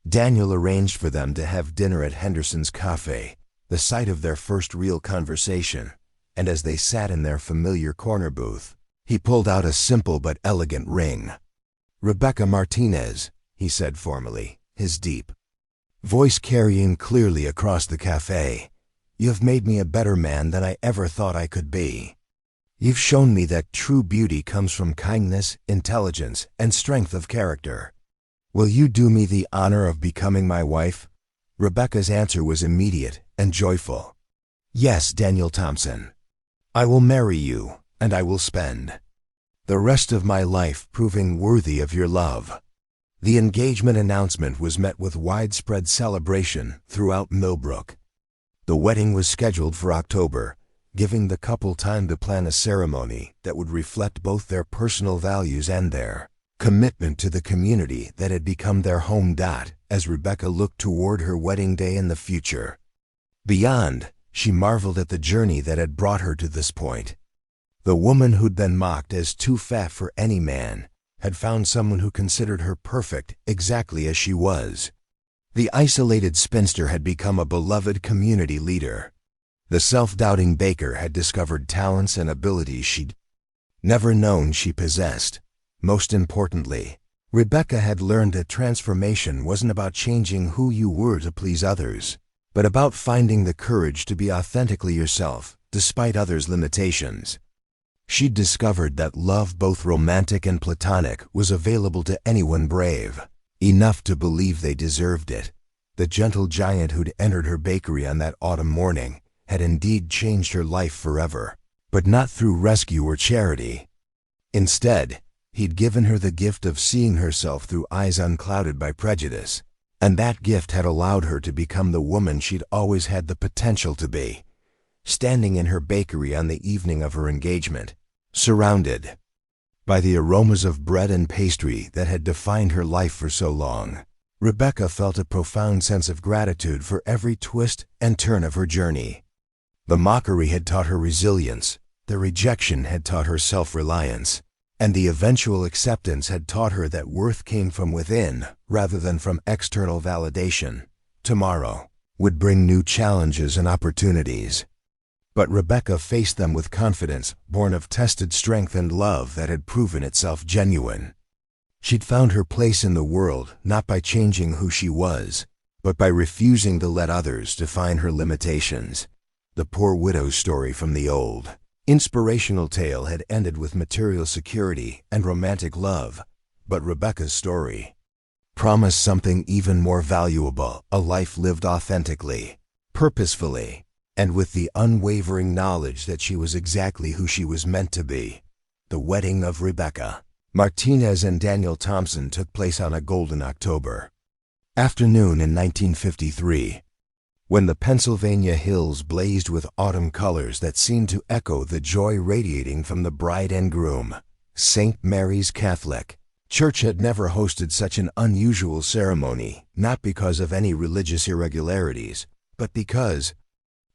Daniel arranged for them to have dinner at Henderson's Cafe, the site of their first real conversation, and as they sat in their familiar corner booth, he pulled out a simple but elegant ring. "Rebecca Martinez," he said formally, his deep voice carrying clearly across the cafe. "You've made me a better man than I ever thought I could be. You've shown me that true beauty comes from kindness, intelligence, and strength of character. Will you do me the honor of becoming my wife?" Rebecca's answer was immediate and joyful. "Yes, Daniel Thompson. I will marry you, and I will spend the rest of my life proving worthy of your love." The engagement announcement was met with widespread celebration throughout Millbrook. The wedding was scheduled for October, giving the couple time to plan a ceremony that would reflect both their personal values and their commitment to the community that had become their home. As Rebecca looked toward her wedding day in the future, beyond, she marveled at the journey that had brought her to this point. The woman who'd been mocked as too fat for any man had found someone who considered her perfect exactly as she was. The isolated spinster had become a beloved community leader. The self-doubting baker had discovered talents and abilities she'd never known she possessed. Most importantly, Rebecca had learned that transformation wasn't about changing who you were to please others, but about finding the courage to be authentically yourself, despite others' limitations. She'd discovered that love, both romantic and platonic, was available to anyone brave enough to believe they deserved it. The gentle giant who'd entered her bakery on that autumn morning had indeed changed her life forever, but not through rescue or charity. Instead, he'd given her the gift of seeing herself through eyes unclouded by prejudice, and that gift had allowed her to become the woman she'd always had the potential to be. Standing in her bakery on the evening of her engagement, surrounded by the aromas of bread and pastry that had defined her life for so long, Rebecca felt a profound sense of gratitude for every twist and turn of her journey. The mockery had taught her resilience, the rejection had taught her self-reliance, and the eventual acceptance had taught her that worth came from within rather than from external validation. Tomorrow would bring new challenges and opportunities, but Rebecca faced them with confidence, born of tested strength and love that had proven itself genuine. She'd found her place in the world not by changing who she was, but by refusing to let others define her limitations. The poor widow's story from the old, inspirational tale had ended with material security and romantic love, but Rebecca's story promised something even more valuable: a life lived authentically, purposefully, and with the unwavering knowledge that she was exactly who she was meant to be. The wedding of Rebecca Martinez and Daniel Thompson took place on a golden October afternoon in 1953, when the Pennsylvania hills blazed with autumn colors that seemed to echo the joy radiating from the bride and groom. St. Mary's Catholic Church had never hosted such an unusual ceremony, not because of any religious irregularities, but because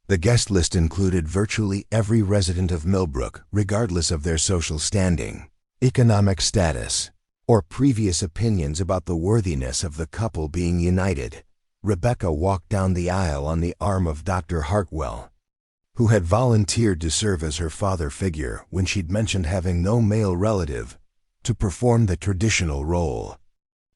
the guest list included virtually every resident of Millbrook, regardless of their social standing, economic status, or previous opinions about the worthiness of the couple being united. Rebecca walked down the aisle on the arm of Dr. Hartwell, who had volunteered to serve as her father figure when she'd mentioned having no male relative to perform the traditional role.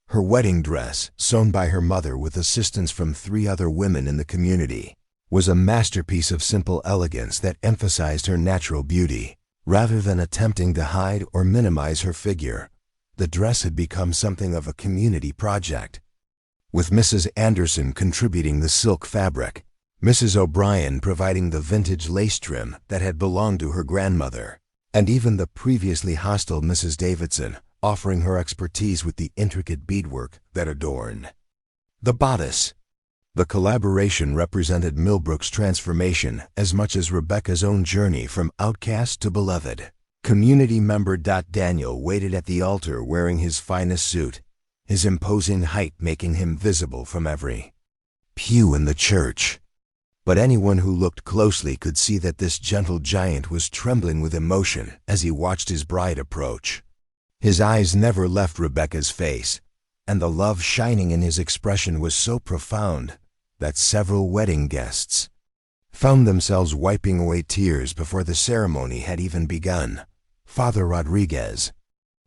Her wedding dress, sewn by her mother with assistance from 3 other women in the community, was a masterpiece of simple elegance that emphasized her natural beauty. Rather than attempting to hide or minimize her figure, the dress had become something of a community project, with Mrs. Anderson contributing the silk fabric, Mrs. O'Brien providing the vintage lace trim that had belonged to her grandmother, and even the previously hostile Mrs. Davidson offering her expertise with the intricate beadwork that adorned the bodice. The collaboration represented Millbrook's transformation as much as Rebecca's own journey from outcast to beloved. Community member Daniel waited at the altar wearing his finest suit, his imposing height making him visible from every pew in the church. But anyone who looked closely could see that this gentle giant was trembling with emotion as he watched his bride approach. His eyes never left Rebecca's face, and the love shining in his expression was so profound that several wedding guests found themselves wiping away tears before the ceremony had even begun. Father Rodriguez,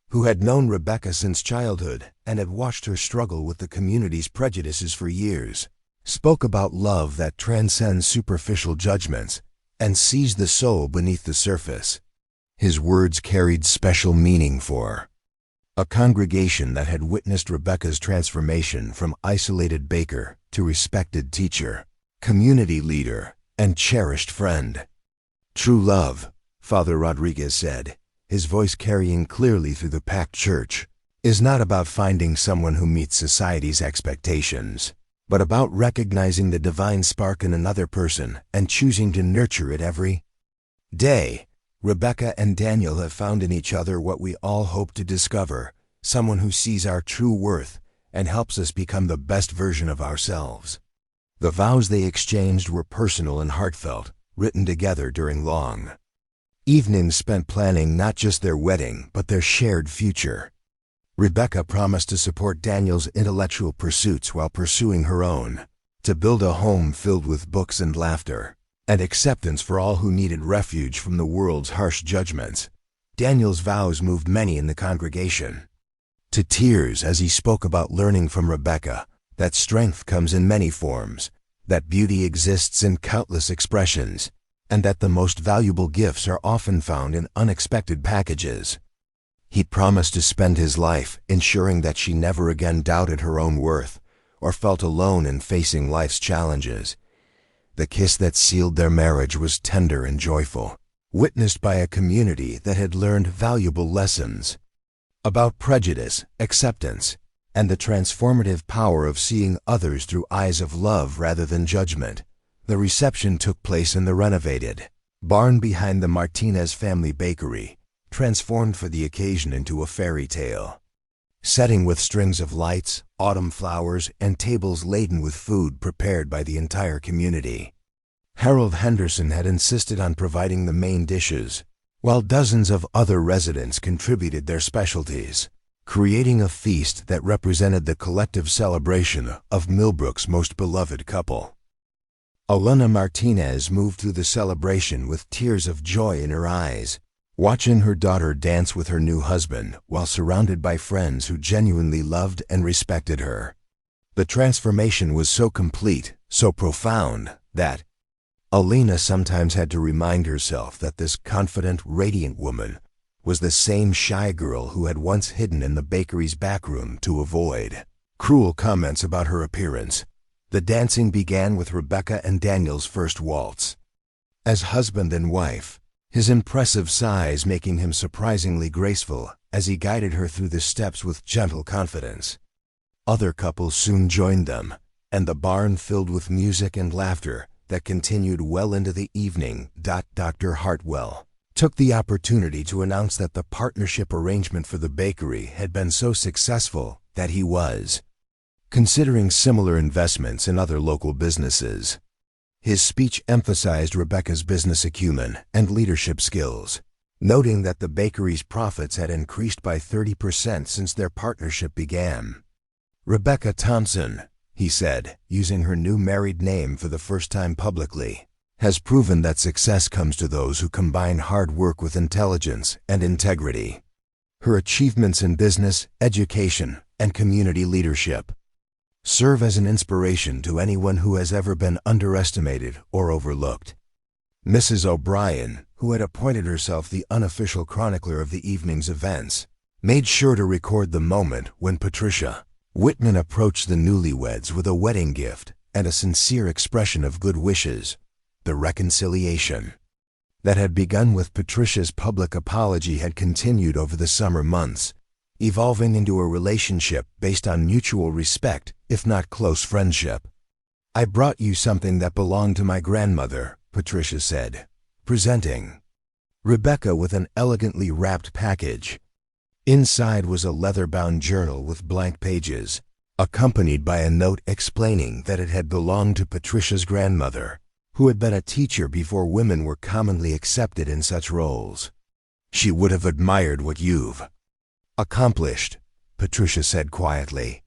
who had known Rebecca since childhood and had watched her struggle with the community's prejudices for years, spoke about love that transcends superficial judgments and sees the soul beneath the surface. His words carried special meaning for a congregation that had witnessed Rebecca's transformation from isolated baker to respected teacher, community leader, and cherished friend. True love, Father Rodriguez said, his voice carrying clearly through the packed church, is not about finding someone who meets society's expectations, but about recognizing the divine spark in another person and choosing to nurture it every day. Rebecca and Daniel have found in each other what we all hope to discover, someone who sees our true worth and helps us become the best version of ourselves. The vows they exchanged were personal and heartfelt, written together during long evenings spent planning not just their wedding but their shared future. Rebecca promised to support Daniel's intellectual pursuits while pursuing her own, to build a home filled with books and laughter, and acceptance for all who needed refuge from the world's harsh judgments. Daniel's vows moved many in the congregation to tears as he spoke about learning from Rebecca that strength comes in many forms, that beauty exists in countless expressions, and that the most valuable gifts are often found in unexpected packages. He promised to spend his life ensuring that she never again doubted her own worth or felt alone in facing life's challenges. The kiss that sealed their marriage was tender and joyful, witnessed by a community that had learned valuable lessons about prejudice, acceptance, and the transformative power of seeing others through eyes of love rather than judgment. The reception took place in the renovated barn behind the Martinez family bakery, transformed for the occasion into a fairy tale setting with strings of lights, autumn flowers, and tables laden with food prepared by the entire community. Harold Henderson had insisted on providing the main dishes, while dozens of other residents contributed their specialties, creating a feast that represented the collective celebration of Millbrook's most beloved couple. Elena Martinez moved through the celebration with tears of joy in her eyes, watching her daughter dance with her new husband while surrounded by friends who genuinely loved and respected her. The transformation was so complete, so profound, that Elena sometimes had to remind herself that this confident, radiant woman was the same shy girl who had once hidden in the bakery's back room to avoid cruel comments about her appearance. The dancing began with Rebecca and Daniel's first waltz. As husband and wife, his impressive size making him surprisingly graceful as he guided her through the steps with gentle confidence. Other couples soon joined them, and the barn filled with music and laughter that continued well into the evening. Dr. Hartwell took the opportunity to announce that the partnership arrangement for the bakery had been so successful that he was considering similar investments in other local businesses. His speech emphasized Rebecca's business acumen and leadership skills, noting that the bakery's profits had increased by 30% since their partnership began. Rebecca Thompson, he said, using her new married name for the first time publicly, has proven that success comes to those who combine hard work with intelligence and integrity. Her achievements in business, education, and community leadership serve as an inspiration to anyone who has ever been underestimated or overlooked. Mrs. O'Brien, who had appointed herself the unofficial chronicler of the evening's events, made sure to record the moment when Patricia Whitman approached the newlyweds with a wedding gift and a sincere expression of good wishes. The reconciliation that had begun with Patricia's public apology had continued over the summer months, evolving into a relationship based on mutual respect, if not close friendship. "I brought you something that belonged to my grandmother," Patricia said, presenting Rebecca with an elegantly wrapped package. Inside was a leather-bound journal with blank pages, accompanied by a note explaining that it had belonged to Patricia's grandmother, who had been a teacher before women were commonly accepted in such roles. "She would have admired what you've Accomplished, Patricia said quietly.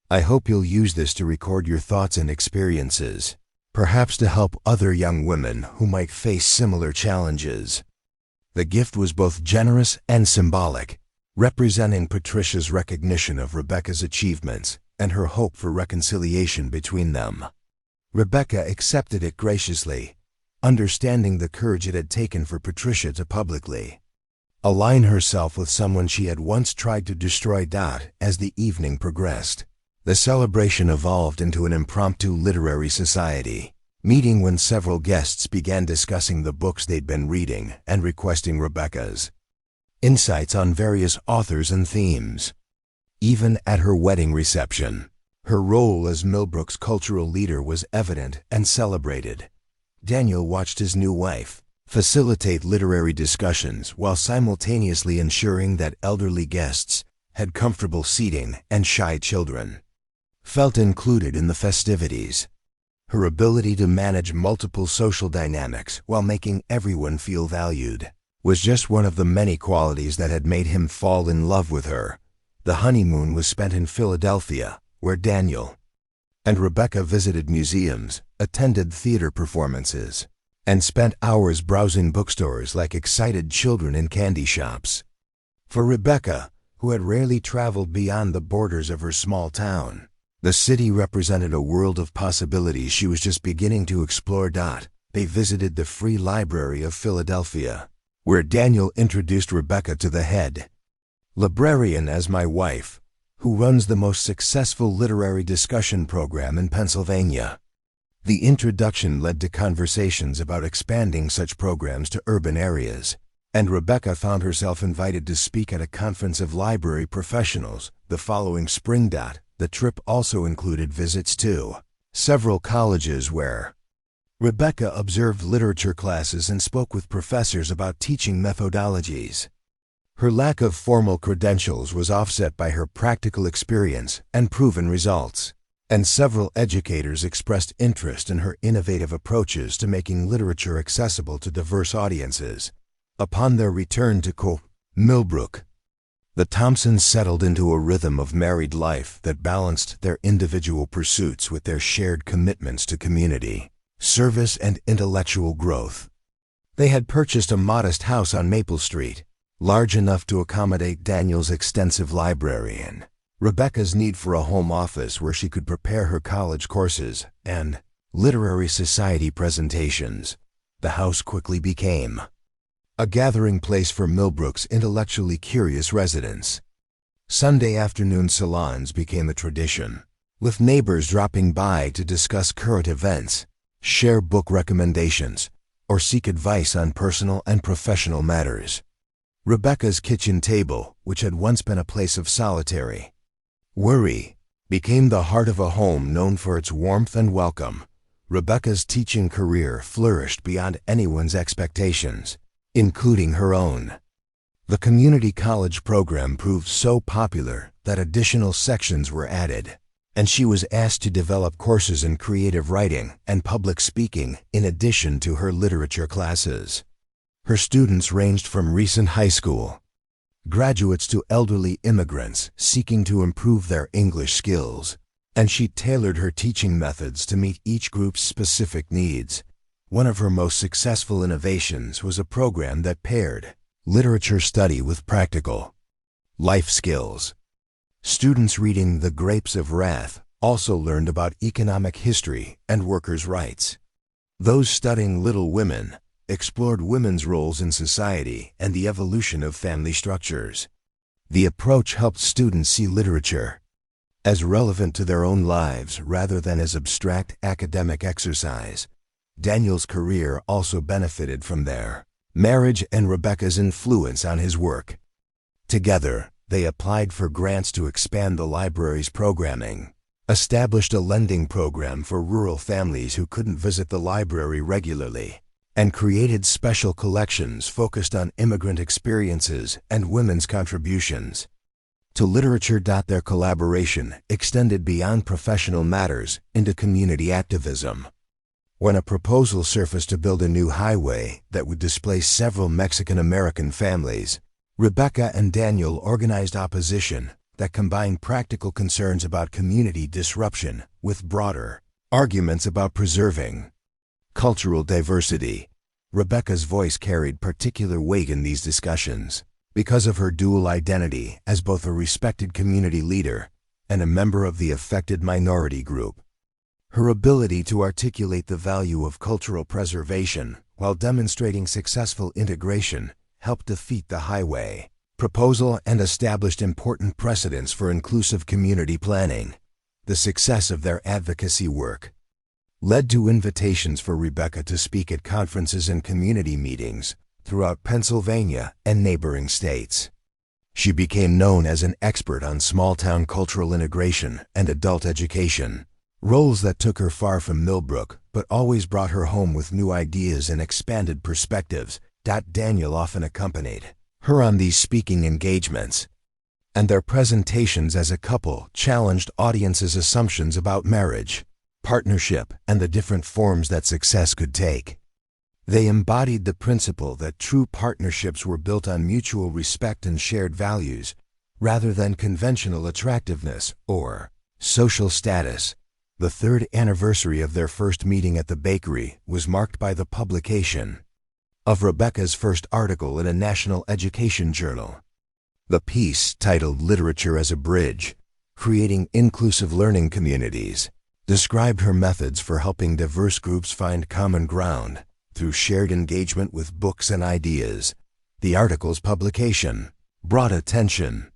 I hope you'll use this to record your thoughts and experiences, perhaps to help other young women who might face similar challenges. The gift was both generous and symbolic, representing Patricia's recognition of Rebecca's achievements and her hope for reconciliation between them. Rebecca accepted it graciously, understanding the courage it had taken for Patricia to publicly align herself with someone she had once tried to destroy. As the evening progressed, the celebration evolved into an impromptu literary society meeting when several guests began discussing the books they'd been reading and requesting Rebecca's insights on various authors and themes. Even at her wedding reception, her role as Millbrook's cultural leader was evident and celebrated. Daniel watched his new wife facilitate literary discussions while simultaneously ensuring that elderly guests had comfortable seating and shy children felt included in the festivities. Her ability to manage multiple social dynamics while making everyone feel valued was just one of the many qualities that had made him fall in love with her. The honeymoon was spent in Philadelphia, where Daniel and Rebecca visited museums, attended theater performances, and spent hours browsing bookstores like excited children in candy shops. For Rebecca, who had rarely traveled beyond the borders of her small town, the city represented a world of possibilities she was just beginning to explore. They visited the Free Library of Philadelphia, where Daniel introduced Rebecca to the head librarian as my wife, who runs the most successful literary discussion program in Pennsylvania. The introduction led to conversations about expanding such programs to urban areas, and Rebecca found herself invited to speak at a conference of library professionals the following spring. The trip also included visits to several colleges where Rebecca observed literature classes and spoke with professors about teaching methodologies. Her lack of formal credentials was offset by her practical experience and proven results, and several educators expressed interest in her innovative approaches to making literature accessible to diverse audiences. Upon their return to Millbrook, the Thompsons settled into a rhythm of married life that balanced their individual pursuits with their shared commitments to community, service, and intellectual growth. They had purchased a modest house on Maple Street, large enough to accommodate Daniel's extensive library and Rebecca's need for a home office where she could prepare her college courses and literary society presentations. The house quickly became a gathering place for Millbrook's intellectually curious residents. Sunday afternoon salons became a tradition, with neighbors dropping by to discuss current events, share book recommendations, or seek advice on personal and professional matters. Rebecca's kitchen table, which had once been a place of solitary worry, became the heart of a home known for its warmth and welcome. Rebecca's teaching career flourished beyond anyone's expectations, including her own. The community college program proved so popular that additional sections were added, and she was asked to develop courses in creative writing and public speaking in addition to her literature classes. Her students ranged from recent high school graduates to elderly immigrants seeking to improve their English skills, and she tailored her teaching methods to meet each group's specific needs. One of her most successful innovations was a program that paired literature study with practical life skills. Students reading The Grapes of Wrath also learned about economic history and workers' rights. Those studying Little Women explored women's roles in society and the evolution of family structures. The approach helped students see literature as relevant to their own lives rather than as abstract academic exercise. Daniel's career also benefited from their marriage and Rebecca's influence on his work. Together, they applied for grants to expand the library's programming, established a lending program for rural families who couldn't visit the library regularly, and created special collections focused on immigrant experiences and women's contributions to literature. Their collaboration extended beyond professional matters into community activism. When a proposal surfaced to build a new highway that would displace several Mexican-American families, Rebecca and Daniel organized opposition that combined practical concerns about community disruption with broader arguments about preserving cultural diversity. Rebecca's voice carried particular weight in these discussions because of her dual identity as both a respected community leader and a member of the affected minority group. Her ability to articulate the value of cultural preservation while demonstrating successful integration helped defeat the highway proposal and established important precedents for inclusive community planning. The success of their advocacy work led to invitations for Rebecca to speak at conferences and community meetings throughout Pennsylvania and neighboring states. She became known as an expert on small-town cultural integration and adult education, roles that took her far from Millbrook but always brought her home with new ideas and expanded perspectives. Daniel often accompanied her on these speaking engagements, and their presentations as a couple challenged audiences' assumptions about marriage, partnership, and the different forms that success could take. They embodied the principle that true partnerships were built on mutual respect and shared values, rather than conventional attractiveness or social status. The third anniversary of their first meeting at the bakery was marked by the publication of Rebecca's first article in a national education journal. The piece, titled "Literature as a Bridge: Creating Inclusive Learning Communities," described her methods for helping diverse groups find common ground through shared engagement with books and ideas. The article's publication brought attention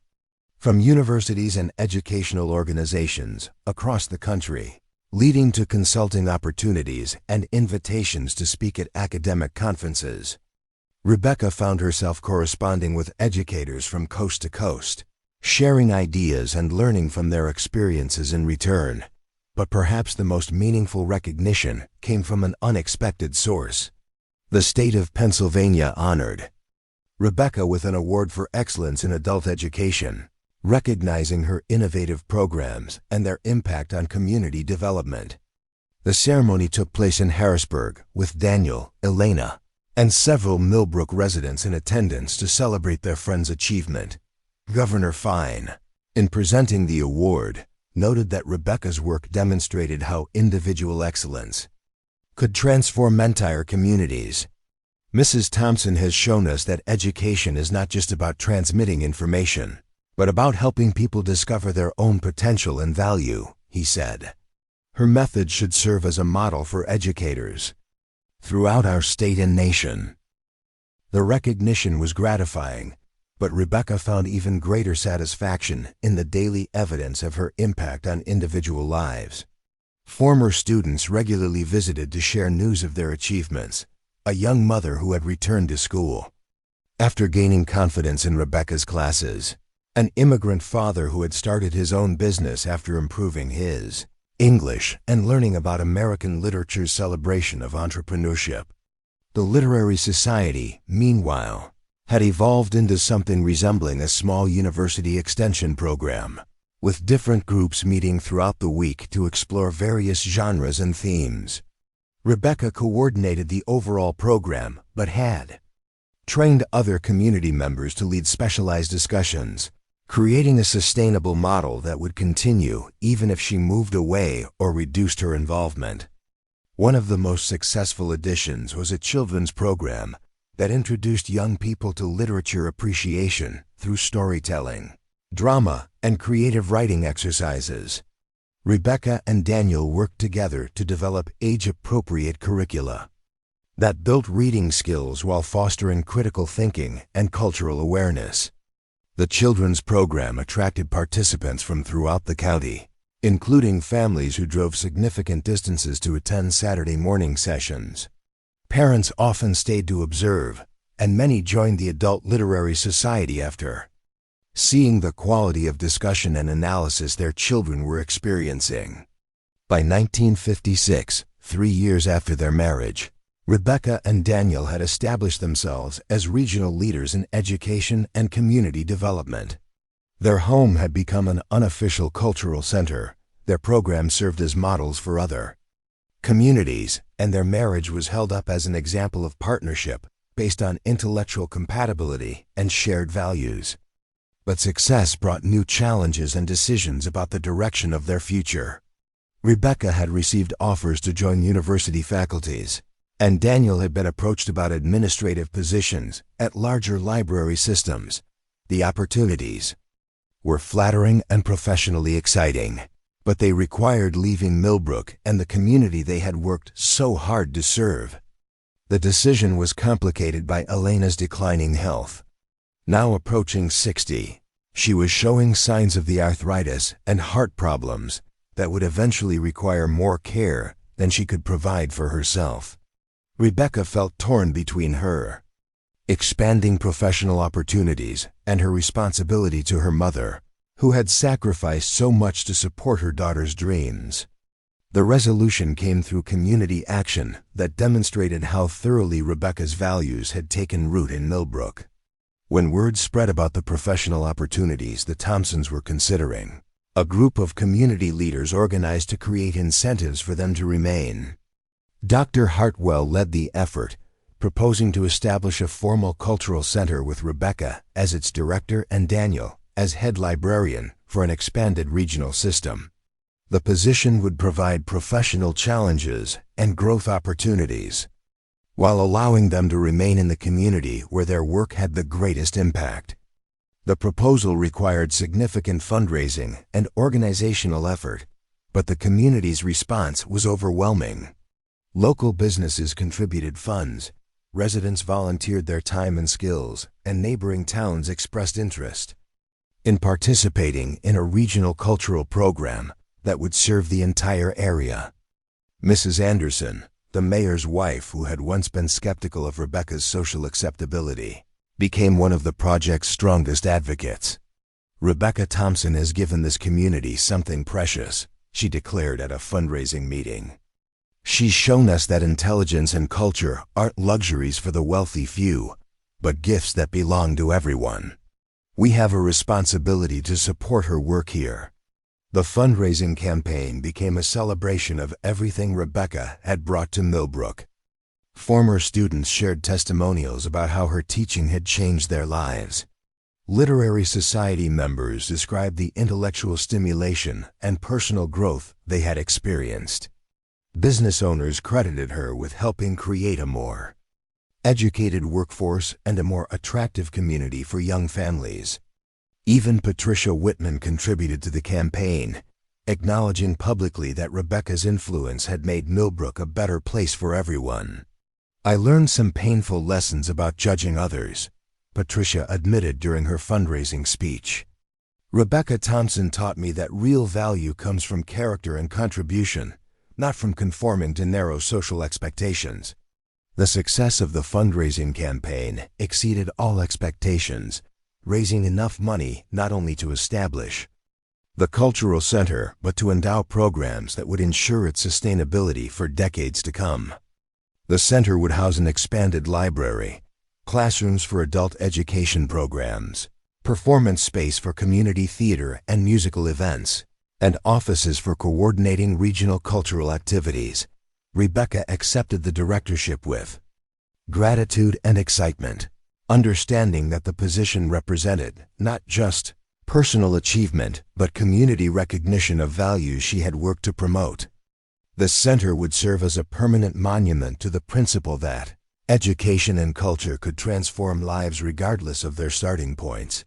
from universities and educational organizations across the country, leading to consulting opportunities and invitations to speak at academic conferences. Rebecca found herself corresponding with educators from coast to coast, sharing ideas and learning from their experiences in return. But perhaps the most meaningful recognition came from an unexpected source. The state of Pennsylvania honored Rebecca with an award for excellence in adult education, recognizing her innovative programs and their impact on community development. The ceremony took place in Harrisburg, with Daniel, Elena, and several Millbrook residents in attendance to celebrate their friend's achievement. Governor Fine, in presenting the award, noted that Rebecca's work demonstrated how individual excellence could transform entire communities. Mrs. Thompson has shown us that education is not just about transmitting information, but about helping people discover their own potential and value, he said. Her method should serve as a model for educators throughout our state and nation. The recognition was gratifying, but Rebecca found even greater satisfaction in the daily evidence of her impact on individual lives. Former students regularly visited to share news of their achievements. A young mother who had returned to school after gaining confidence in Rebecca's classes, an immigrant father who had started his own business after improving his English and learning about American literature's celebration of entrepreneurship. The Literary Society, meanwhile, had evolved into something resembling a small university extension program, with different groups meeting throughout the week to explore various genres and themes. Rebecca coordinated the overall program, but had trained other community members to lead specialized discussions, creating a sustainable model that would continue even if she moved away or reduced her involvement. One of the most successful additions was a children's program that introduced young people to literature appreciation through storytelling, drama, and creative writing exercises. Rebecca and Daniel worked together to develop age-appropriate curricula that built reading skills while fostering critical thinking and cultural awareness. The children's program attracted participants from throughout the county, including families who drove significant distances to attend Saturday morning sessions. Parents often stayed to observe, and many joined the Adult Literary Society after seeing the quality of discussion and analysis their children were experiencing. By 1956, 3 years after their marriage, Rebecca and Daniel had established themselves as regional leaders in education and community development. Their home had become an unofficial cultural center. Their program served as models for other communities, and their marriage was held up as an example of partnership based on intellectual compatibility and shared values. But success brought new challenges and decisions about the direction of their future. Rebecca had received offers to join university faculties, and Daniel had been approached about administrative positions at larger library systems. The opportunities were flattering and professionally exciting, but they required leaving Millbrook and the community they had worked so hard to serve. The decision was complicated by Elena's declining health. Now approaching 60, she was showing signs of the arthritis and heart problems that would eventually require more care than she could provide for herself. Rebecca felt torn between her expanding professional opportunities and her responsibility to her mother, who had sacrificed so much to support her daughter's dreams. The resolution came through community action that demonstrated how thoroughly Rebecca's values had taken root in Millbrook. When word spread about the professional opportunities the Thompsons were considering, a group of community leaders organized to create incentives for them to remain. Dr. Hartwell led the effort, proposing to establish a formal cultural center with Rebecca as its director and Daniel as head librarian for an expanded regional system. The position would provide professional challenges and growth opportunities, while allowing them to remain in the community where their work had the greatest impact. The proposal required significant fundraising and organizational effort, but the community's response was overwhelming. Local businesses contributed funds, residents volunteered their time and skills, and neighboring towns expressed interest in participating in a regional cultural program that would serve the entire area. Mrs. Anderson, the mayor's wife who had once been skeptical of Rebecca's social acceptability, became one of the project's strongest advocates. "Rebecca Thompson has given this community something precious," she declared at a fundraising meeting. "She's shown us that intelligence and culture aren't luxuries for the wealthy few, but gifts that belong to everyone. We have a responsibility to support her work here." The fundraising campaign became a celebration of everything Rebecca had brought to Millbrook. Former students shared testimonials about how her teaching had changed their lives. Literary society members described the intellectual stimulation and personal growth they had experienced. Business owners credited her with helping create a more educated workforce and a more attractive community for young families. Even Patricia Whitman contributed to the campaign, acknowledging publicly that Rebecca's influence had made Millbrook a better place for everyone. "I learned some painful lessons about judging others," Patricia admitted during her fundraising speech. "Rebecca Thompson taught me that real value comes from character and contribution, not from conforming to narrow social expectations." The success of the fundraising campaign exceeded all expectations, raising enough money not only to establish the cultural center, but to endow programs that would ensure its sustainability for decades to come. The center would house an expanded library, classrooms for adult education programs, performance space for community theater and musical events, and offices for coordinating regional cultural activities. Rebecca accepted the directorship with gratitude and excitement, understanding that the position represented not just personal achievement but community recognition of values she had worked to promote. The center would serve as a permanent monument to the principle that education and culture could transform lives regardless of their starting points.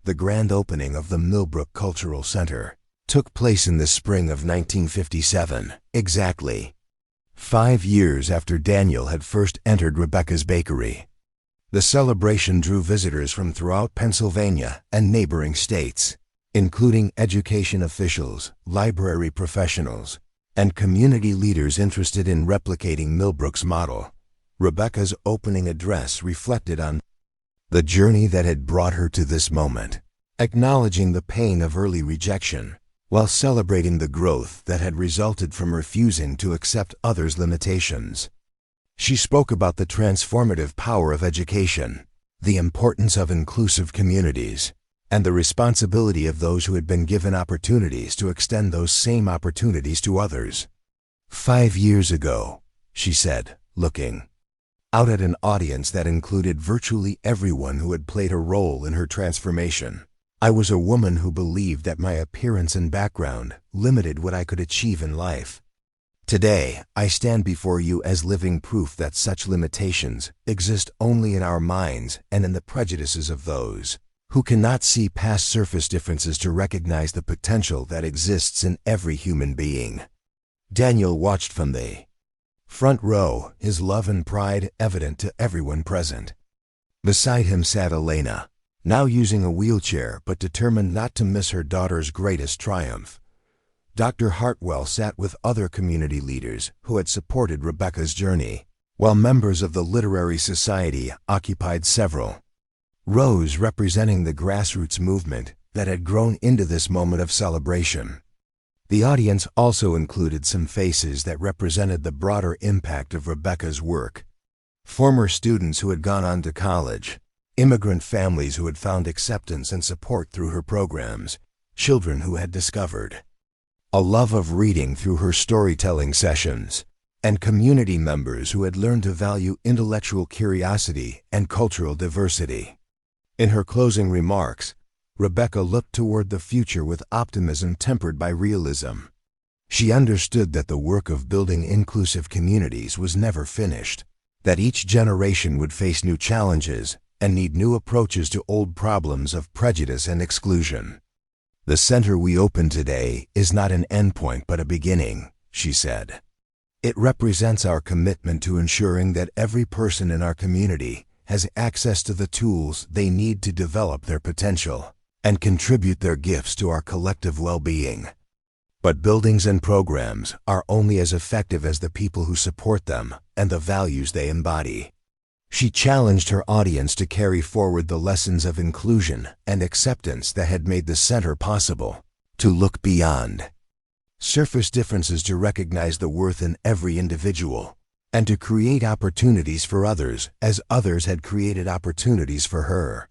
The grand opening of the Millbrook Cultural Center took place in the spring of 1957, exactly 5 years after Daniel had first entered Rebecca's bakery. The celebration drew visitors from throughout Pennsylvania and neighboring states, including education officials, library professionals, and community leaders interested in replicating Millbrook's model. Rebecca's opening address reflected on the journey that had brought her to this moment, acknowledging the pain of early rejection, while celebrating the growth that had resulted from refusing to accept others' limitations. She spoke about the transformative power of education, the importance of inclusive communities, and the responsibility of those who had been given opportunities to extend those same opportunities to others. 5 years ago, she said, looking out at an audience that included virtually everyone who had played a role in her transformation. I was a woman who believed that my appearance and background limited what I could achieve in life. Today, I stand before you as living proof that such limitations exist only in our minds and in the prejudices of those who cannot see past surface differences to recognize the potential that exists in every human being. Daniel watched from the front row, his love and pride evident to everyone present. Beside him sat Elena, now using a wheelchair but determined not to miss her daughter's greatest triumph. Dr. Hartwell sat with other community leaders who had supported Rebecca's journey, while members of the Literary Society occupied several rows representing the grassroots movement that had grown into this moment of celebration. The audience also included some faces that represented the broader impact of Rebecca's work. Former students who had gone on to college, immigrant families who had found acceptance and support through her programs, children who had discovered a love of reading through her storytelling sessions, and community members who had learned to value intellectual curiosity and cultural diversity. In her closing remarks, Rebecca looked toward the future with optimism tempered by realism. She understood that the work of building inclusive communities was never finished, that each generation would face new challenges and need new approaches to old problems of prejudice and exclusion. "The center we open today is not an endpoint but a beginning," she said. "It represents our commitment to ensuring that every person in our community has access to the tools they need to develop their potential and contribute their gifts to our collective well-being. But buildings and programs are only as effective as the people who support them and the values they embody." She challenged her audience to carry forward the lessons of inclusion and acceptance that had made the center possible, to look beyond surface differences to recognize the worth in every individual, and to create opportunities for others as others had created opportunities for her.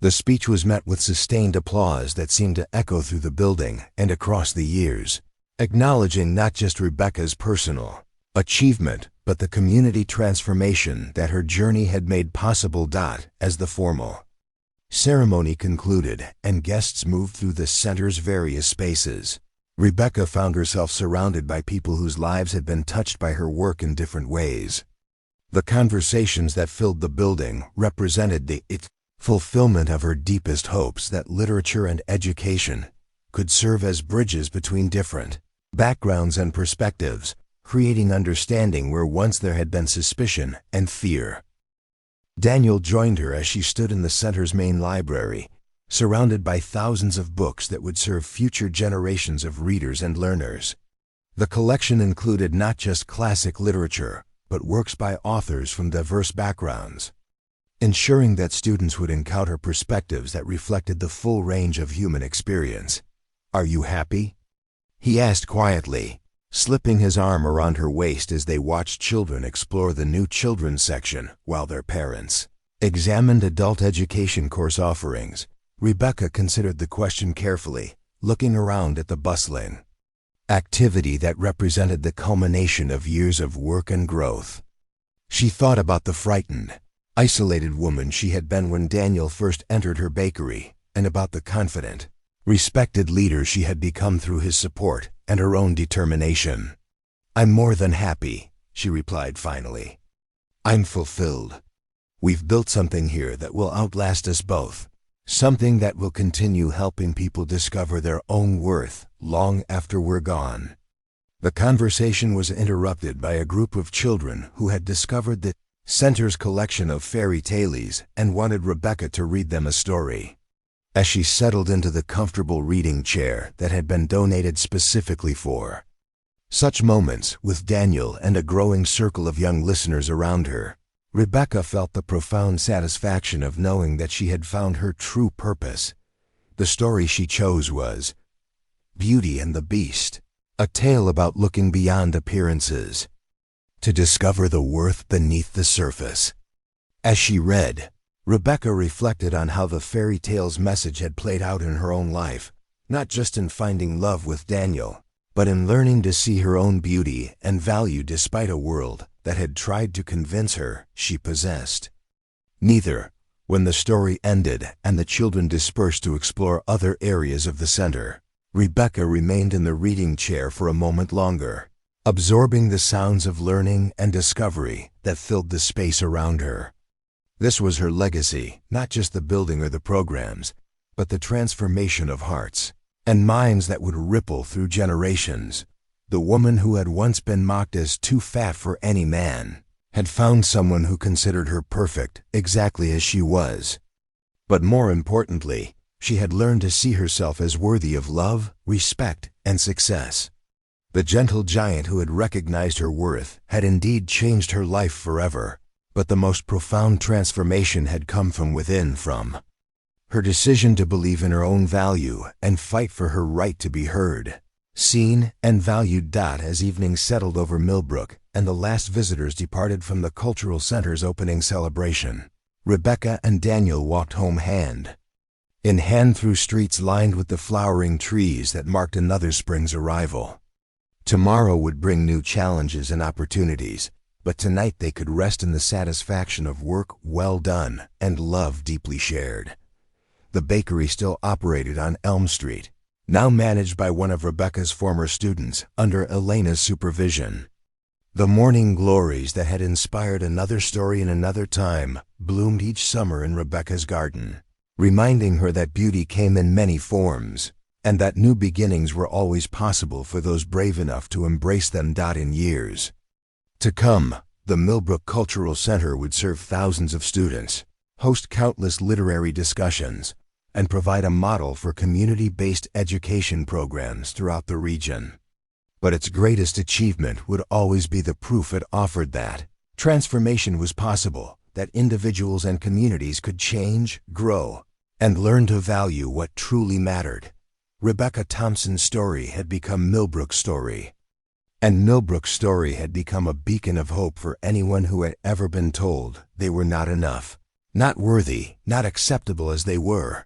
The speech was met with sustained applause that seemed to echo through the building and across the years, acknowledging not just Rebecca's personal achievement, but the community transformation that her journey had made possible. As the formal ceremony concluded and guests moved through the center's various spaces, Rebecca found herself surrounded by people whose lives had been touched by her work in different ways. The conversations that filled the building represented the fulfillment of her deepest hopes that literature and education could serve as bridges between different backgrounds and perspectives, creating understanding where once there had been suspicion and fear. Daniel joined her as she stood in the center's main library, surrounded by thousands of books that would serve future generations of readers and learners. The collection included not just classic literature, but works by authors from diverse backgrounds, ensuring that students would encounter perspectives that reflected the full range of human experience. "Are you happy?" he asked quietly, slipping his arm around her waist as they watched children explore the new children's section while their parents examined adult education course offerings. Rebecca considered the question carefully, looking around at the bustling activity that represented the culmination of years of work and growth. She thought about the frightened, isolated woman she had been when Daniel first entered her bakery, and about the confident, respected leader she had become through his support and her own determination. "I'm more than happy," she replied finally. "I'm fulfilled. We've built something here that will outlast us both, something that will continue helping people discover their own worth long after we're gone." The conversation was interrupted by a group of children who had discovered the center's collection of fairy tales and wanted Rebecca to read them a story. As she settled into the comfortable reading chair that had been donated specifically for such moments with Daniel and a growing circle of young listeners around her, Rebecca felt the profound satisfaction of knowing that she had found her true purpose. The story she chose was Beauty and the Beast, a tale about looking beyond appearances to discover the worth beneath the surface. As she read, Rebecca reflected on how the fairy tale's message had played out in her own life, not just in finding love with Daniel, but in learning to see her own beauty and value despite a world that had tried to convince her she possessed. Neither. When the story ended and the children dispersed to explore other areas of the center, Rebecca remained in the reading chair for a moment longer, absorbing the sounds of learning and discovery that filled the space around her. This was her legacy, not just the building or the programs, but the transformation of hearts and minds that would ripple through generations. The woman who had once been mocked as too fat for any man had found someone who considered her perfect exactly as she was. But more importantly, she had learned to see herself as worthy of love, respect, and success. The gentle giant who had recognized her worth had indeed changed her life forever, but the most profound transformation had come from within, from her decision to believe in her own value and fight for her right to be heard, seen, and valued. As evening settled over Millbrook and the last visitors departed from the cultural center's opening celebration, Rebecca and Daniel walked home hand in hand through streets lined with the flowering trees that marked another spring's arrival. Tomorrow would bring new challenges and opportunities, but tonight they could rest in the satisfaction of work well done and love deeply shared. The bakery still operated on Elm Street, now managed by one of Rebecca's former students under Elena's supervision. The morning glories that had inspired Another Story in Another Time bloomed each summer in Rebecca's garden, reminding her that beauty came in many forms, and that new beginnings were always possible for those brave enough to embrace them. In years to come, the Millbrook Cultural Center would serve thousands of students, host countless literary discussions, and provide a model for community-based education programs throughout the region. But its greatest achievement would always be the proof it offered that transformation was possible, that individuals and communities could change, grow, and learn to value what truly mattered. Rebecca Thompson's story had become Millbrook's story, and Millbrook's story had become a beacon of hope for anyone who had ever been told they were not enough, not worthy, not acceptable as they were.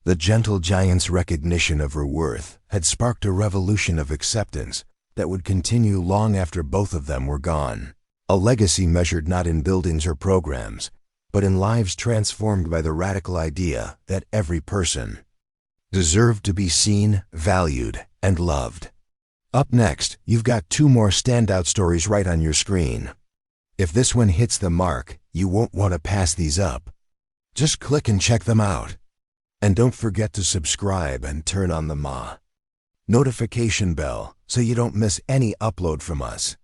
The gentle giant's recognition of her worth had sparked a revolution of acceptance that would continue long after both of them were gone. A legacy measured not in buildings or programs, but in lives transformed by the radical idea that every person deserved to be seen, valued, and loved. Up next, you've got two more standout stories right on your screen. If this one hits the mark, you won't want to pass these up. Just click and check them out. And don't forget to subscribe and turn on the notification bell so you don't miss any upload from us.